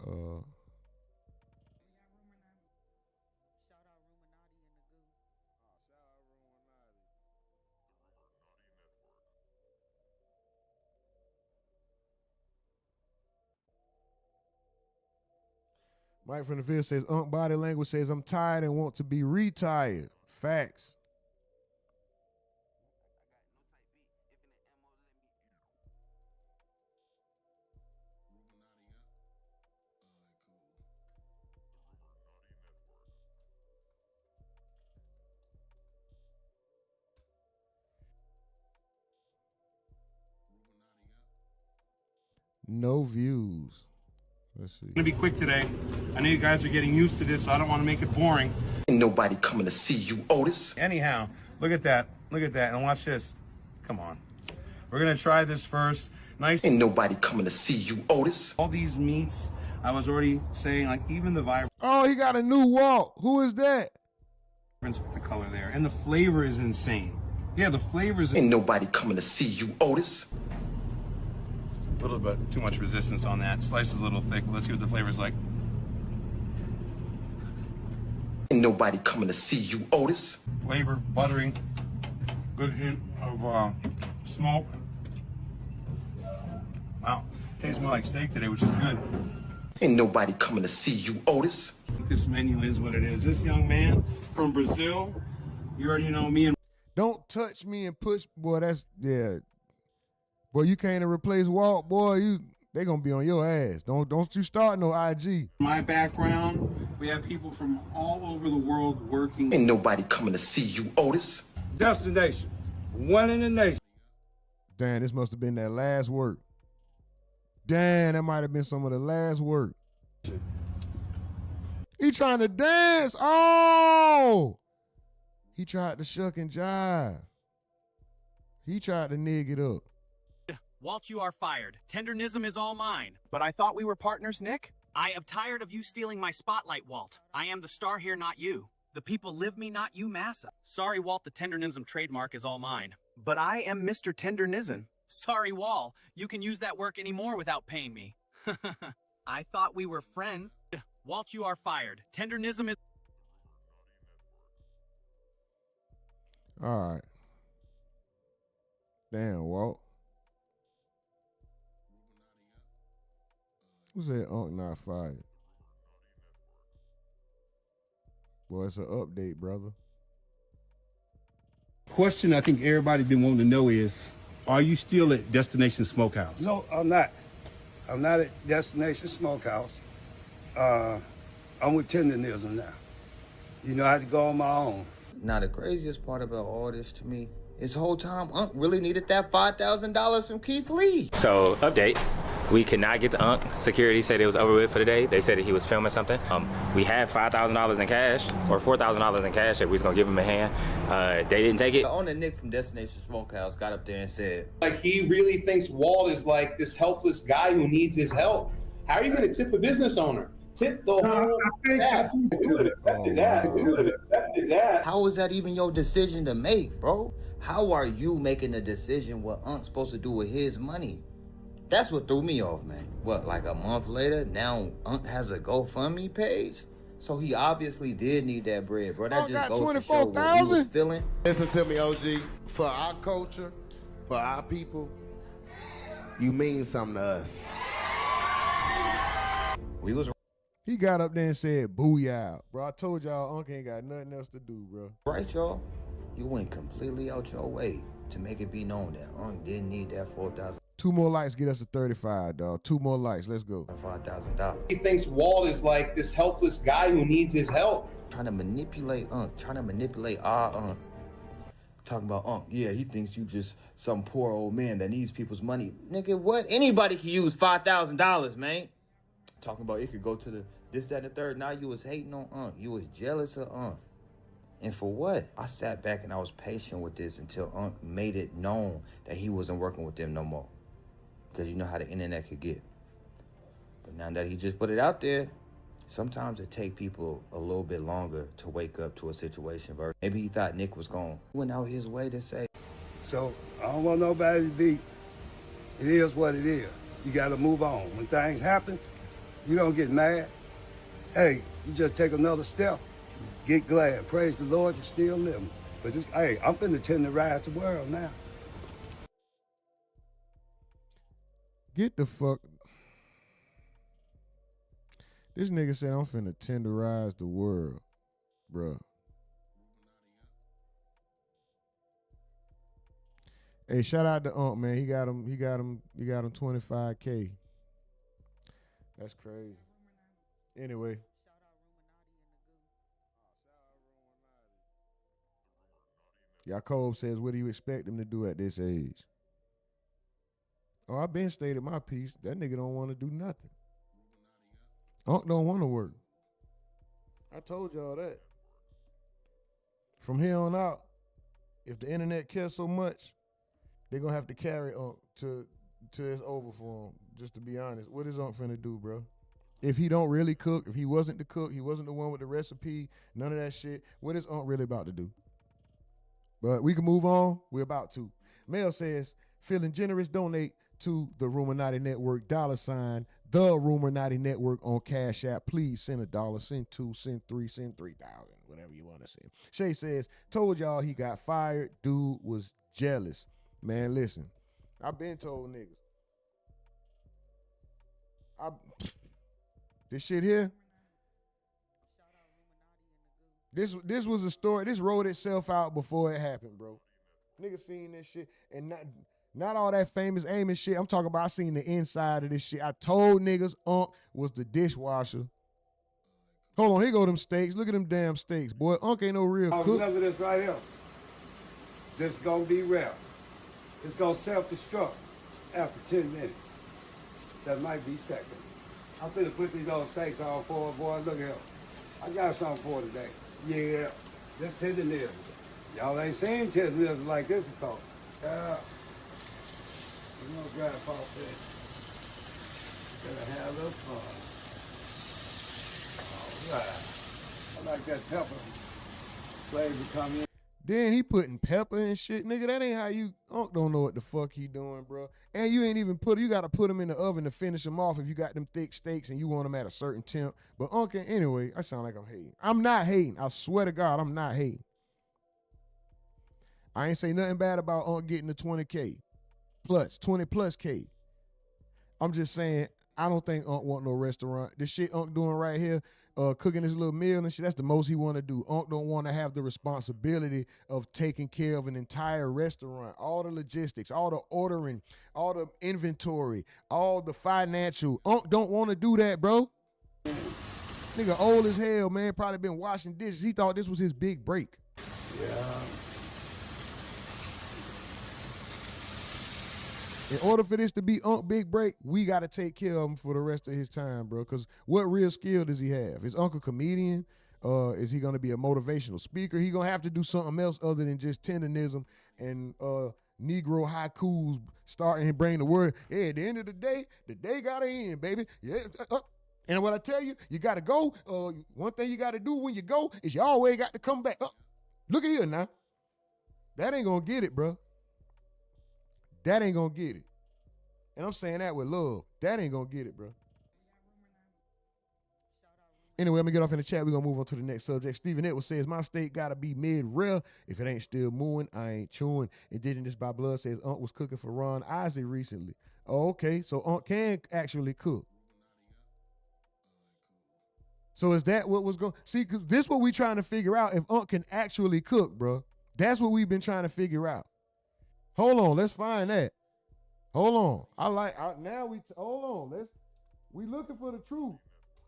Mike from the field says, Unc body language says, I'm tired and want to be retired. Facts. No views. Let's see. I'm gonna be quick today. I know you guys are getting used to this, so I don't want to make it boring. Ain't nobody coming to see you, Otis. Anyhow, look at that. Look at that. And watch this. Come on. We're gonna try this first. Nice. Ain't nobody coming to see you, Otis. All these meats, I was already saying, like, even the vibrance Oh, he got a new Walt. Who is that? with the color there. And the flavor is insane. Yeah, the flavor is... Ain't nobody coming to see you, Otis. A little bit too much resistance on that. Slice is a little thick. Let's see what the flavor's like. Ain't nobody coming to see you, Otis. Flavor, buttery, good hint of smoke. Wow, tastes more like steak today, which is good. Ain't nobody coming to see you, Otis. This menu is what it is. This young man from Brazil, you already know me and... Don't touch me and push, boy, that's, yeah. Boy, you can't replace Walt, boy, they gonna be on your ass. Don't you start no IG. My background, we have people from all over the world working. Ain't nobody coming to see you, Otis. Destination, one in the nation. Damn, this must have been that last work. Damn, that might have been some of the last work. He trying to dance. Oh! He tried to shuck and jive. He tried to nig it up. Walt, you are fired. Tendernism is all mine. But I thought we were partners, Nick? I am tired of you stealing my spotlight, Walt. I am the star here, not you. The people live me, not you, massa. Sorry, Walt, the Tendernism trademark is all mine. But I am Mr. Tendernism. Sorry, Wall. You can use that work anymore without paying me. I thought we were friends. Walt, you are fired. Tendernism is... All right. Damn, Walt. Who said Unc not fired? Boy, it's an update, brother. Question I think everybody been wanting to know is, are you still at Destination Smokehouse? No, I'm not. I'm not at Destination Smokehouse. I'm with Tendernism now. I had to go on my own. Now, the craziest part about all this to me is the whole time Unc really needed that $5,000 from Keith Lee. So, update. We could not get to Unc. Security said it was over with for the day. They said that he was filming something. We had $5,000 in cash, or $4,000 in cash that we was gonna give him a hand. They didn't take it. The owner, Nick from Destination Smokehouse, got up there and said, like, he really thinks Walt is like this helpless guy who needs his help. How are you gonna tip a business owner? tip the whole staff. How is that even your decision to make, bro? How are you making a decision what Unc's supposed to do with his money? That's what threw me off, man. What, like a month later, now Unc has a GoFundMe page? So he obviously did need that bread, bro. That just goes to show what he was feeling. Listen to me, OG. For our culture, for our people, you mean something to us. We was He got up there and said, booyah. Bro, I told y'all Unc ain't got nothing else to do, bro. right, y'all. You went completely out your way to make it be known that Unc didn't need that $4,000. 2 more likes get us to 35, dog. 2 more likes. Let's go. $5,000. He thinks Walt is like this helpless guy who needs his help. Trying to manipulate Unc, trying to manipulate our Unc. Talking about Unc, yeah, he thinks you just some poor old man that needs people's money. Nigga, what? Anybody can use $5,000, man. Talking about it could go to the this, that, and the third. Now you was hating on Unc. You was jealous of Unc. And for what? I sat back and I was patient with this until Unc made it known that he wasn't working with them no more. Because you know how the internet could get. But now that he just put it out there, sometimes it take people a little bit longer to wake up to a situation. Maybe he thought Nick was gone. He went out his way to say. So I don't want nobody to be, it is what it is. You got to move on. When things happen, you don't get mad. Hey, you just take another step. Get glad. Praise the Lord, you're still living. But just, hey, I'm finna tenderize the world now. Get the fuck. This nigga said I'm finna tenderize the world, bruh. Hey, shout out to Unc, man. He got him 25K. That's crazy. Anyway. Jacob says, what do you expect him to do at this age? Oh, I've been stated my piece. That nigga don't want to do nothing. Unc don't want to work. I told y'all that. From here on out, if the internet cares so much, they're going to have to carry Unc till it's over for him, just to be honest. What is Unc finna do, bro? If he don't really cook, if he wasn't the cook, he wasn't the one with the recipe, none of that shit, what is Unc really about to do? But we can move on. We're about to. Mel says, feeling generous, donate to the RUMORNATI Network, $, the RUMORNATI Network on Cash App. Please send $1, send 2, send 3, send 3,000, whatever you want to send. Shay says, told y'all he got fired. Dude was jealous. Man, listen, I've been told niggas. This shit here, this was a story. This wrote itself out before it happened, bro. Niggas seen this shit, and not all that famous Amos shit. I'm talking about I seen the inside of this shit. I told niggas Unc was the dishwasher. Hold on, here go them steaks. Look at them damn steaks, boy. Unc ain't no real cook. Look at this right here. This is gonna be rare. It's gonna self-destruct after 10 minutes. That might be seconds. I'm finna put these old steaks on for boy. Look here. I got something for today. Yeah, this tendernism. Y'all ain't seen tendernism like this before. Yeah. You know, Grandpa said, gotta have a little fun. All right. I like that pepper flavor come in. Then he putting pepper and shit. Nigga, that ain't how you, Unc don't know what the fuck he doing, bro. And you ain't even you gotta put them in the oven to finish them off if you got them thick steaks and you want them at a certain temp. But Unc, anyway, I sound like I'm hating. I'm not hating. I swear to God, I'm not hating. I ain't say nothing bad about Unc getting the 20K plus, 20 plus K. I'm just saying, I don't think Unc want no restaurant. This shit Unc doing right here, cooking his little meal and shit, that's the most he want to do. Unc don't want to have the responsibility of taking care of an entire restaurant, all the logistics, all the ordering, all the inventory, all the financial. Unc don't want to do that, bro. Nigga old as hell, man, probably been washing dishes. He thought this was his big break. Yeah. In order for this to be Unc big break, we got to take care of him for the rest of his time, bro. Because what real skill does he have? Is Unc a comedian? Is he going to be a motivational speaker? He going to have to do something else other than just tendernism and Negro haikus starting and bring the word. Yeah, at the end of the day got to end, baby. Yeah. And what I tell you, you got to go. One thing you got to do when you go is you always got to come back. Look at here now. That ain't going to get it, bro. That ain't going to get it. And I'm saying that with love. That ain't going to get it, bro. Anyway, let me get off in the chat. We're going to move on to the next subject. Stephen Edwards says, my state got to be mid-rare. If it ain't still mooing, I ain't chewing. Indigenous by Blood says, Unc was cooking for Ron Isley recently. Oh, okay. So Unc can actually cook. So is that what was going? See, cause this is what we trying to figure out. If Unc can actually cook, bro. That's what we've been trying to figure out. Hold on, let's find that. Hold on. Hold on. We looking for the truth.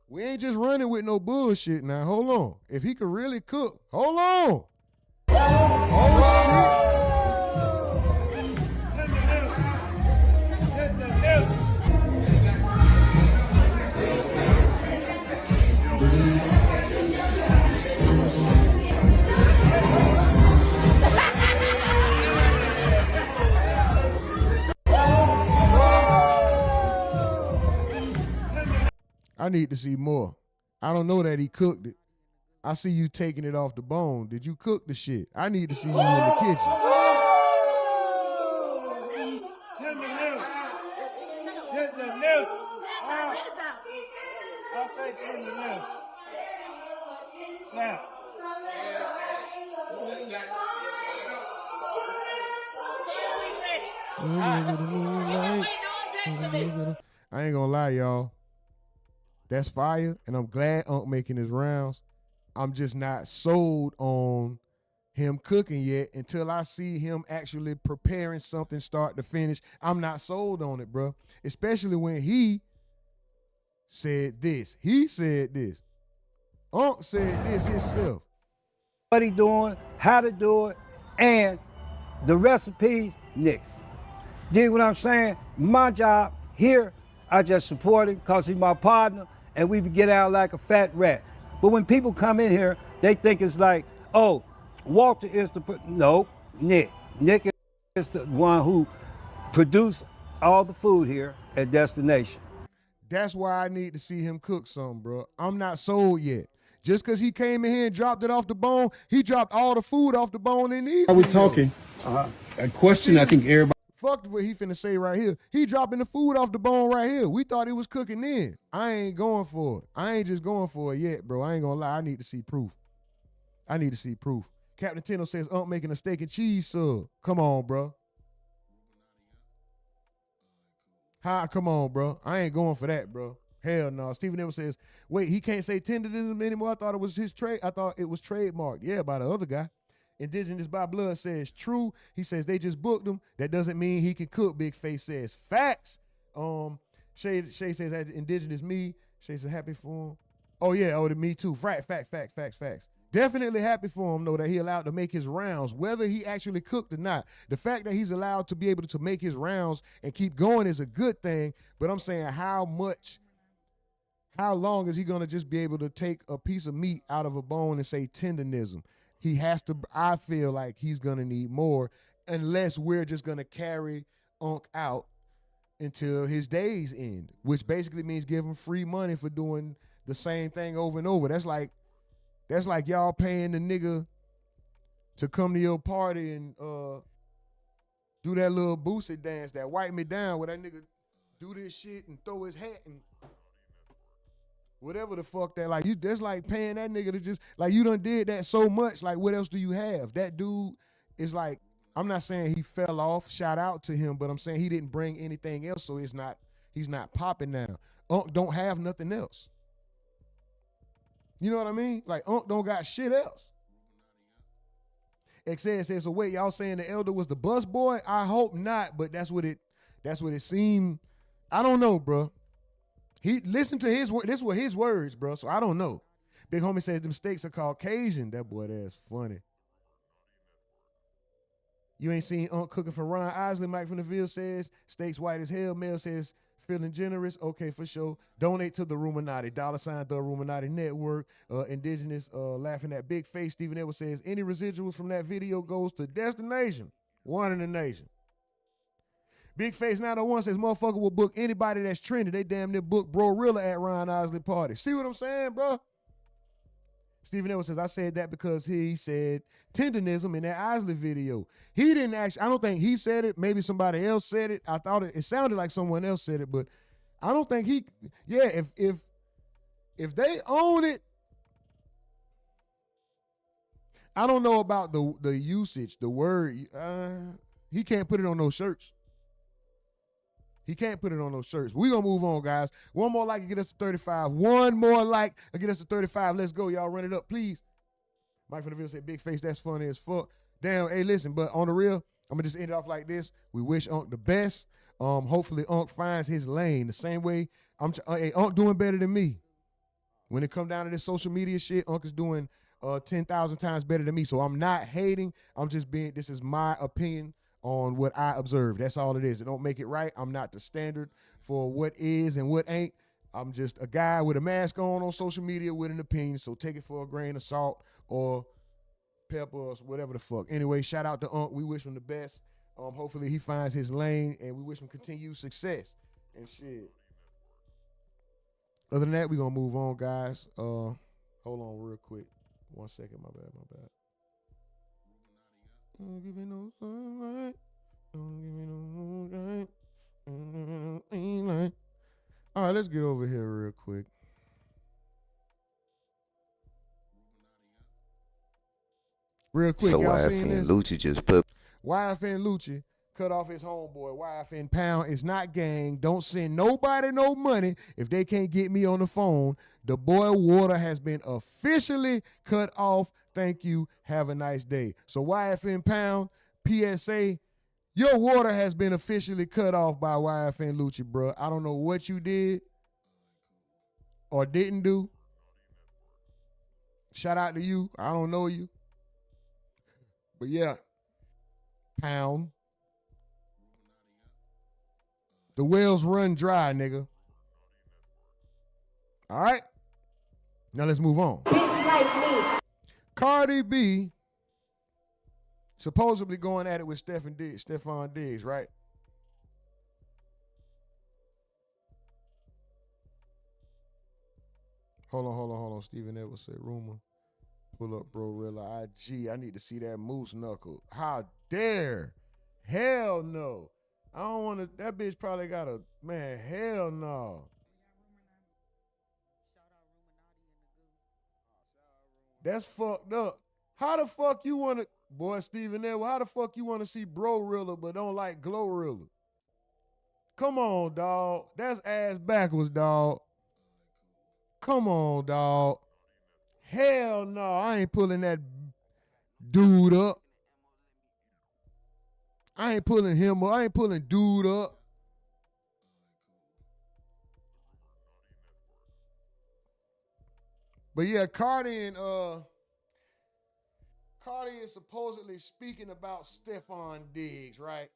We ain't just running with no bullshit now. Hold on. If he could really cook, hold on. Oh shit. I need to see more. I don't know that he cooked it. I see you taking it off the bone. Did you cook the shit? I need to see you in the kitchen. I ain't gonna lie, y'all. That's fire, and I'm glad Unc making his rounds. I'm just not sold on him cooking yet until I see him actually preparing something start to finish. I'm not sold on it, bro. Especially when he said this. He said this. Unc said this himself. What he doing, how to do it, and the recipes, nix. Dig what I'm saying? My job here, I just support him because he's my partner, and we get out like a fat rat. But when people come in here, they think it's like, oh, Walter is no, Nick. Nick is the one who produced all the food here at Destination. That's why I need to see him cook something, bro. I'm not sold yet. Just because he came in here and dropped it off the bone, he dropped all the food off the bone in these. Are we talking? A question I think everybody. Fuck what he finna say right here. He dropping the food off the bone right here. We thought he was cooking in. I ain't going for it. I ain't just going for it yet, bro. I ain't gonna lie. I need to see proof. I need to see proof. Captain Tino says, Unc making a steak and cheese sub. Come on, bro. Come on, bro. I ain't going for that, bro. Hell no. Stephen Evans says, wait, he can't say tendernism anymore. I thought it was his trade. I thought it was trademarked. Yeah, by the other guy. Indigenous by Blood says true. He says they just booked him. That doesn't mean he can cook. Big Face says facts. Shay says that's Indigenous me. Shay says happy for him. Oh yeah, oh to me too. Facts. Definitely happy for him though that he allowed to make his rounds, whether he actually cooked or not. The fact that he's allowed to be able to make his rounds and keep going is a good thing. But I'm saying how long is he gonna just be able to take a piece of meat out of a bone and say tendernism? He has to, I feel like he's going to need more unless we're just going to carry Unc out until his days end, which basically means give him free money for doing the same thing over and over. That's like y'all paying the nigga to come to your party and do that little boosted dance, that wipe me down, where that nigga do this shit and throw his hat and whatever the fuck that, like, you, that's like paying that nigga to just, like, you done did that so much, like, what else do you have? That dude is like, I'm not saying he fell off, shout out to him, but I'm saying he didn't bring anything else, so he's not popping now. Unc don't have nothing else. You know what I mean? Like, Unc don't got shit else. XN says, so wait, y'all saying the elder was the bus boy? I hope not, but that's what it seemed. I don't know, bro. He listened to his word. This were his words, bro. So I don't know. Big homie says them steaks are Caucasian. That boy, that's funny. You ain't seen Unc cooking for Ron Isley. Mike from the Ville says steaks white as hell. Mel says feeling generous. Okay, for sure. Donate to the RUMORNATI. $ the RUMORNATI network. Indigenous laughing at Big Face. Stephen Edwards says any residuals from that video goes to Destination. One in the nation. Big Face 901 says motherfucker will book anybody that's trending. They damn near book Bro Rilla at Ron Isley party. See what I'm saying, bro? Stephen Edwards says, I said that because he said tendernism in that Isley video. He didn't actually, I don't think he said it. Maybe somebody else said it. I thought it sounded like someone else said it, but I don't think he, yeah, if they own it, I don't know about the usage, the word. He can't put it on those shirts. He can't put it on those shirts. We're going to move on, guys. One more like and get us to 35. One more like and get us to 35. Let's go, y'all. Run it up, please. Mike from the video said, Big Face, that's funny as fuck. Damn, hey, listen, but on the real, I'm going to just end it off like this. We wish Unc the best. Hopefully, Unc finds his lane the same way. Hey, Unc doing better than me. When it come down to this social media shit, Unc is doing 10,000 times better than me. So I'm not hating. I'm just being, this is my opinion on what I observed. That's all it is. It don't make it right. I'm not the standard for what is and what ain't. I'm just a guy with a mask on social media with an opinion. So take it for a grain of salt or pepper or whatever the fuck. Anyway, shout out to Unc. We wish him the best. Hopefully he finds his lane and we wish him continued success and shit. Other than that, we're going to move on, guys. Hold on real quick. 1 second. My bad. Don't give me no sunlight. Don't give me no moonlight. All right, let's get over here real quick. So y'all seen YFN this? Luchi just put. YFN Luchi cut off his homeboy. YFN Pound is not gang. Don't send nobody no money if they can't get me on the phone. The boy water has been officially cut off. Thank you. Have a nice day. So YFN Pound, PSA, your water has been officially cut off by YFN Luchi, bro. I don't know what you did or didn't do. Shout out to you. I don't know you. But yeah, Pound. The wells run dry, nigga. All right. Now let's move on. Bitch like me. Cardi B supposedly going at it with Stefan Diggs, right? Hold on. Stephen Edwards said, rumor. Pull up, bro, real IG. I need to see that moose knuckle. How dare? Hell no. I don't want to. That bitch probably got a, man, hell no. That's fucked up. How the fuck you want to, boy, Stephen Edwards, how the fuck you want to see Bro Rilla but don't like Glow Rilla? Come on, dog. That's ass backwards, dog. Come on, dog. Hell no, I ain't pulling that dude up. I ain't pulling him up. I ain't pulling dude up. But yeah, Cardi is supposedly speaking about Stefan Diggs, right?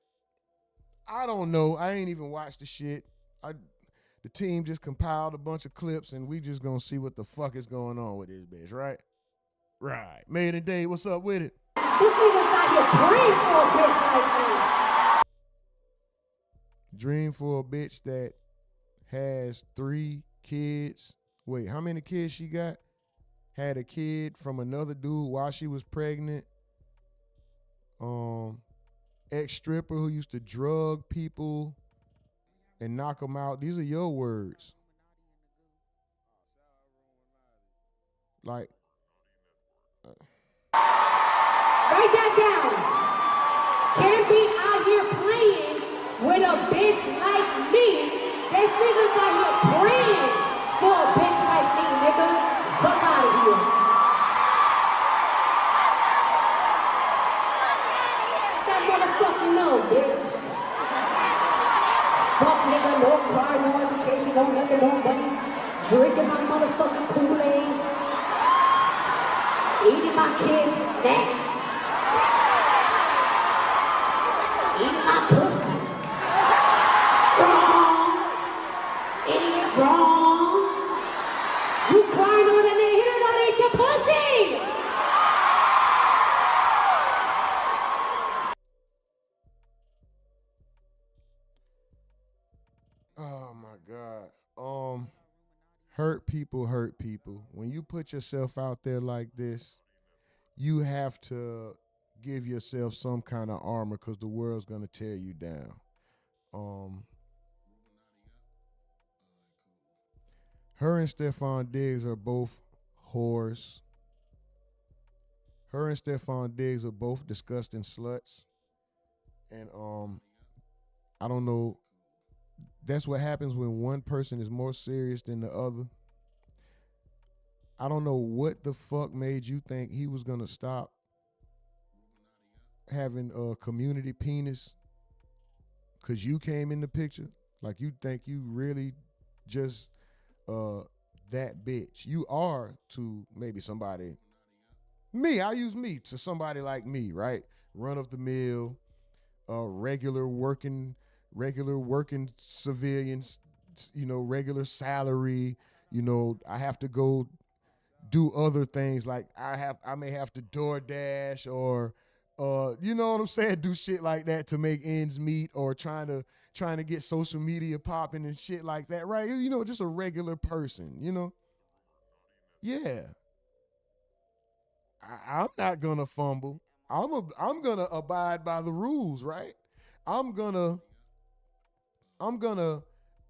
I don't know. I ain't even watched the shit. The team just compiled a bunch of clips and we just gonna see what the fuck is going on with this bitch, right? Right. Made in Day, what's up with it? This nigga's out here praying for a bitch like me. Dream for a bitch that has 3 kids. Wait, how many kids she got? Had a kid from another dude while she was pregnant. Ex-stripper who used to drug people and knock them out. These are your words. Like. Write that down. Can't be out here playing with a bitch like me. This nigga's out here praying for a bitch like me, nigga. Fuck out of here. That motherfucker know, bitch. Fuck nigga, no car, no education, no nothing, no money. Drinking my motherfucking Kool-Aid. Eating my kids' snacks. Eating my pussy. Wrong. Idiot, wrong. You crying over that nigga, he don't eat your pussy. God. Hurt people hurt people. When you put yourself out there like this, you have to give yourself some kind of armor because the world's gonna tear you down. Her and Stefon Diggs are both whores. Her and Stefon Diggs are both disgusting sluts. And I don't know. That's what happens when one person is more serious than the other. I don't know what the fuck made you think he was gonna stop having a community penis because you came in the picture. Like you think you really just that bitch. You are to maybe somebody. Me, I use me to somebody like me, right? Run of the mill, regular working civilians, regular salary. I have to go do other things like I may have to DoorDash or you know what I'm saying, do shit like that to make ends meet, or trying to get social media popping and shit like that, right? Just a regular person, Yeah. I'm not gonna fumble. I'm gonna abide by the rules, right? I'm gonna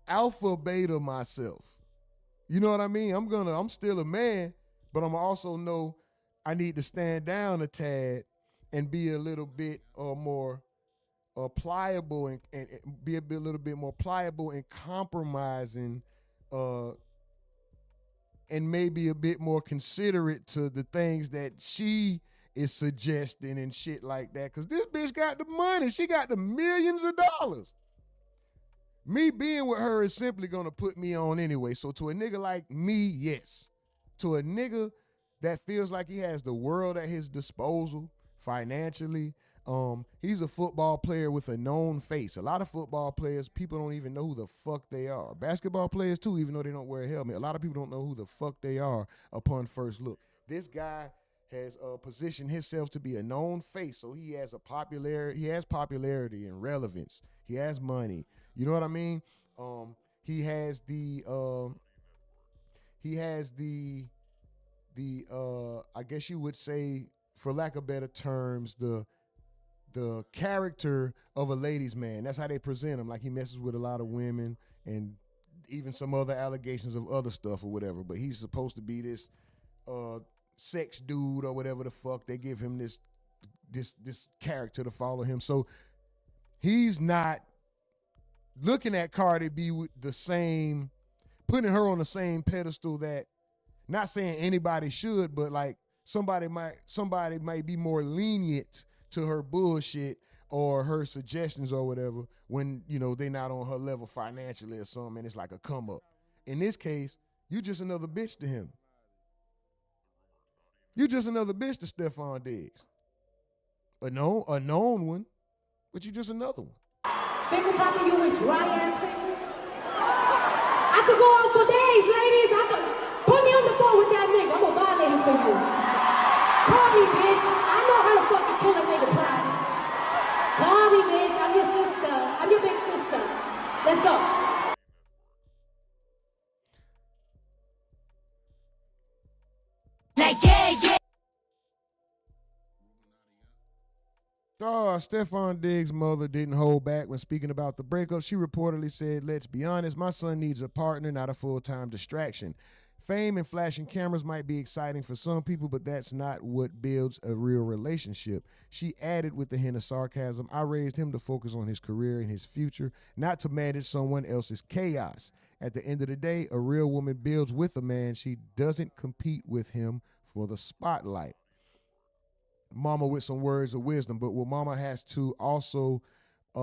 alpha beta myself. You know what I mean? I'm still a man, but I'm also know I need to stand down a tad and be a little bit more pliable and be a little bit more pliable and compromising, and maybe a bit more considerate to the things that she is suggesting and shit like that. Because this bitch got the money. She got the millions of dollars. Me being with her is simply going to put me on anyway. So to a nigga like me, yes. To a nigga that feels like he has the world at his disposal financially, he's a football player with a known face. A lot of football players, people don't even know who the fuck they are. Basketball players too, even though they don't wear a helmet. A lot of people don't know who the fuck they are upon first look. This guy has positioned himself to be a known face, so he has popularity and relevance. He has money. You know what I mean? He has the I guess you would say, for lack of better terms, the character of a ladies' man. That's how they present him. Like he messes with a lot of women and even some other allegations of other stuff or whatever. But he's supposed to be this sex dude or whatever the fuck. They give him this character to follow him. So he's not looking at Cardi B with the same, putting her on the same pedestal that, not saying anybody should, but like somebody might be more lenient to her bullshit or her suggestions or whatever when, they not on her level financially or something, and it's like a come up. In this case, you just another bitch to him. You just another bitch to Stefon Diggs. A known one, but you just another one. Finger popping you with dry ass fingers. I could go on for days, ladies. I could put me on the phone with that nigga. I'm gonna violate him for you. Call me, bitch. I know how to fucking kill a nigga private. Call me, bitch. I'm your sister. I'm your big sister. Let's go. Like, yeah. Stefon Diggs' mother didn't hold back when speaking about the breakup. She reportedly said, "Let's be honest, my son needs a partner, not a full-time distraction. Fame and flashing cameras might be exciting for some people, but that's not what builds a real relationship." She added with a hint of sarcasm, "I raised him to focus on his career and his future, not to manage someone else's chaos. At the end of the day, a real woman builds with a man. She doesn't compete with him for the spotlight." Mama with some words of wisdom, but what mama has to also be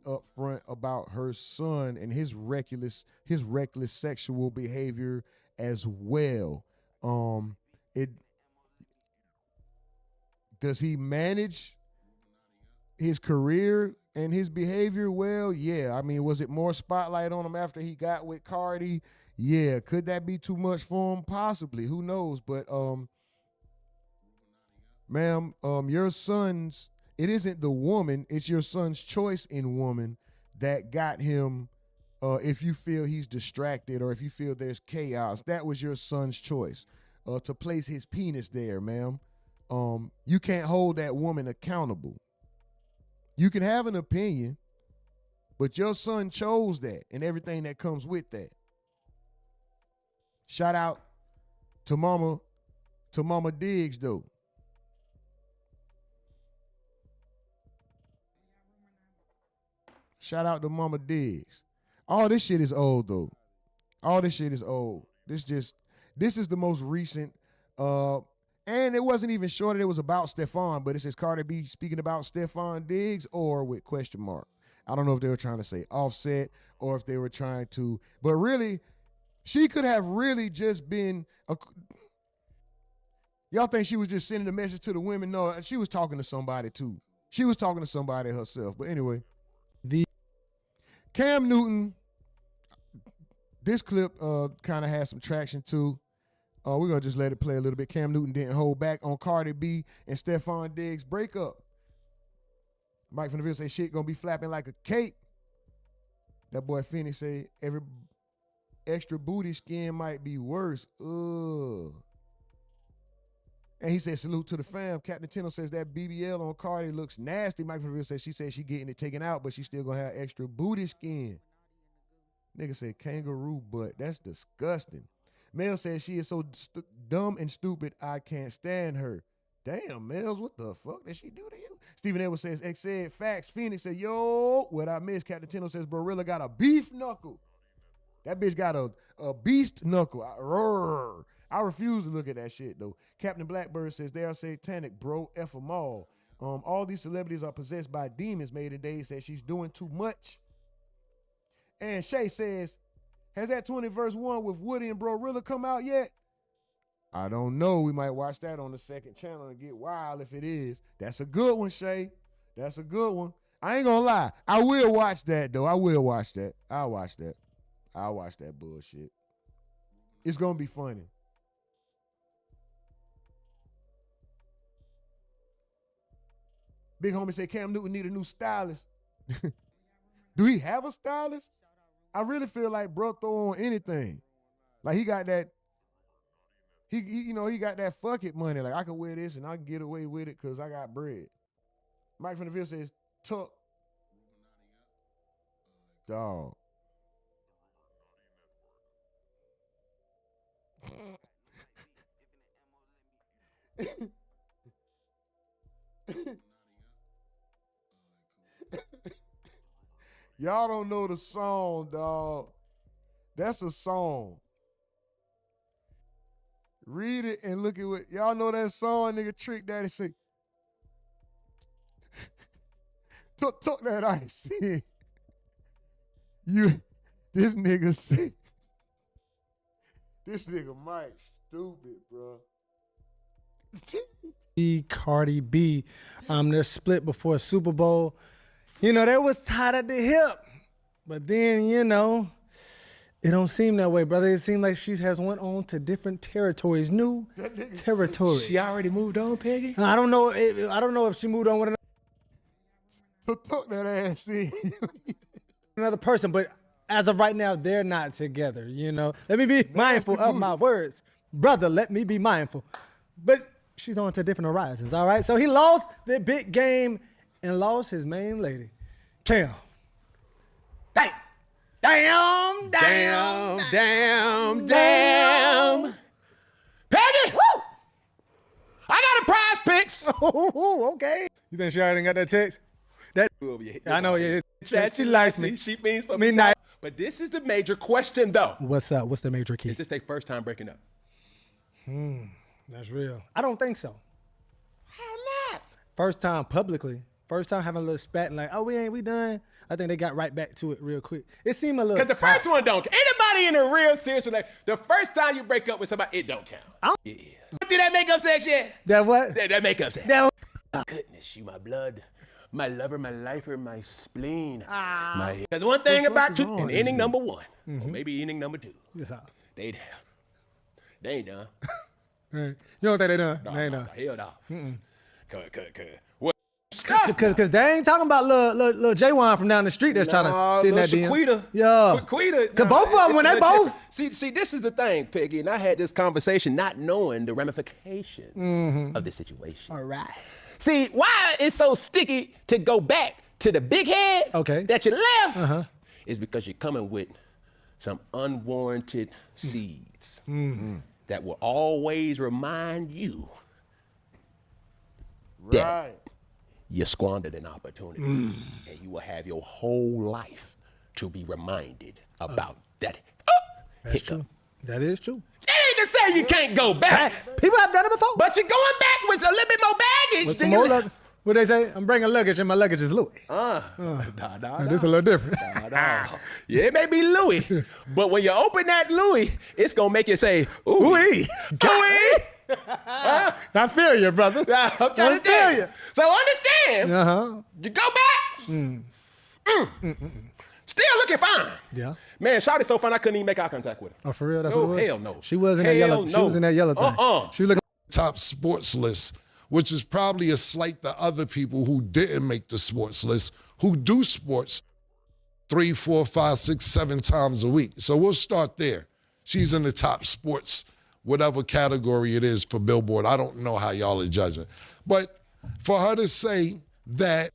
upfront about her son and his reckless sexual behavior as well. Does he manage his career and his behavior well? Yeah. I mean, was it more spotlight on him after he got with Cardi? Yeah. Could that be too much for him? Possibly. Who knows? But ma'am, it isn't the woman, it's your son's choice in woman that got him, if you feel he's distracted or if you feel there's chaos, that was your son's choice to place his penis there, ma'am. You can't hold that woman accountable. You can have an opinion, but your son chose that and everything that comes with that. Shout out to Mama Diggs, though. Shout out to Mama Diggs. All this shit is old, though. All this shit is old. This is the most recent. And it wasn't even sure that it was about Stefon, but it says Cardi B speaking about Stefon Diggs or with question mark. I don't know if they were trying to say Offset or if they were trying to, but really, she could have really just been y'all think she was just sending a message to the women? No, she was talking to somebody too. She was talking to somebody herself. But anyway, Cam Newton, this clip kind of has some traction too. We're going to just let it play a little bit. Cam Newton didn't hold back on Cardi B and Stefon Diggs' breakup. Mike from the Ville say shit going to be flapping like a cape. That boy Phoenix say every extra booty skin might be worse. Ugh. And he said salute to the fam. Captain Tino says that BBL on Cardi looks nasty. Mike from the Ville says she said she getting it taken out, but she still going to have extra booty skin. Nigga said kangaroo butt. That's disgusting. Mel says she is so dumb and stupid, I can't stand her. Damn, Mels, what the fuck did she do to you? Stephen Edwards says, X said, facts. Phoenix said, yo, what I missed. Captain Tino says, Barilla got a beef knuckle. That bitch got a beast knuckle. I refuse to look at that shit, though. Captain Blackbird says, they are satanic, bro. F them all. All these celebrities are possessed by demons. Made in Days says she's doing too much. And Shay says, has that 20 verse 1 with Woody and Bro-Rilla come out yet? I don't know. We might watch that on the second channel and get wild if it is. That's a good one, Shay. That's a good one. I ain't gonna lie. I will watch that, though. I will watch that. I'll watch that. I'll watch that bullshit. It's gonna be funny. Big homie say Cam Newton need a new stylist. Do he have a stylist? I really feel like bro throw on anything. Like he got that, he got that fuck it money. Like I can wear this and I can get away with it because I got bread. Mike from the Ville says, Tuck. Dog. Y'all don't know the song, dog. That's a song. Read it and look at what y'all know that song, nigga. Trick Daddy say, tuck that ice. This nigga say, this nigga Mike stupid, bro. Cardi B, they're split before Super Bowl. You know, they was tied at the hip, but then, you know, it don't seem that way, brother. It seems like she has went on to different territories, new territories. She already moved on, Peggy? I don't know. I don't know if she moved on with So tuck that ass in. another person, but as of right now, they're not together. You know, let me be mindful of my words, brother. Let me be mindful. But she's on to different horizons. All right. So he lost the big game and lost his main lady, Cam. Damn. Peggy! Woo! I got a prize picks. Oh, okay. You think she already got that text? I know, yeah. She likes me. She means for me nice. But this is the major question, though. What's up? What's the major key? Is this their first time breaking up? That's real. I don't think so. How not? First time publicly. First time having a little spat and like, oh, we done. I think they got right back to it real quick. It seemed a little. Because the first one don't count. Anybody in a real serious relationship, the first time you break up with somebody, it don't count. Yeah. Did that makeup sex yet? That what? That makeup sex. That goodness, you my blood, my lover, my lifer, my spleen. There's one thing about you in inning number one, or maybe inning number two. Yes, sir. They ain't done. You don't think they done? No, they ain't done. Hell no. Cut. What Cause they ain't talking about little J-Wan from down the street that's trying to sit in that DM. Yeah. Cause both of them, when they both. See, this is the thing, Peggy, and I had this conversation not knowing the ramifications of the situation. All right. See, why it's so sticky to go back to the big head that you left is because you're coming with some unwarranted seeds that will always remind you that you squandered an opportunity and you will have your whole life to be reminded about that hiccup. True. That is true. That ain't to say you can't go back. People have done it before. But you're going back with a little bit more baggage. With some more what they say? I'm bringing luggage and my luggage is Louis. This is a little different. Yeah, it may be Louis, but when you open that Louis, it's going to make you say, ooh. Ooh-wee. I feel you, brother. I'm trying to tell you. So understand, you go back, still looking fine. Yeah. Man, Shawty's so fun I couldn't even make eye contact with her. Oh, for real? That's what it was? Hell no. She was in that yellow. She was in that yellow thing. She was looking top sports list, which is probably a slight to other people who didn't make the sports list, who do sports 3, 4, 5, 6, 7 times a week. So we'll start there. She's in the top sports, whatever category it is for Billboard. I don't know how y'all are judging. But for her to say that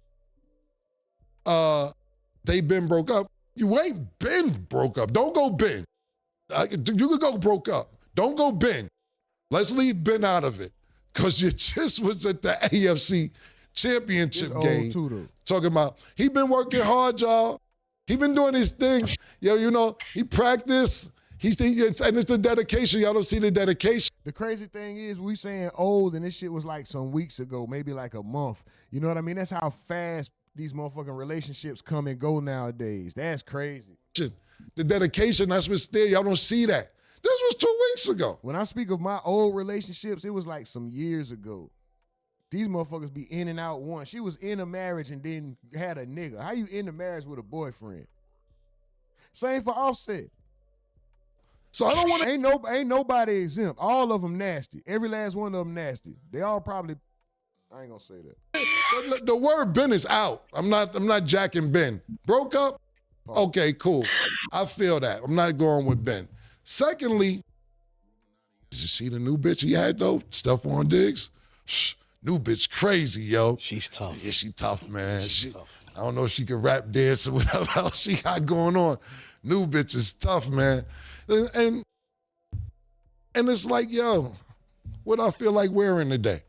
they've been broke up, you ain't been broke up. Don't go been. You could go broke up. Don't go been. Let's leave Ben out of it. Because you just was at the AFC Championship game. Talking about, he been working hard, y'all. He been doing his thing. Yo, you know, he practiced. And it's the dedication. Y'all don't see the dedication. The crazy thing is we saying old and this shit was like some weeks ago, maybe like a month. You know what I mean? That's how fast these motherfucking relationships come and go nowadays. That's crazy. The dedication, that's what's there. Y'all don't see that. This was 2 weeks ago. When I speak of my old relationships, it was like some years ago. These motherfuckers be in and out once. She was in a marriage and then had a nigga. How you in a marriage with a boyfriend? Same for Offset. So I don't want to. Ain't nobody exempt. All of them nasty. Every last one of them nasty. They all probably. I ain't gonna say that. The word Ben is out. I'm not jacking Ben. Broke up? Okay, cool. I feel that. I'm not going with Ben. Secondly, did you see the new bitch he had though? Stefon Diggs? New bitch crazy, yo. She's tough. Yeah, she tough, man. She tough. I don't know if she can rap, dance, or whatever else she got going on. New bitch is tough, man. And it's like, yo, what I feel like wearing today?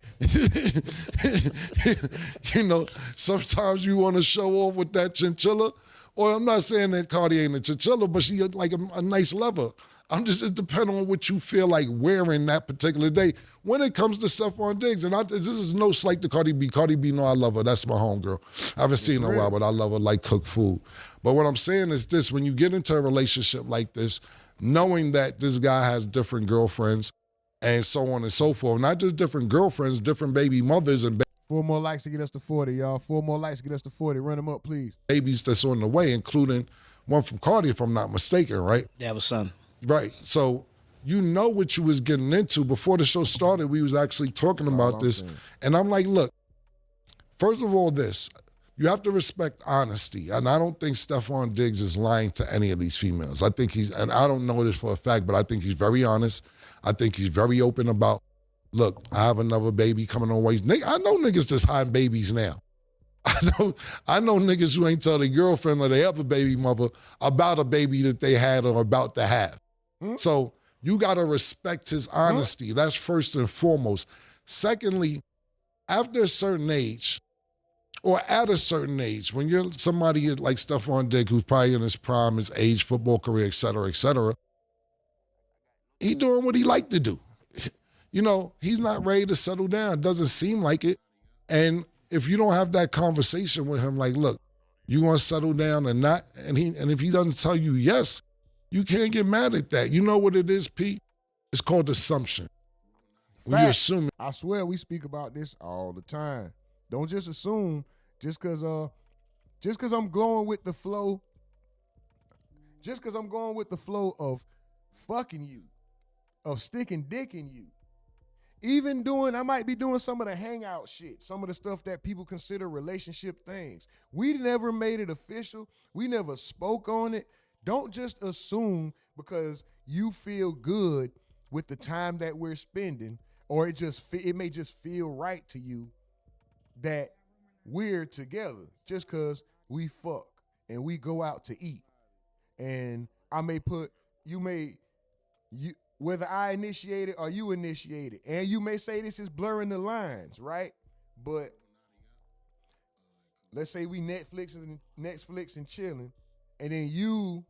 You know, sometimes you want to show off with that chinchilla. Or I'm not saying that Cardi ain't a chinchilla, but she like a nice leather. It depends on what you feel like wearing that particular day. When it comes to Stefon Diggs, and this is no slight to Cardi B. Cardi B, no, I love her. That's my homegirl. I haven't seen her in a while, but I love her like cooked food. But what I'm saying is this, when you get into a relationship like this, knowing that this guy has different girlfriends and so on and so forth, not just different girlfriends, different baby mothers and 4 more likes to get us to 40, y'all. 4 more likes to get us to 40. Run them up, please. Babies that's on the way, including one from Cardi, if I'm not mistaken, right? They have a son. Right. So you know what you was getting into. Before the show started, we was actually talking about this. And I'm like, look, first of all, you have to respect honesty. And I don't think Stefon Diggs is lying to any of these females. I think and I don't know this for a fact, but I think he's very honest. I think he's very open about, look, I have another baby coming on ways. I know niggas that's hiding babies now. I know niggas who ain't tell their girlfriend or their other baby mother about a baby that they had or about to have. So you got to respect his honesty. That's first and foremost. Secondly, after a certain age, or at a certain age, when you're somebody like Stefon Diggs, who's probably in his prime, his age, football career, et cetera, he doing what he like to do. You know, he's not ready to settle down. Doesn't seem like it. And if you don't have that conversation with him, like, look, you gonna settle down or not? And if he doesn't tell you yes, you can't get mad at that. You know what it is, Pete? It's called assumption. When you assume. I swear we speak about this all the time. Don't just assume just cause I'm going with the flow. Just cause I'm going with the flow of fucking you, of sticking dick in you. Even I might be doing some of the hangout shit, some of the stuff that people consider relationship things. We never made it official. We never spoke on it. Don't just assume because you feel good with the time that we're spending, or it may just feel right to you that we're together just because we fuck and we go out to eat. And I may put, whether I initiate it or you initiate it. And you may say this is blurring the lines, right? But let's say we Netflix and chilling, and then you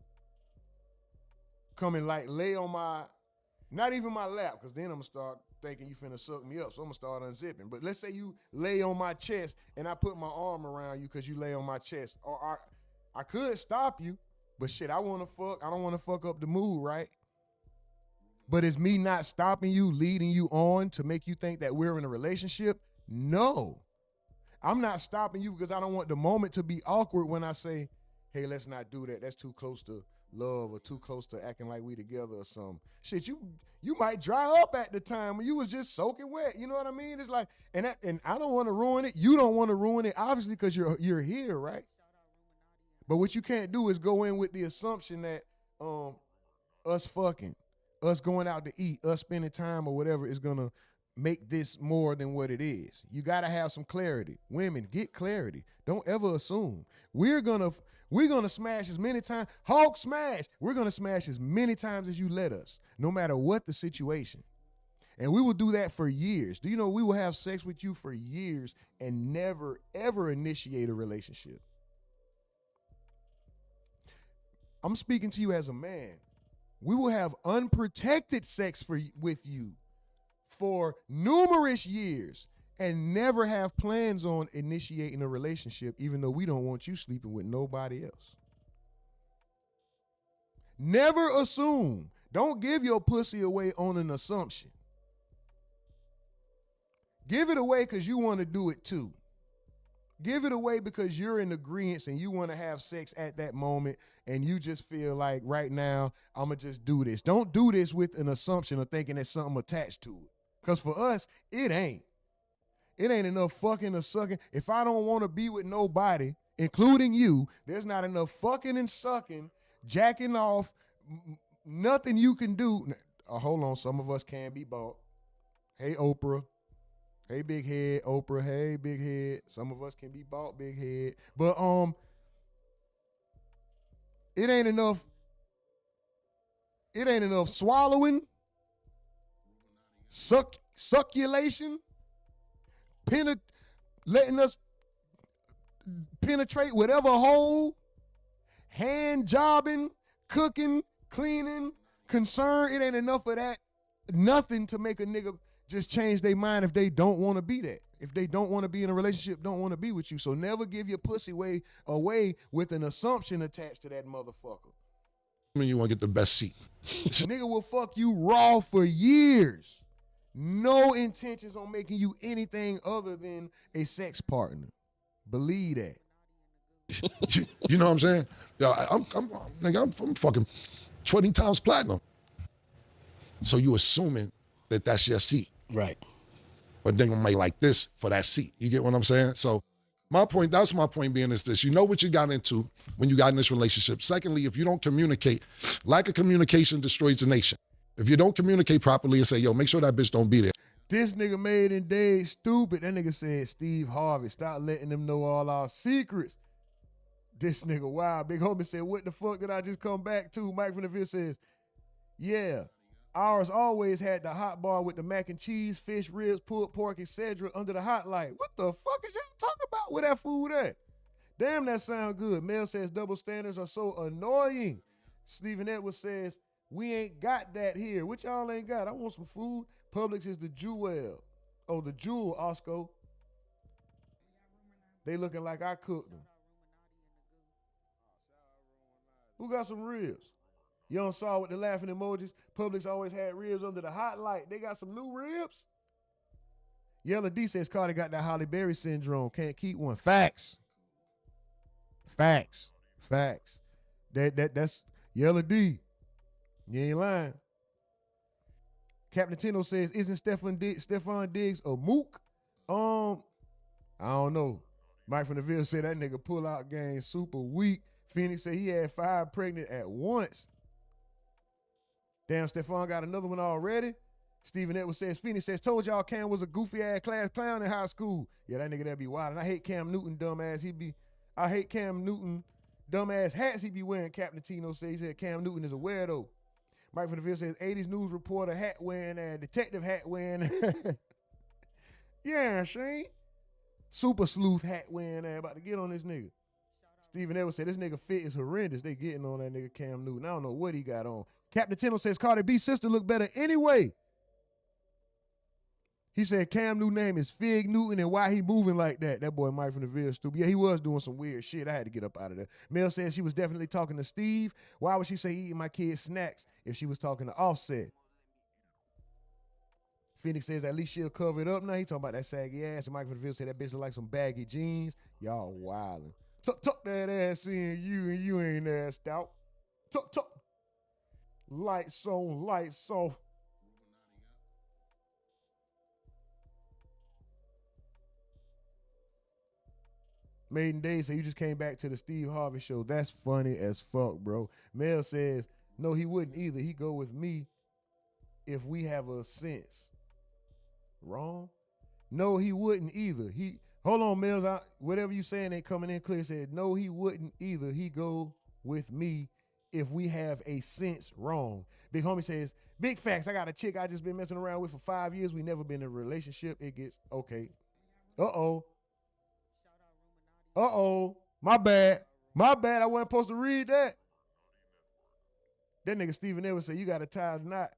come and like lay on not even my lap, because then I'm going to start thinking you finna suck me up, so I'm going to start unzipping. But let's say you lay on my chest and I put my arm around you because you lay on my chest. Or I could stop you, but shit, I want to fuck. I don't want to fuck up the mood, right? But is me not stopping you, leading you on to make you think that we're in a relationship? No. I'm not stopping you because I don't want the moment to be awkward when I say, hey, let's not do that. That's too close to love or too close to acting like we together or something. Shit, you might dry up at the time when you was just soaking wet. You know what I mean? It's like, and I don't want to ruin it. You don't want to ruin it, obviously, because you're here, right? But what you can't do is go in with the assumption that us fucking, us going out to eat, us spending time or whatever is gonna make this more than what it is. You gotta have some clarity. Women, get clarity. Don't ever assume. We're gonna smash as many times. Hulk smash. We're gonna smash as many times as you let us, no matter what the situation. And we will do that for years. Do you know we will have sex with you for years and never, ever initiate a relationship? I'm speaking to you as a man. We will have unprotected sex with you for numerous years and never have plans on initiating a relationship, even though we don't want you sleeping with nobody else. Never assume. Don't give your pussy away on an assumption. Give it away because you want to do it too. Give it away because you're in agreement and you want to have sex at that moment and you just feel like right now, I'm going to just do this. Don't do this with an assumption of thinking there's something attached to it. Because for us, it ain't. It ain't enough fucking or sucking. If I don't want to be with nobody, including you, there's not enough fucking and sucking, jacking off, nothing you can do. Hold on, some of us can be bought. Hey, Oprah. Hey, big head, Oprah. Hey, big head. Some of us can be bought big head. But it ain't enough. It ain't enough swallowing, succulation, letting us penetrate whatever hole, hand jobbing, cooking, cleaning, concern. It ain't enough of that. Nothing to make a nigga just change their mind if they don't want to be that. If they don't want to be in a relationship, don't want to be with you. So never give your pussy away with an assumption attached to that motherfucker. I mean, you want to get the best seat. Nigga will fuck you raw for years. No intentions on making you anything other than a sex partner. Believe that. You know what I'm saying? Yo, I'm fucking 20 times platinum. So you assuming that that's your seat. Right. But then I might like this for that seat. You get what I'm saying? So that's my point being is this. You know what you got into when you got in this relationship. Secondly, if you don't communicate, lack of communication destroys the nation. If you don't communicate properly and say, yo, make sure that bitch don't be there. This nigga made in days stupid. That nigga said, Steve Harvey, stop letting them know all our secrets. This nigga, wow. Big homie said, what the fuck did I just come back to? Mike from the Field says, yeah. Ours always had the hot bar with the mac and cheese, fish, ribs, pulled pork, etc. under the hot light. What the fuck is y'all talking about with that food at? Damn, that sound good. Mel says double standards are so annoying. Stephen Edwards says, we ain't got that here. What y'all ain't got? I want some food. Publix is the jewel. Oh, the jewel, Roscoe. They looking like I cooked them. Who got some ribs? You don't saw with the laughing emojis. Publix always had ribs under the hot light. They got some new ribs. Yellow D says Cardi got that Halle Berry syndrome. Can't keep one. Facts. Facts. Facts. That's Yellow D. You ain't lying. Captain Tino says, isn't Stefan Diggs a mook? I don't know. Mike from the Ville said that nigga pull-out game super weak. Phoenix said he had 5 pregnant at once. Damn, Stefan got another one already. Stephen Edwards says, Phoenix says, told y'all Cam was a goofy-ass class clown in high school. Yeah, that nigga that be wild. And I hate Cam Newton, dumbass. I hate Cam Newton, dumbass hats he be wearing, Captain Tino says. He said Cam Newton is a weirdo. Mike from the Ville says, 80s news reporter hat wearing and detective hat wearing. Yeah, Shane. Super sleuth hat wearing about to get on this nigga. Stephen Edwards said, this nigga fit is horrendous. They getting on that nigga Cam Newton. I don't know what he got on. Captain Tino says, Cardi B's sister look better anyway. He said Cam Newton's name is Fig Newton and why he moving like that. That boy Mike from the Ville stupid. Yeah, he was doing some weird shit. I had to get up out of there. Mel says she was definitely talking to Steve. Why would she say eating my kids' snacks if she was talking to Offset? Phoenix says at least she'll cover it up now. He talking about that saggy ass. And Mike from the Ville said that bitch look like some baggy jeans. Y'all wildin'. Tuck that ass in you and you ain't assed out. Tuck. Lights on, lights off. Maiden Day said you just came back to the Steve Harvey show. That's funny as fuck, bro. Mel says, no, he wouldn't either. He go with me if we have a sense. Wrong? No, he wouldn't either. Hold on, Mills. Whatever you saying ain't coming in clear. Said, no, he wouldn't either. He go with me if we have a sense. Wrong. Big homie says, big facts. I got a chick I just been messing around with for 5 years. We never been in a relationship. It gets, okay. Uh-oh. My bad. I wasn't supposed to read that. That nigga Stephen Edwards said, you got to tie a knot.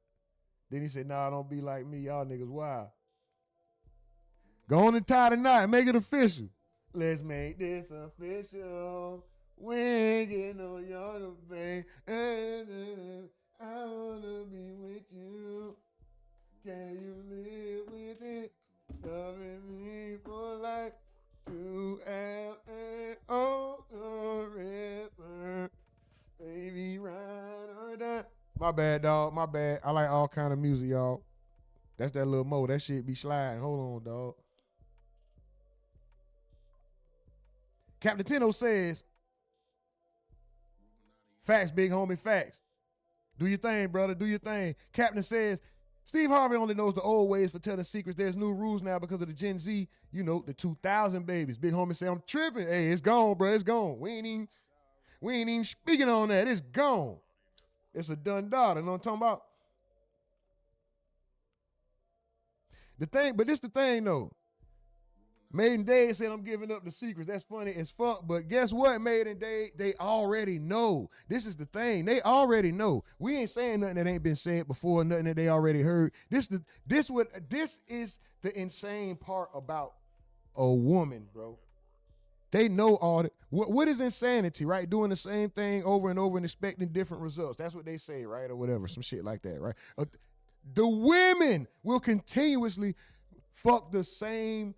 Then he said, nah, don't be like me. Y'all niggas wild. Go on and tie the knot and make it official. Let's make this official. We ain't getting no younger, babe. I want to be with you. Can you live with it? Loving me for life. To on the river. Baby, ride or die. My bad, dog. My bad. I like all kind of music, y'all. That's that little mo. That shit be sliding. Hold on, dog. Captain Tino says, facts, big homie, facts. Do your thing, brother. Do your thing. Captain says, Steve Harvey only knows the old ways for telling secrets. There's new rules now because of the Gen Z, the 2000 babies. Big homie say, I'm tripping. Hey, it's gone, bro. It's gone. We ain't even speaking on that. It's gone. It's a done daughter. You know what I'm talking about? But this the thing, though. Maiden Day said, I'm giving up the secrets. That's funny as fuck. But guess what, Maiden Day? They already know. This is the thing. They already know. We ain't saying nothing that ain't been said before, nothing that they already heard. This is the insane part about a woman, bro. They know all that. What is insanity, right? Doing the same thing over and over and expecting different results. That's what they say, right? Or whatever, some shit like that, right? The women will continuously fuck the same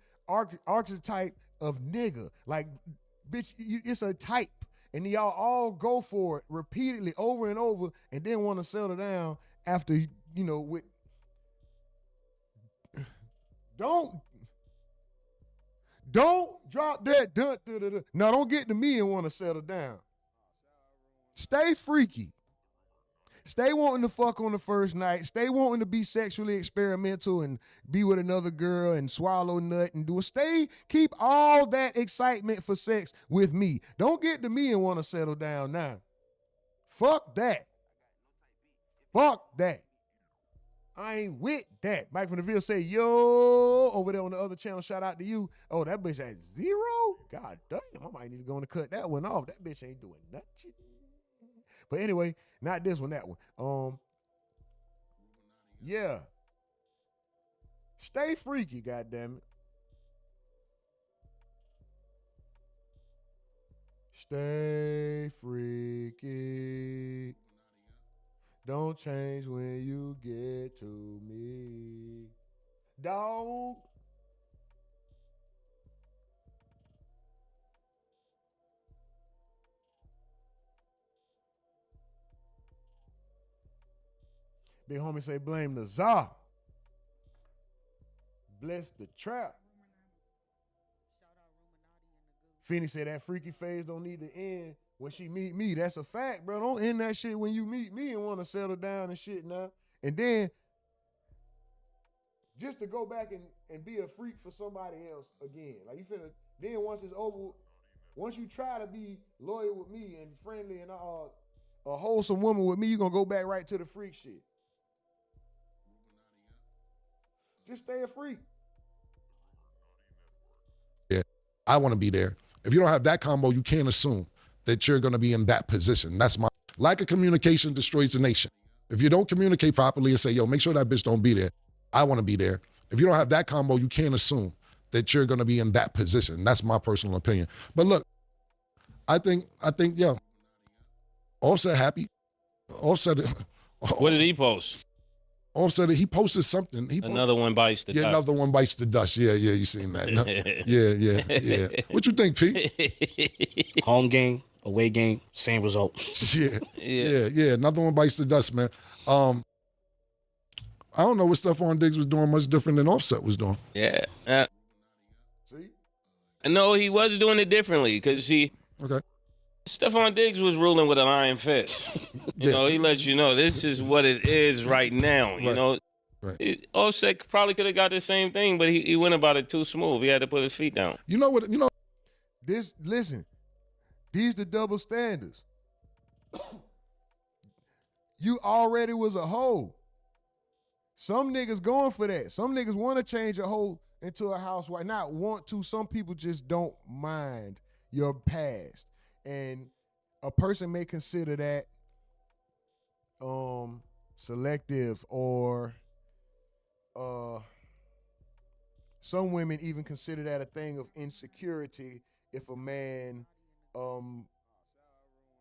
archetype of nigga. Like, bitch, it's a type. And y'all all go for it repeatedly over and over and then want to settle down after, with... Don't drop that. No, don't get to me and want to settle down. Stay freaky. Stay wanting to fuck on the first night. Stay wanting to be sexually experimental and be with another girl and swallow nut and do it. Keep all that excitement for sex with me. Don't get to me and want to settle down now. Fuck that. Fuck that. I ain't with that. Mike from the Ville say, yo, over there on the other channel, shout out to you. Oh, that bitch at 0? God damn, I might need to go and cut that one off. That bitch ain't doing nothing. But anyway, not this one, that one. Yeah. Stay freaky, goddammit. Stay freaky. Don't change when you get to me. Dog. Big homie say blame the czar. bless the trap. Finny said that freaky phase don't need to end when she meet me. That's a fact, bro. Don't end that shit when you meet me and want to settle down and shit now. And then just to go back and be a freak for somebody else again. Like you finna, then once it's over, once you try to be loyal with me and friendly and a wholesome woman with me, you gonna go back right to the freak shit. Just stay a freak. Yeah, I want to be there. If you don't have that combo, you can't assume that you're going to be in that position. That's my, lack of communication destroys the nation. If you don't communicate properly and say, yo, make sure that bitch don't be there, I want to be there. If you don't have that combo, you can't assume that you're going to be in that position. That's my personal opinion. But look, I think, yo, Offset happy. Offset. What did he post? Offset, he posted something. Another one bites the dust. Yeah, another one bites the dust. Yeah, you seen that. No, yeah. What you think, Pete? Home game, away game, same result. Yeah. Another one bites the dust, man. I don't know what Stefon Diggs was doing much different than Offset was doing. Yeah. See? No, he was doing it differently because okay. Stefon Diggs was ruling with an iron fist. You know, he lets you know this is what it is right now. You know, Offset probably could have got the same thing, but he went about it too smooth. He had to put his feet down. You know what? Listen, these the double standards. You already was a hoe. Some niggas going for that. Some niggas want to change a hoe into a housewife. Not want to. Some people just don't mind your past. And a person may consider that selective, or some women even consider that a thing of insecurity if a man,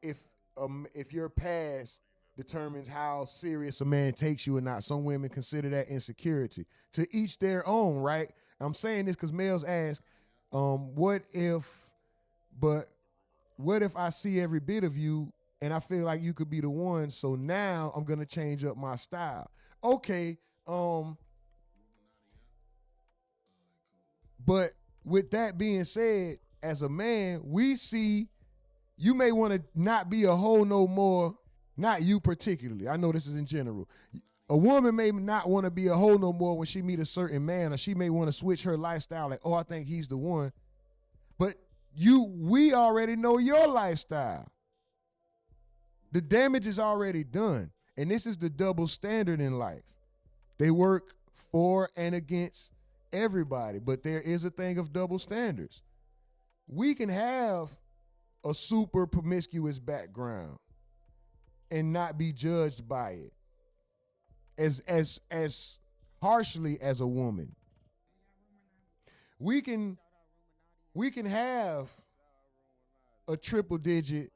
if your past determines how serious a man takes you or not. Some women consider that insecurity. To each their own, right? I'm saying this because males ask, what if I see every bit of you and I feel like you could be the one, so now I'm gonna change up my style. Okay, but with that being said, as a man, we see you may want to not be a hoe no more, not you particularly. I know this is in general. A woman may not want to be a hoe no more when she meet a certain man, or she may want to switch her lifestyle, like, oh, I think he's the one. But we already know your lifestyle. The damage is already done. And this is the double standard in life. They work for and against everybody, but there is a thing of double standards. We can have a super promiscuous background and not be judged by it as harshly as a woman. We can have a triple digit,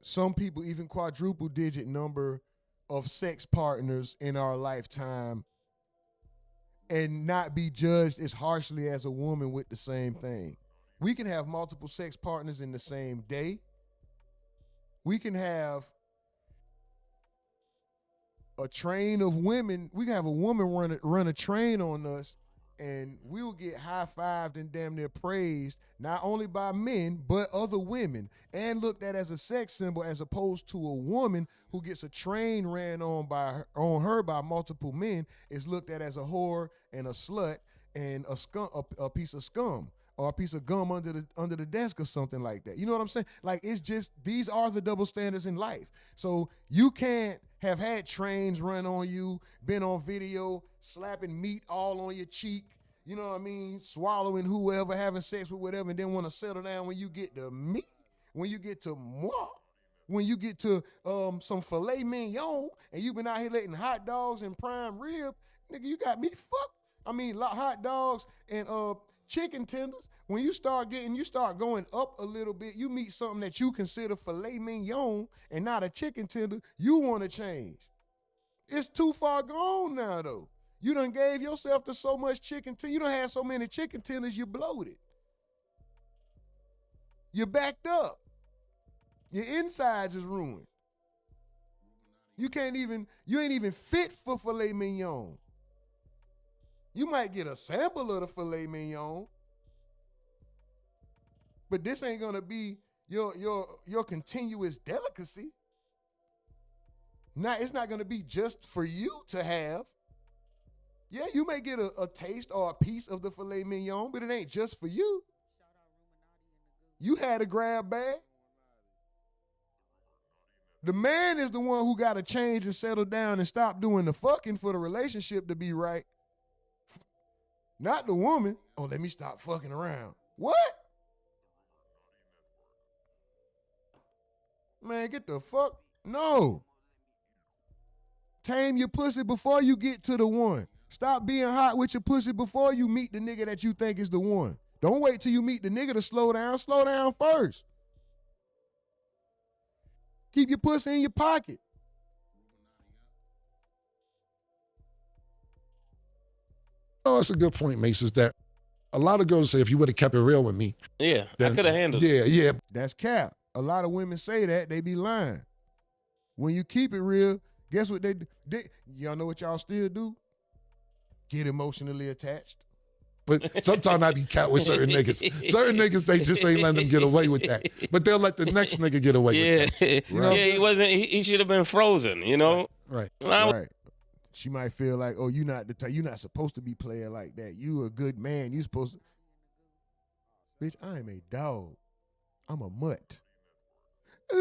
some people even quadruple digit number of sex partners in our lifetime and not be judged as harshly as a woman with the same thing. We can have multiple sex partners in the same day. We can have a train of women. We can have a woman run a train on us, and we'll get high-fived and damn near praised, not only by men, but other women, and looked at as a sex symbol, as opposed to a woman who gets a train ran on her by multiple men is looked at as a whore and a slut and a piece of scum, or a piece of gum under the desk or something like that. You know what I'm saying? Like, it's just, these are the double standards in life. So you can't have had trains run on you, been on video, slapping meat all on your cheek, you know what I mean, swallowing whoever, having sex with whatever, and then want to settle down when you get to me, when you get to moi, when you get to some filet mignon, and you been out here letting hot dogs and prime rib, nigga, you got me fucked. I mean, hot dogs and chicken tenders. When you start going up a little bit, you meet something that you consider filet mignon and not a chicken tender, you want to change. It's too far gone now, though. You done gave yourself to so much chicken tender. You done had so many chicken tenders, you bloated. You backed up. Your insides is ruined. You ain't even fit for filet mignon. You might get a sample of the filet mignon, but this ain't gonna be your continuous delicacy. It's not gonna be just for you to have. Yeah, you may get a taste or a piece of the filet mignon, but it ain't just for you. You had a grab bag. The man is the one who got to change and settle down and stop doing the fucking for the relationship to be right. Not the woman. Oh, let me stop fucking around. What? Man, get the fuck. No. Tame your pussy before you get to the one. Stop being hot with your pussy before you meet the nigga that you think is the one. Don't wait till you meet the nigga to slow down. Slow down first. Keep your pussy in your pocket. Oh, that's a good point, Mace, is that a lot of girls say if you would have kept it real with me. Yeah, then, I could have handled it. Yeah. That's cap. A lot of women say that, they be lying. When you keep it real, guess what they do? Y'all know what y'all still do? Get emotionally attached. But sometimes I be cat with certain niggas. Certain niggas, they just ain't letting them get away with that. But they'll let the next nigga get away with that. You know? Yeah, he wasn't. He should have been frozen. You know. Right. Right. She might feel like, oh, you're not supposed to be playing like that. You a good man. You supposed to. Bitch, I am a dog. I'm a mutt. I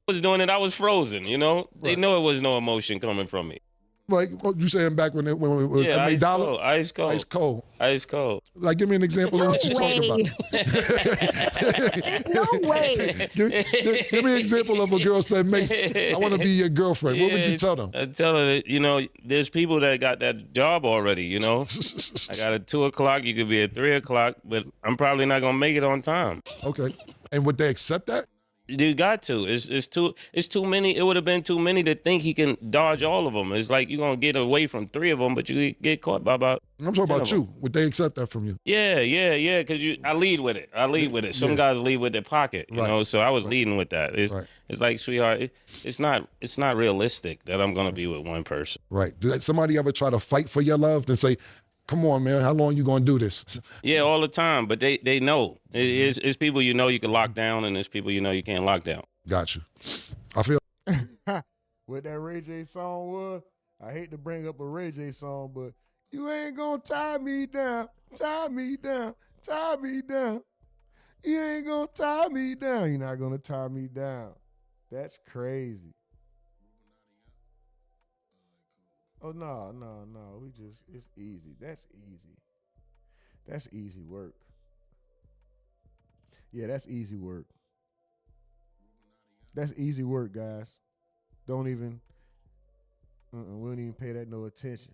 was doing it. I was frozen. You know. They know it was no emotion coming from me. Like what you saying back when it was $8? Ice cold. Ice cold. Ice cold. Like, give me an example of what you're talking about. No way. Give me an example of a girl said, Mace, I want to be your girlfriend. What would you tell them? I tell her that, you know, there's people that got that job already, you know. I got at 2 o'clock. You could be at 3 o'clock, but I'm probably not going to make it on time. Okay. And would they accept that? You got to. It's too many. It would have been too many to think he can dodge all of them. It's like you're going to get away from 3 of them, but you get caught by about I'm talking about you. Would they accept that from you? Yeah, because I lead with it. Some guys lead with their pocket, you know, so I was leading with that. It's like, sweetheart, it's not realistic that I'm going to be with one person. Right. Did somebody ever try to fight for your love and say, come on, man, how long you going to do this? Yeah, all the time, but they know. It's people you know you can lock down, and there's people you know you can't lock down. Got you. I feel. What that Ray J song was, I hate to bring up a Ray J song, but you ain't gonna tie me down, tie me down, tie me down. You ain't gonna tie me down. You're not gonna tie me down. That's crazy. Oh, no. It's easy. That's easy. That's easy work. Yeah, that's easy work. That's easy work, guys. Don't even, we don't even pay that no attention.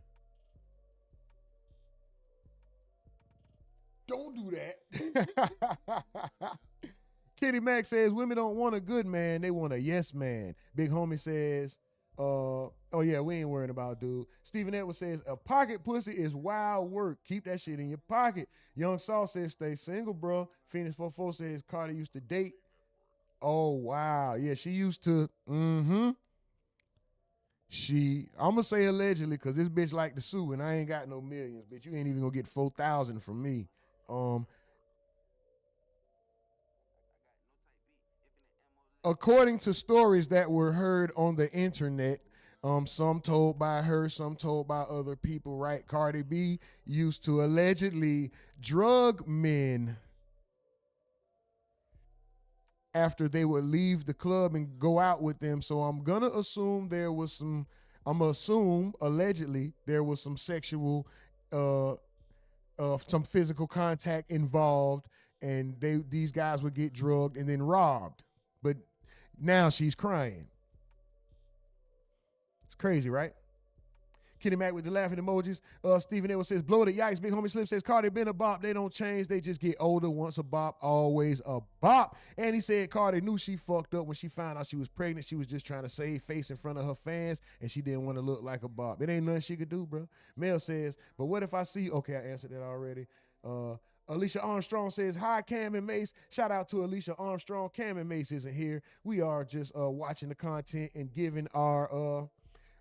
Don't do that. Kitty Mac says, women don't want a good man. They want a yes man. Big Homie says, oh yeah, we ain't worrying about dude. Stephen Edwards says, a pocket pussy is wild work. Keep that shit in your pocket. Young Saul says, stay single, bro. Phoenix 44 says, Cardi used to date. Oh, wow. Yeah, she used to, I'm going to say allegedly, because this bitch like to sue, and I ain't got no millions, bitch. You ain't even going to get 4,000 from me. According to stories that were heard on the internet, some told by her, some told by other people, right? Cardi B used to allegedly drug men after they would leave the club and go out with them. So I'm gonna assume allegedly there was some sexual, some physical contact involved, and these guys would get drugged and then robbed. But now she's crying. It's crazy, right? Kitty Mac with the laughing emojis. Stephen Edwards says, blow the yikes. Big Homie Slim says, Cardi been a bop. They don't change. They just get older. Once a bop, always a bop. And he said Cardi knew she fucked up when she found out she was pregnant. She was just trying to save face in front of her fans, and she didn't want to look like a bop. It ain't nothing she could do, bro. Mel says, but what if I see, okay, I answered that already. Alicia Armstrong says, hi, Cam and Mace. Shout out to Alicia Armstrong. Cam and Mace isn't here. We are just watching the content and giving our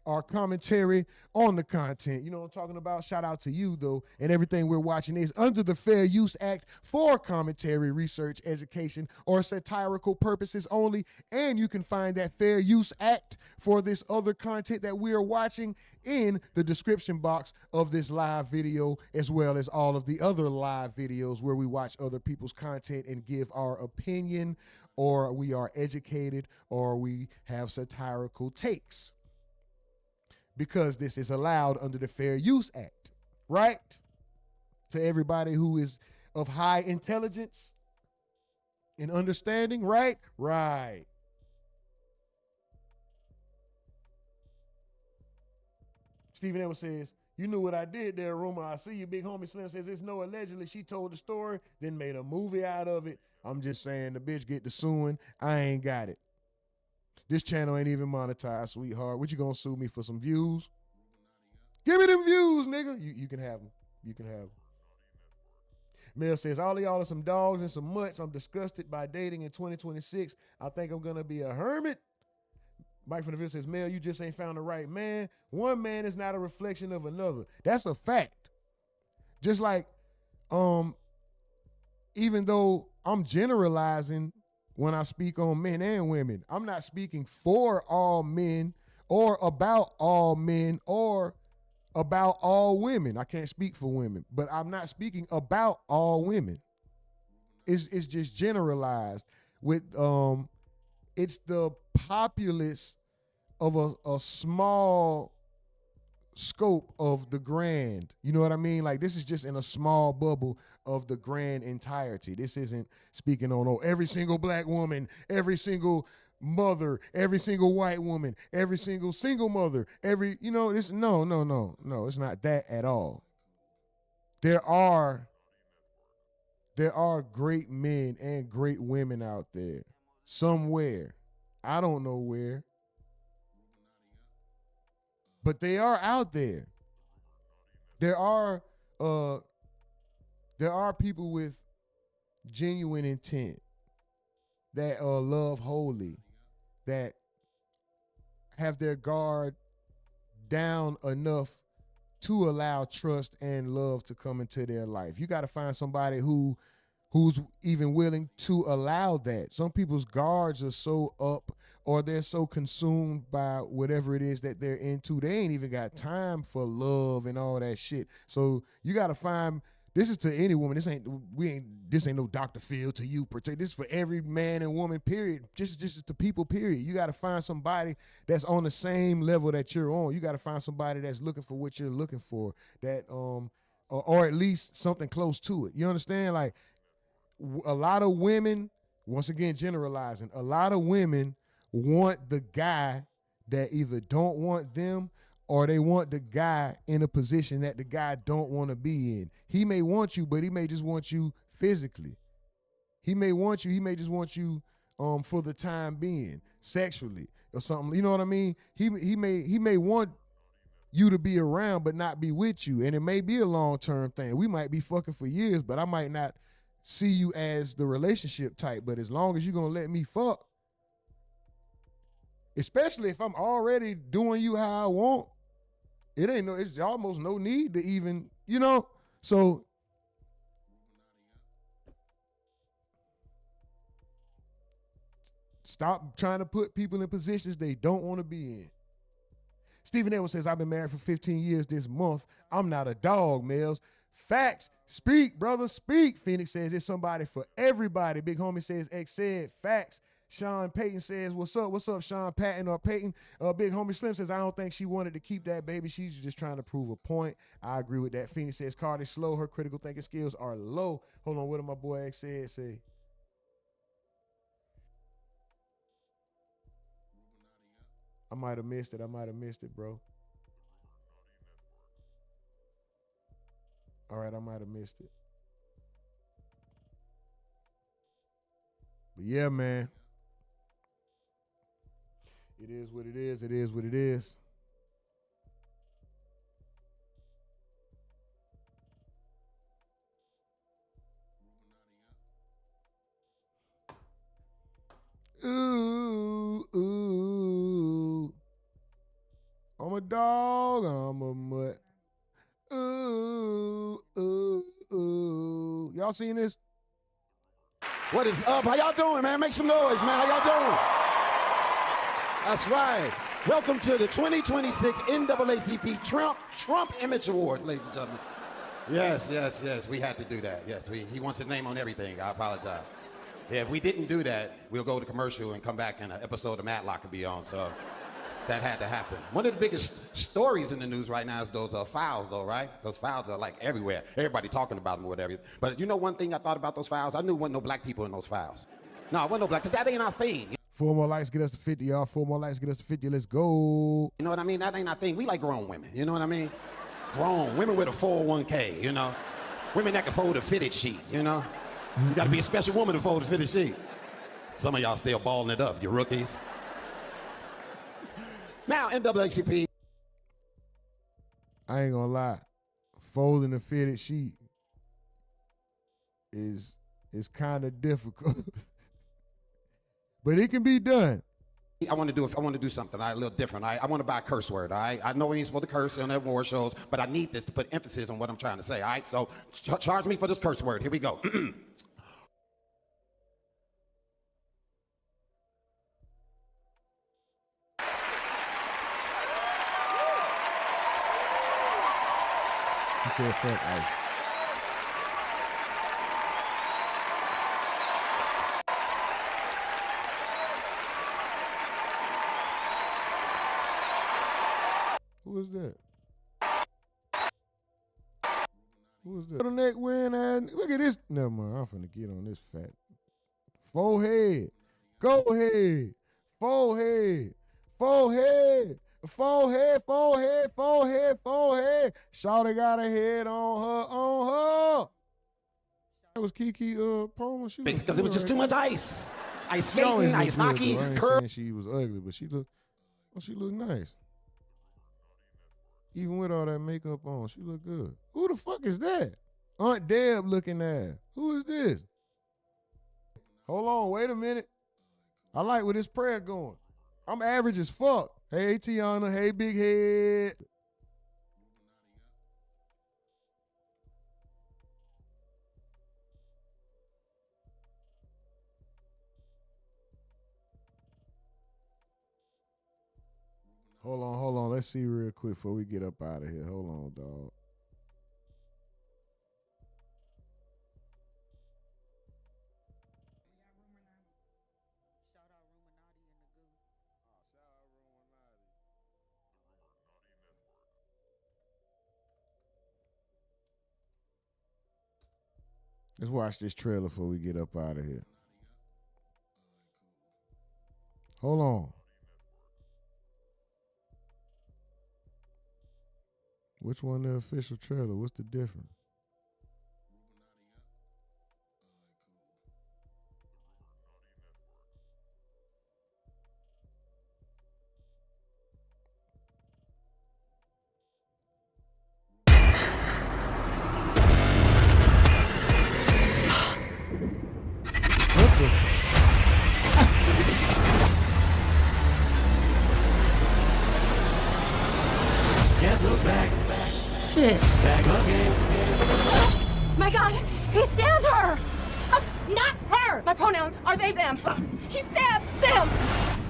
our commentary on the content. You know what I'm talking about? Shout out to you, though. And everything we're watching is under the Fair Use Act for commentary, research, education, or satirical purposes only. And you can find that Fair Use Act for this other content that we are watching in the description box of this live video, as well as all of the other live videos where we watch other people's content and give our opinion, or we are educated, or we have satirical takes. Because this is allowed under the Fair Use Act, right? To everybody who is of high intelligence and understanding, right? Right. Stephen Edwards says, you knew what I did there, Rumor. I see you. Big Homie Slim says, it's no allegedly. She told the story, then made a movie out of it. I'm just saying the bitch get to suing. I ain't got it. This channel ain't even monetized, sweetheart. What you gonna sue me for some views? Give me them views, nigga. You can have them. You can have them. Mel says, all of y'all are some dogs and some mutts. I'm disgusted by dating in 2026. I think I'm gonna be a hermit. Mike from the Ville says, Mel, you just ain't found the right man. One man is not a reflection of another. That's a fact. Just like, even though I'm generalizing when I speak on men and women, I'm not speaking for all men or about all men or about all women. I can't speak for women, but I'm not speaking about all women. It's just generalized with, it's the populace of a small scope of the grand. You know what I mean? Like, this is just in a small bubble of the grand entirety. This isn't speaking on every single black woman, every single mother, every single white woman, every single mother, no, it's not that at all. There are great men and great women out there somewhere. I don't know where, but they are out there. There are people with genuine intent that love wholly, that have their guard down enough to allow trust and love to come into their life. You got to find somebody who's even willing to allow that. Some people's guards are so up, or they're so consumed by whatever it is that they're into, they ain't even got time for love and all that shit. So you got to find, this is to any woman. This ain't no Dr. Phil to you. This is for every man and woman, period. Just to people, period. You got to find somebody that's on the same level that you're on. You got to find somebody that's looking for what you're looking for, that or at least something close to it. You understand? Like, a lot of women, once again generalizing, a lot of women want the guy that either don't want them, or they want the guy in a position that the guy don't want to be in. He may want you, but he may just want you physically. He may want you, he may just want you for the time being, sexually or something. You know what I mean? He may want you to be around but not be with you. And it may be a long-term thing. We might be fucking for years, but I might not see you as the relationship type. But as long as you're gonna let me fuck, especially if I'm already doing you how I want, it's almost no need to even, so stop trying to put people in positions they don't want to be in. Stephen Edwards says, I've been married for 15 years this month. I'm not a dog, Mills. Facts. Speak, brother, speak. Phoenix says, it's somebody for everybody. Big Homie says, X said, facts. Sean Payton says, what's up, Sean Patton or Payton? Big Homie Slim says, I don't think she wanted to keep that baby. She's just trying to prove a point. I agree with that. Phoenix says, Cardi slow. Her critical thinking skills are low. Hold on, what did my boy X say? I might have missed it, bro. All right, I might have missed it. But yeah, man. It is what it is. It is what it is. Ooh. I'm gonna I'm a mutt. Ooh, ooh, ooh. Y'all seen this? What is up? How y'all doing, man? Make some noise, man. How y'all doing? That's right. Welcome to the 2026 NAACP Trump Image Awards, ladies and gentlemen. Yes. We had to do that. Yes, he wants his name on everything. I apologize. Yeah, if we didn't do that, we'll go to commercial and come back and an episode of Matlock could be on. So that had to happen. One of the biggest stories in the news right now is those files, though, right? Those files are like everywhere. Everybody talking about them or whatever. But you know one thing I thought about those files? I knew there wasn't no black people in those files. No, it wasn't no black, because that ain't our thing. 4 more likes get us to 50, y'all. 4 more likes get us to 50. Let's go. You know what I mean? That ain't our thing. We like grown women. You know what I mean? Grown women with a 401k, you know? Women that can fold a fitted sheet, you know? You got to be a special woman to fold a fitted sheet. Some of y'all still balling it up, you rookies. Now, NAACP. I ain't gonna lie. Folding a fitted sheet is kind of difficult. But it can be done. I want to do something a little different. I want to buy a curse word. All right? I know we ain't supposed to curse on award shows, but I need this to put emphasis on what I'm trying to say. All right? So charge me for this curse word. Here we go. He said fuck ice. Who is that? Who is that? Turtleneck wearing ass. Look at this. Never mind. I'm finna get on this fat. Forehead. Go ahead. Forehead. Forehead. Forehead. Forehead. Forehead. Forehead. Shawty got a head on her. That was Kiki Palmer. Because it was just too much ice. Ice She always skating, ice look good, hockey, though. I ain't curl. saying she was ugly, but she looked nice. Even with all that makeup on, she look good. Who the fuck is that? Aunt Deb looking ass. Who is this? Hold on, wait a minute. I like where this prayer going. I'm average as fuck. Hey, Tiana. Hey, big head. Hold on. Let's see real quick before we get up out of here. Hold on, dog. Let's watch this trailer before we get up out of here. Hold on. Which one the official trailer? What's the difference? Guess who's back? Shit. Back again. My God, he stabbed her! Not her! My pronouns are they, them. He stabbed them!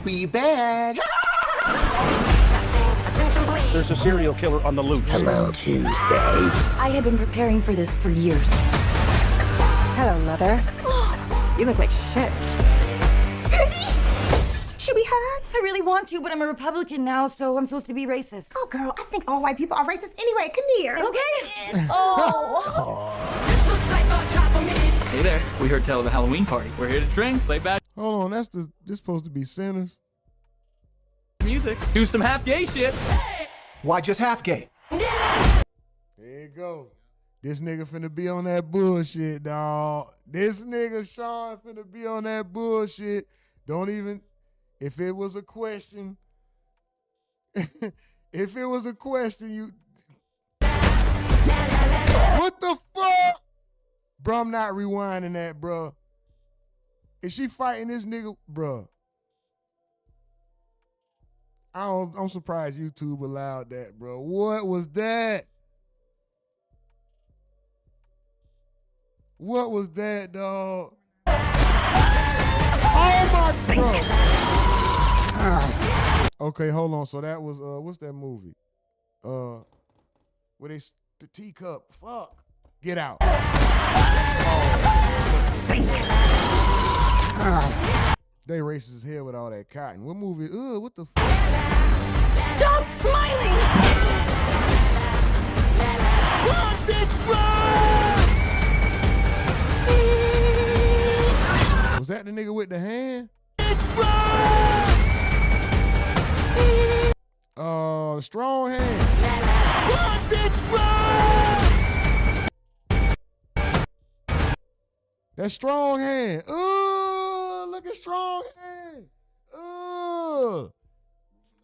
We back. There's a serial killer on the loose. Hello, Tuesday. I have been preparing for this for years. Hello, Mother. You look like shit. Should we hug? I really want to, but I'm a Republican now, so I'm supposed to be racist. Oh, girl, I think all white people are racist anyway. Come here. Okay. Oh. Hey there, we heard tell of the Halloween party. We're here to drink, play bad Hold on, this supposed to be sinners. music, do some half gay shit. Why just half gay? There you go. This nigga finna be on that bullshit, dawg. This nigga Sean finna be on that bullshit. Don't even, if it was a question, if it was a question, you, what the fuck? Bro, I'm not rewinding that, bro. Is she fighting this nigga, bro? I'm surprised YouTube allowed that, bro. What was that? What was that, dog? Oh my God. Okay, hold on. So that was what's that movie? Where they the teacup. Fuck. Get out. They racist as hell with all that cotton. What movie? What the fuck? Stop smiling! Run, bitch, run! Was that the nigga with the hand? Bitch, run! The strong hand. Run, bitch, run! That strong hand. Look at strong hand.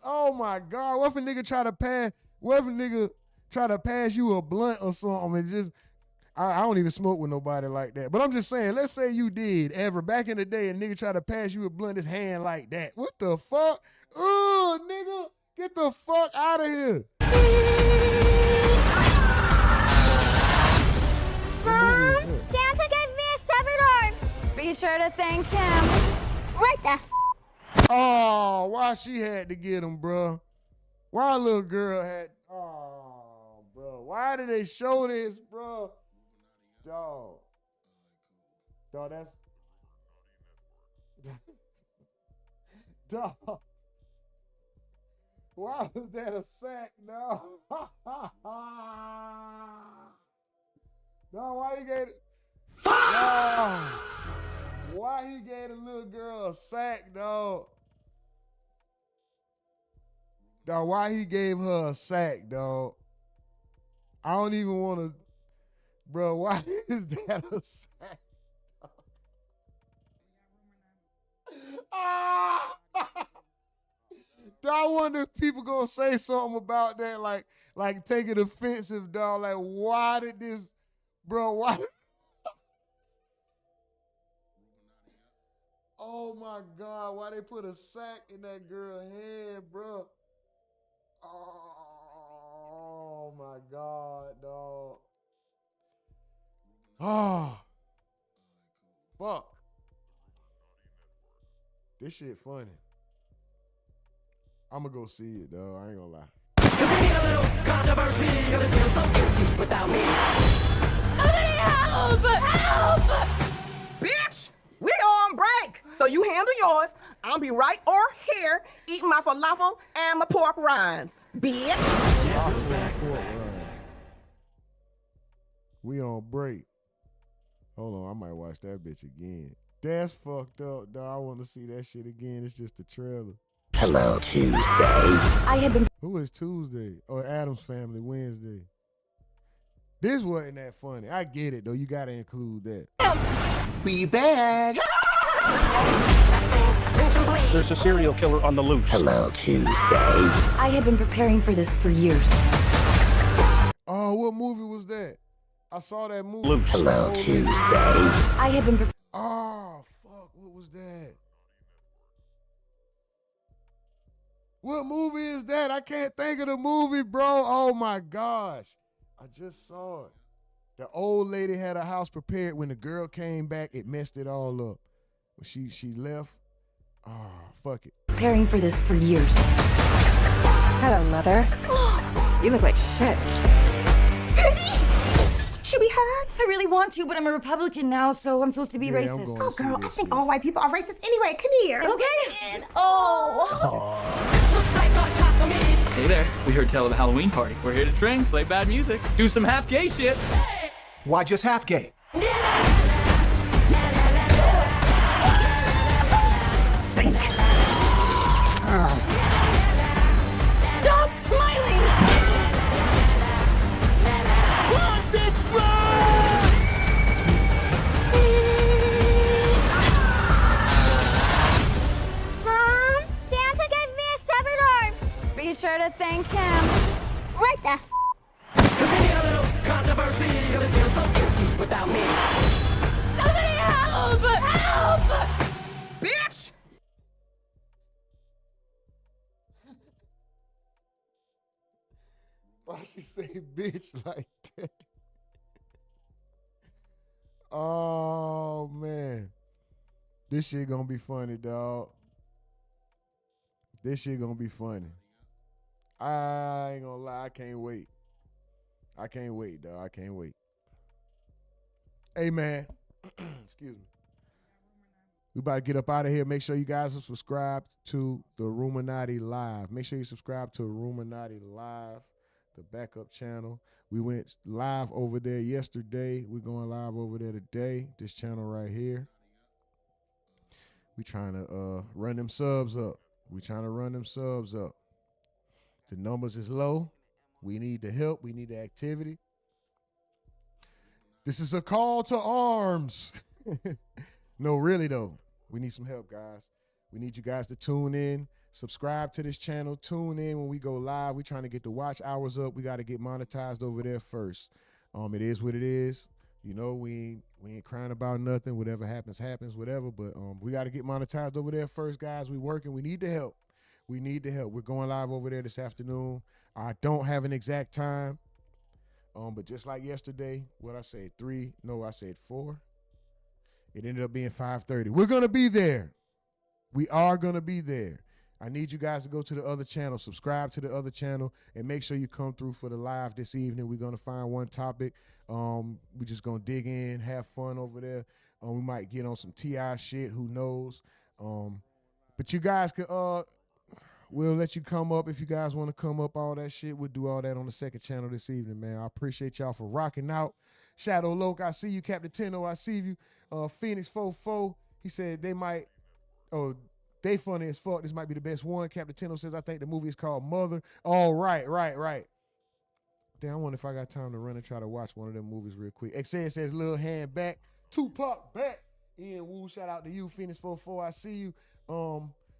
Oh my God. What if a nigga try to pass you a blunt or something and just I don't even smoke with nobody like that. But I'm just saying, let's say you did ever back in the day, a nigga try to pass you a blunt, his hand like that. What the fuck? Nigga, get the fuck out of here. Mom, Santa gave me a severed arm. Be sure to thank him. Right there. Oh, why she had to get him, bro? Why a little girl had? Oh, bro. Why did they show this, bro? Dog, that's dog. Why was that a sack? No. No, why he gave it? No. Why he gave the little girl a sack, dog? Dog, why he gave her a sack, dog? I don't even want to. Bro, why is that a sack? I wonder if people gonna say something about that, like take it offensive, dog. Like, why did this, bro? Why? Oh my God, why they put a sack in that girl's head, bro? Oh my God, dog. Oh, fuck. This shit funny. I'm gonna go see it, though. I ain't gonna lie. Cause we need a little controversy, cause it feels so guilty without me. Somebody help! Help! Bitch, we on break, so you handle yours. I'll be right over here eating my falafel and my pork rinds, bitch. We on break. Hold on, I might watch that bitch again. That's fucked up, dog. I want to see that shit again. It's just a trailer. Hello, Tuesday. I have been. Who is Tuesday? Or Adam's Family Wednesday? This wasn't that funny. I get it though. You gotta include that. We back. There's a serial killer on the loose. Hello, Tuesday. I have been preparing for this for years. Oh, what movie was that? I saw that movie. Loose. Hello, Tuesday. I have been. Oh, fuck. What was that? What movie is that? I can't think of the movie, bro. Oh, my gosh. I just saw it. The old lady had a house prepared. When the girl came back, it messed it all up. When she left, oh, fuck it. Preparing for this for years. Hello, Mother. You look like shit. Should we hug? I really want to, but I'm a Republican now, so I'm supposed to be racist. Oh, girl, I think all white people are racist anyway. Come here. Okay. Oh. Hey there, we heard tell of the Halloween party. We're here to drink, play bad music, do some half gay shit. Why just half gay? Stop smiling! Run, bitch, run! Mom, Santa gave me a severed arm. Be sure to thank him. Right there. Cause we need a little controversy, cause it feels so guilty without me. Somebody help! Help! Bitch! Why she say bitch like that? Oh man. This shit gonna be funny, dog. This shit gonna be funny. I ain't gonna lie, I can't wait. I can't wait, dog. I can't wait. Hey man. Excuse me. We about to get up out of here. Make sure you guys are subscribed to the RUMORNATI Live. Make sure you subscribe to RUMORNATI Live, the backup channel. We went live over there yesterday. We're going live over there today. This channel right here. We trying to run them subs up. We trying to run them subs up. The numbers is low. We need the help. We need the activity. This is a call to arms. No, really though. We need some help, guys. We need you guys to tune in, subscribe to this channel, tune in when we go live. We're trying to get the watch hours up. We got to get monetized over there first. It is what it is. You know, we ain't crying about nothing. Whatever happens, happens, whatever. But we got to get monetized over there first, guys. We working. We need the help. We need the help. We're going live over there this afternoon. I don't have an exact time. But just like yesterday, what I said, 3, no, I said 4. It ended up being 5:30. We're going to be there. We are going to be there. I need you guys to go to the other channel, subscribe to the other channel, and make sure you come through for the live this evening. We're going to find one topic. We're just going to dig in, have fun over there. We might get on some TI shit. Who knows? But you guys could, we'll let you come up if you guys want to come up, all that shit. We'll do all that on the second channel this evening, man. I appreciate y'all for rocking out. Shadow Loke, I see you. Captain Tenno, I see you. Phoenix 44, he said they might, they funny as fuck. This might be the best one. Captain Tenno says, I think the movie is called Mother. Oh, right. Damn, I wonder if I got time to run and try to watch one of them movies real quick. XS says, Lil Hand back. Tupac back. Ian Wu, shout out to you. Phoenix 44, I see you.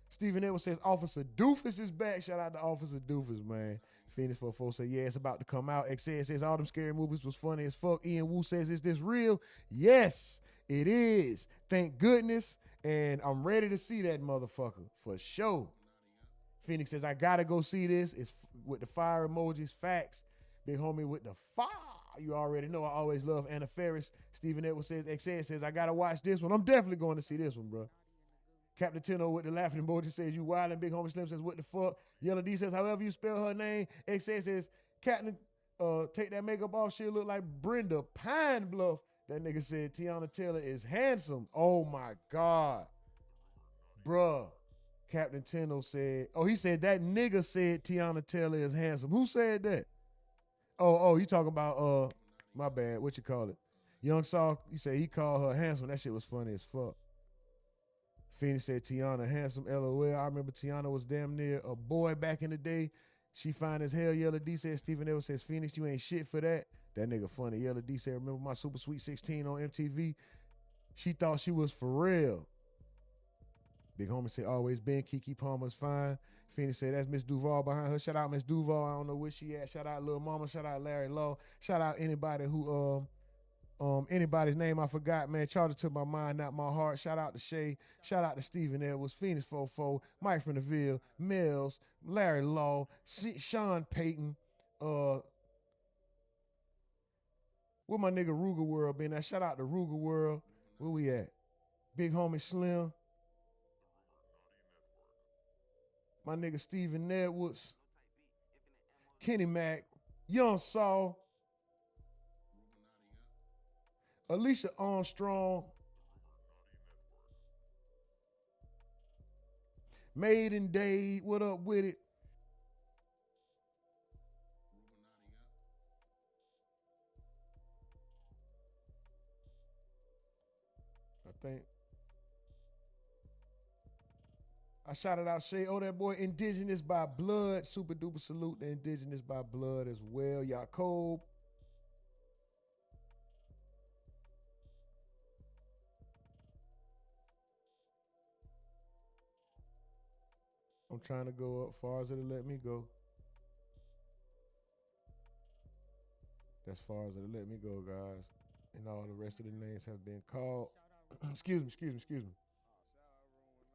Stephen Edwards says, Officer Doofus is back. Shout out to Officer Doofus, man. Phoenix 44 says, yeah, it's about to come out. XS says, all them scary movies was funny as fuck. Ian Wu says, is this real? Yes, it is. Thank goodness. And I'm ready to see that motherfucker for sure. Phoenix says, I gotta go see this. It's with the fire emojis, facts. Big homie with the fire. You already know I always love Anna Faris. Stephen Edwards says, XS says, I gotta watch this one. I'm definitely going to see this one, bro. Captain Tenno with the laughing emoji says, you wildin'. Big homie Slim says, what the fuck? Yellow D says, however you spell her name. XS says, Captain, take that makeup off. She'll look like Brenda Pine Bluff. That nigga said Tiana Taylor is handsome. Oh my God. Bruh. Captain Tenno said, he said that nigga said Tiana Taylor is handsome. Who said that? You talking about, my bad, what you call it? Young Saul, he said he called her handsome. That shit was funny as fuck. Phoenix said Tiana handsome, LOL. I remember Tiana was damn near a boy back in the day. She fine as hell. Yellow D said, Stephen Evans says, Phoenix, you ain't shit for that. That nigga funny. Yellow D said, remember my Super Sweet 16 on MTV? She thought she was for real. Big homie said, always been. Kiki Palmer's fine. Phoenix said, that's Miss Duval behind her. Shout out Miss Duval. I don't know where she at. Shout out Lil Mama. Shout out Larry Law. Shout out anybody who, anybody's name I forgot, man. Charger to my mind, not my heart. Shout out to Shay. Shout out to Stephen Edwards, Phoenix 44, Mike from the Ville, Mills, Larry Law, Sean Payton. Where my nigga Ruger World been at? Shout out to Ruger World. Where we at? Big homie Slim. My nigga Stephen Edwards. Kenny Mack. Young Saul. Alicia Armstrong. Maiden Day. What up with it? I think I shouted out Shay. Oh, that boy Indigenous by Blood. Super duper salute to Indigenous by Blood as well. Jacob. I'm trying to go up far as it'll let me go. That's far as it'll let me go, guys. And all the rest of the names have been called. Excuse me.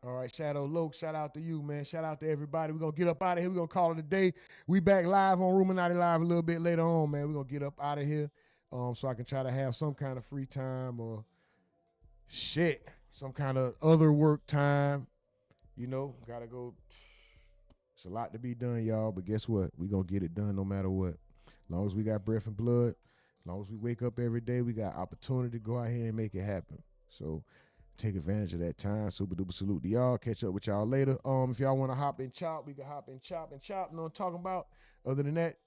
All right, Shadow Loke, shout out to you, man. Shout out to everybody. We're going to get up out of here. We're going to call it a day. We back live on RUMORNATI Live a little bit later on, man. We're going to get up out of here so I can try to have some kind of free time or some kind of other work time. You know, got to go. It's a lot to be done, y'all, but guess what? We're going to get it done no matter what. As long as we got breath and blood, as long as we wake up every day, we got opportunity to go out here and make it happen. So take advantage of that time. Super duper salute to y'all. Catch up with y'all later. If y'all want to hop and chop, we can hop and chop and chop. You know what I'm talking about? Other than that,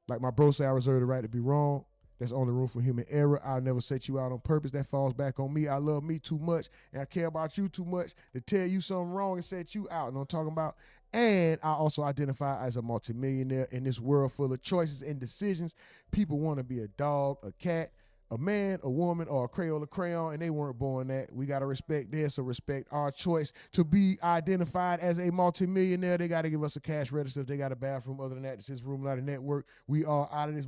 like my bro said, I reserve the right to be wrong. That's only room for human error. I'll never set you out on purpose. That falls back on me. I love me too much, and I care about you too much to tell you something wrong and set you out. You know what I'm talking about? And I also identify as a multimillionaire in this world full of choices and decisions. People want to be a dog, a cat, a man, a woman, or a Crayola crayon, and they weren't born that. We got to respect theirs, so respect our choice to be identified as a multimillionaire. They got to give us a cash register if they got a bathroom. Other than that, this is RUMORNATI Network. We are out of this